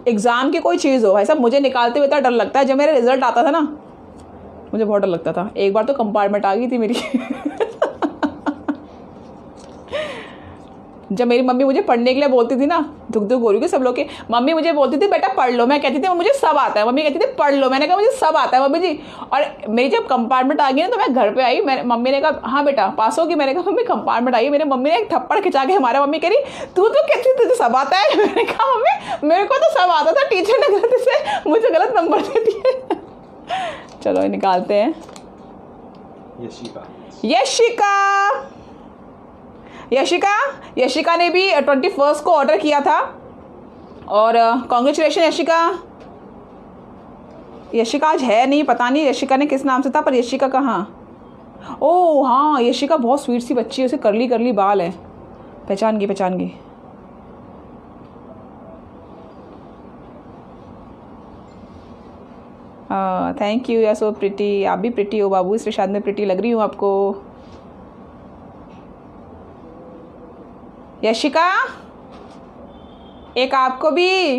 एग्ज़ाम की कोई चीज़ हो भाई साहब, मुझे निकालते हुए इतना डर लगता है। जब मेरा रिजल्ट आता था ना मुझे बहुत डर लगता था। एक बार तो कंपार्टमेंट आ गई थी मेरी। जब मेरी मम्मी मुझे पढ़ने के लिए बोलती थी ना, दुख दुख हो रही थी सब लोग के, मम्मी मुझे बोलती थी बेटा पढ़ लो, मैं कहती थी मुझे सब आता है। मम्मी कहती थी पढ़ लो, मैंने कहा मुझे सब आता है मम्मी जी। और मेरी जब कंपार्टमेंट आ गई ना तो मैं घर पे आई, मेरे मम्मी ने कहा हाँ बेटा पास होगी। मैंने कहा मम्मी कंपार्टमेंट आई। मेरे मम्मी ने एक थप्पड़ खिंचा के हमारा मम्मी कह रही तू तो कहती तुझे सब आता है। मैंने कहा मम्मी मेरे को तो सब आता था, टीचर ने गलती से मुझे गलत नंबर दे दिए। चलो निकालते हैं। यशिका ने भी 21 को ऑर्डर किया था। और कॉन्ग्रेचुलेशन यशिका आज है नहीं, पता नहीं यशिका ने किस नाम से था, पर यशिका कहाँ। ओह हाँ, यशिका बहुत स्वीट सी बच्ची है, उसे करली करली बाल है, पहचान गई। Thank you, you are so pretty. आप भी प्रिटी हो बाबू, इसलिए शायद मैं प्रिटी लग रही हूँ आपको। यशिका एक आपको भी।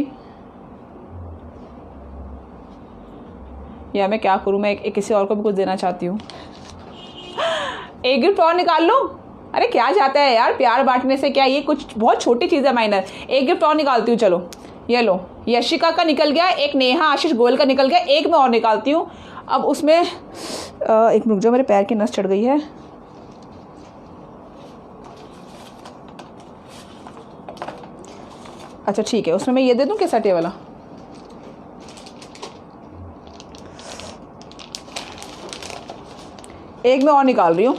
या मैं क्या करूँ, मैं एक किसी और को भी कुछ देना चाहती हूँ। एक गिफ्ट और निकाल लो। अरे क्या जाता है यार, प्यार बांटने से क्या, ये कुछ बहुत छोटी चीज़ है, माइनर। एक गिफ्ट और निकालती हूँ, चलो ये लो। यशिका का निकल गया, एक नेहा आशीष गोयल का निकल गया, एक मैं और निकालती हूँ। अब उसमें एक रुक जाओ, मेरे पैर की नस चढ़ गई है। अच्छा ठीक है, उसमें मैं ये दे दूँ कैसा टे वाला। एक मैं और निकाल रही हूँ।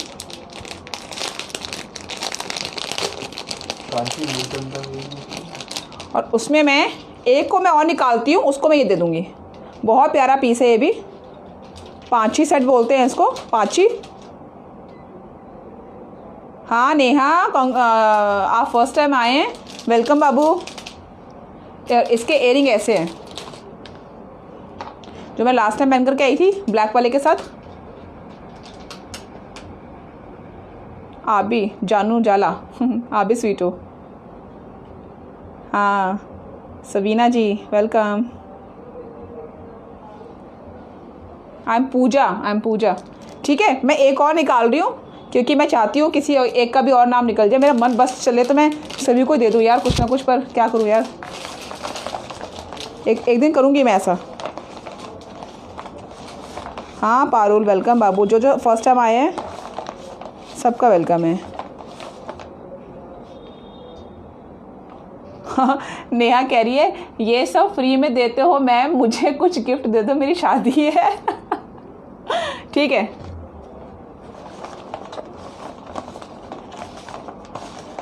और उसमें मैं एक को मैं और निकालती हूँ, उसको मैं ये दे दूँगी। बहुत प्यारा पीस है ये भी, 5 सेट बोलते हैं इसको, 5। हाँ नेहा आप फर्स्ट टाइम आए हैं, वेलकम बाबू। इसके एयरिंग ऐसे हैं जो मैं लास्ट टाइम पहन करके आई थी ब्लैक वाले के साथ। आप भी जानू जाला। आप भी स्वीट हो। हाँ सबीना जी वेलकम। आई एम पूजा। ठीक है, मैं एक और निकाल रही हूँ क्योंकि मैं चाहती हूँ किसी एक का भी और नाम निकल जाए। मेरा मन बस चले तो मैं सभी को दे दूँ यार, कुछ ना कुछ, पर क्या करूँ यार। एक दिन करूँगी मैं ऐसा। हाँ पारुल वेलकम बाबू। जो फर्स्ट टाइम आए हैं सबका वेलकम है। हाँ नेहा कह रही है ये सब फ्री में देते हो मैम, मुझे कुछ गिफ्ट दे दो, मेरी शादी है। ठीक है,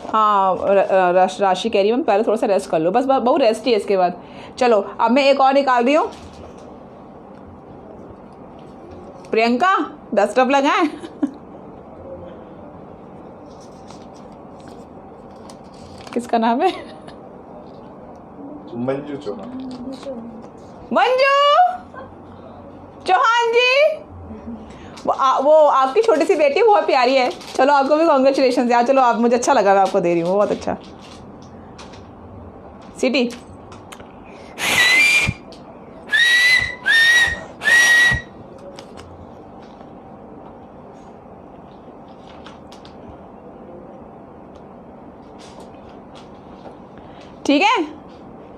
हाँ राशि कह रही है मैम पहले थोड़ा सा रेस्ट कर लो, बस बहुत रेस्ट ही है इसके बाद। चलो अब मैं एक और निकाल रही हूँ। प्रियंका डस्टअप लगाएं। किसका नाम है? मंजू चौहान। मंजू चौहान जी, वो आपकी छोटी सी बेटी बहुत प्यारी है। चलो आपको भी कॉन्ग्रेचुलेशन यार। चलो आप, मुझे अच्छा लगा, मैं आपको दे रही हूँ, बहुत अच्छा। सिटी ठीक है,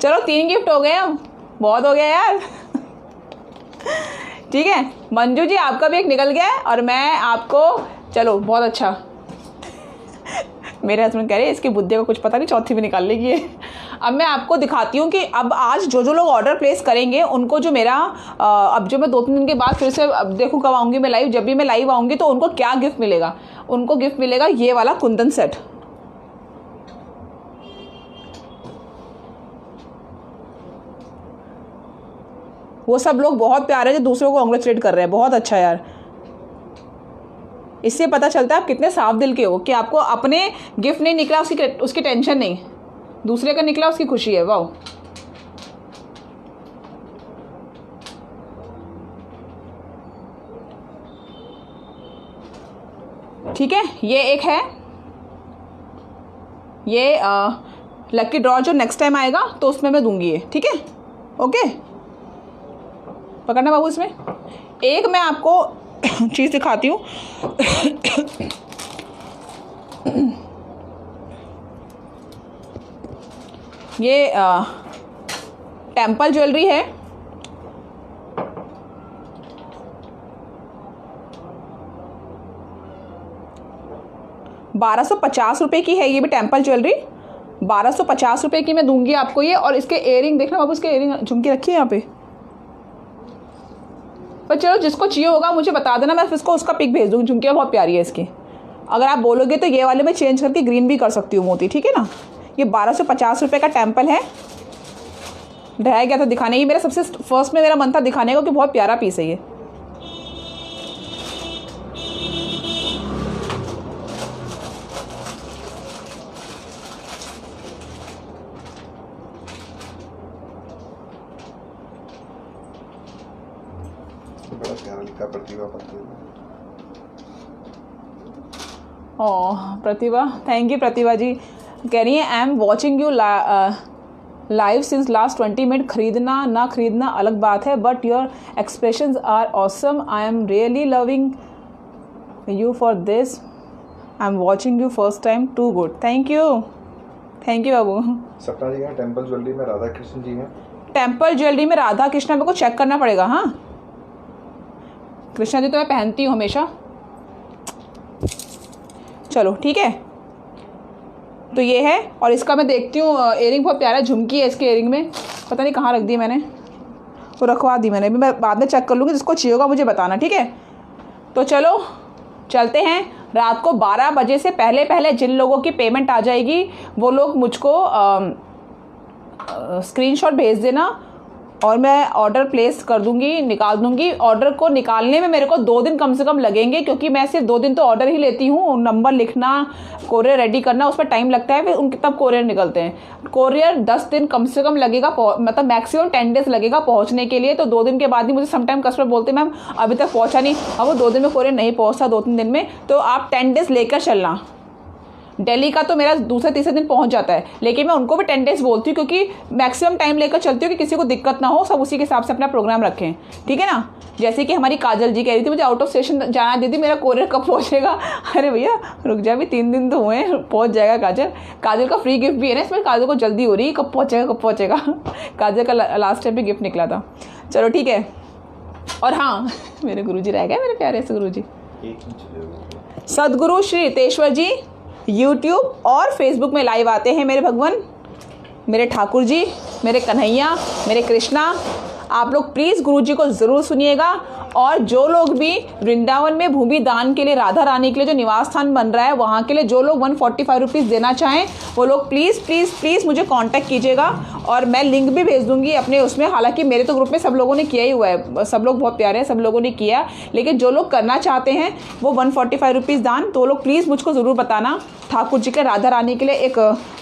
चलो 3 गिफ्ट हो गए, अब बहुत हो गया यार। ठीक है मंजू जी, आपका भी एक निकल गया है और मैं आपको, चलो बहुत अच्छा। मेरे हस्बैंड कह रहे हैं इसकी बुद्धि को कुछ पता नहीं, चौथी भी निकाल लेगी ये। अब मैं आपको दिखाती हूँ कि अब आज जो लोग ऑर्डर प्लेस करेंगे उनको जो मेरा अब जो मैं 2-3 दिन के बाद फिर से अब देखूँ कब आऊँगी मैं लाइव, जब भी मैं लाइव आऊँगी तो उनको क्या गिफ्ट मिलेगा। उनको गिफ्ट मिलेगा ये वाला कुंदन सेट। वो सब लोग बहुत प्यारे जो दूसरों को कॉन्ग्रेचुलेट कर रहे हैं, बहुत अच्छा यार। इससे पता चलता है आप कितने साफ दिल के हो कि आपको अपने गिफ्ट नहीं निकला उसकी टेंशन नहीं, दूसरे का निकला उसकी खुशी है। वाह, ठीक है ये एक है, ये लकी ड्रॉ जो नेक्स्ट टाइम आएगा तो उसमें मैं दूंगी ये, ठीक है। ओके पकड़ना बाबू। इसमें एक मैं आपको चीज़ दिखाती हूँ। ये टेम्पल ज्वेलरी है। ₹1250 की है ये भी टेम्पल ज्वेलरी, 1250 की मैं दूंगी आपको ये। और इसके एयरिंग देखना बाबू, इसके एयरिंग झुमकी रखी है यहाँ पे। पर चलो जिसको चाहिए होगा मुझे बता देना, मैं इसको उसका पिक भेज दूँगी। झुमकियाँ बहुत प्यारी है इसकी, अगर आप बोलोगे तो ये वाले में चेंज करके ग्रीन भी कर सकती हूँ मोती, ठीक है ना। ये ₹1250 का टेम्पल है। रह गया था दिखाने की, मेरा सबसे फर्स्ट में मेरा मन था दिखाने का कि बहुत प्यारा पीस है ये। बड़ा प्यारा लिखा Pratibha Patni. Oh Pratibha, thank you Pratibha ji. कह रही है I am watching you live since last 20 minute. खरीदना ना खरीदना अलग बात है, but your expressions are awesome. I am really loving you for this. I am watching you first time, too good. Thank you बाबू। सपना जी हैं टेम्पल ज्वेलरी में, राधा कृष्ण जी हैं। टेम्पल ज्वेलरी में राधा कृष्ण मेरे को चेक करना पड़ेगा। हाँ कृष्णा जी तो मैं पहनती हूँ हमेशा। चलो ठीक है, तो ये है। और इसका मैं देखती हूँ एयरिंग बहुत प्यारा झुमकी है इसके एयरिंग में, पता नहीं कहाँ रख दी मैंने, तो रखवा दी मैंने भी, मैं बाद में चेक कर लूँगी। जिसको चाहिए होगा मुझे बताना, ठीक है। तो चलो चलते हैं। रात को 12 बजे से पहले पहले जिन लोगों की पेमेंट आ जाएगी वो लोग मुझको स्क्रीनशॉट भेज देना और मैं ऑर्डर प्लेस कर दूंगी, निकाल दूंगी। ऑर्डर को निकालने में मेरे को 2 दिन कम से कम लगेंगे, क्योंकि मैं सिर्फ 2 दिन तो ऑर्डर ही लेती हूँ। नंबर लिखना, कोरियर रेडी करना, उस पर टाइम लगता है, फिर उनके तब कोरियर निकलते हैं। कोरियर 10 दिन कम से कम लगेगा, मतलब मैक्सिमम 10 डेज लगेगा पहुँचने के लिए। तो 2 दिन के बाद ही मुझे समटाइम कस्टमर बोलते हैं मैम अभी तक पहुँचा नहीं। अब वो 2 दिन में कोरियर नहीं पहुँचता, 2-3 दिन में, तो आप 10 डेज लेकर चलना। दिल्ली का तो मेरा दूसरे तीसरे दिन पहुंच जाता है, लेकिन मैं उनको भी 10 डेज बोलती हूँ, क्योंकि मैक्सिमम टाइम लेकर चलती हूँ कि किसी को दिक्कत ना हो, सब उसी के हिसाब से अपना प्रोग्राम रखें, ठीक है ना। जैसे कि हमारी काजल जी कह रही थी मुझे आउट ऑफ स्टेशन जाना, दीदी मेरा कोरियर कब पहुँचेगा। अरे भैया रुक जा, भी 3 दिन तो हुए हैं, पहुँच जाएगा। काजल का फ्री गिफ्ट भी है ना इसमें, काजल को जल्दी हो रही है, कब पहुँचेगा। काजल का लास्ट टाइम भी गिफ्ट निकला था। चलो ठीक है। और हाँ मेरे गुरुजी रह गए, मेरे प्यारे से गुरुजी सदगुरु श्री रितेश्वर जी यूट्यूब और फेसबुक में लाइव आते हैं मेरे भगवान। मेरे ठाकुर जी, मेरे कन्हैया, मेरे कृष्णा, आप लोग प्लीज़ गुरु जी को ज़रूर सुनिएगा। और जो लोग भी वृंदावन में भूमि दान के लिए, राधा रानी के लिए जो निवास स्थान बन रहा है वहाँ के लिए जो लोग 145 रुपीज़ देना चाहें वो लोग प्लीज़ प्लीज़ प्लीज़ मुझे कांटेक्ट कीजिएगा और मैं लिंक भी भेज दूँगी अपने उसमें। हालांकि मेरे तो ग्रुप में सब लोगों ने किया ही हुआ है, सब लोग बहुत प्यारे हैं, सब लोगों ने किया, लेकिन जो लोग करना चाहते हैं वो 145 रुपीज़ दान, तो लोग प्लीज़ मुझको ज़रूर बताना। ठाकुर जी के राधा रानी के लिए एक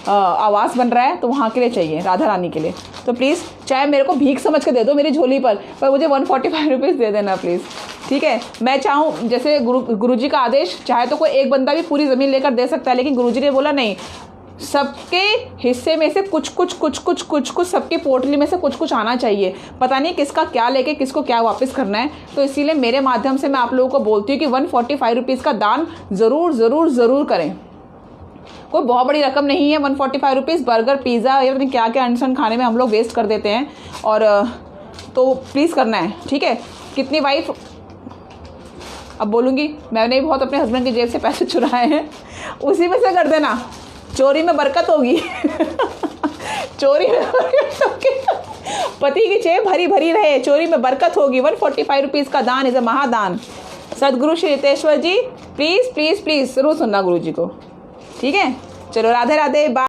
आवास बन रहा है तो वहाँ के लिए चाहिए, राधा रानी के लिए। तो प्लीज़ चाहे मेरे को भीख समझ के दे दो मेरी झोली पर मुझे 145 रुपीज़ दे देना प्लीज़, ठीक है। मैं चाहूँ जैसे गुरुजी का आदेश, चाहे तो कोई एक बंदा भी पूरी ज़मीन लेकर दे सकता है, लेकिन गुरुजी ने बोला नहीं, सबके हिस्से में से कुछ कुछ सबकी पोटली में से कुछ आना चाहिए। पता नहीं किसका क्या लेके किसको क्या वापस करना है, तो इसीलिए मेरे माध्यम से मैं आप लोगों को बोलती हूँ कि 145 रुपीज़ का दान ज़रूर करें। कोई बहुत बड़ी रकम नहीं है 145 रुपीज़। बर्गर, पिज़्ज़ा, या क्या क्या अनसन खाने में हम लोग वेस्ट कर देते हैं, और तो प्लीज़ करना है, ठीक है। कितनी वाइफ, अब बोलूँगी मैंने भी बहुत अपने हस्बैंड की जेब से पैसे चुराए हैं, उसी में से कर देना, चोरी में बरकत होगी चोरी में बरकत होगी, पति की जेब भरी भरी रहे, चोरी में बरकत होगी। 145 रुपीज़ का दान इज़ अ महादान। सदगुरु श्री रितेश्वर जी प्लीज़ प्लीज़ प्लीज़ ज़रूर सुनना गुरु जी को, ठीक है। चलो राधे राधे, बाय।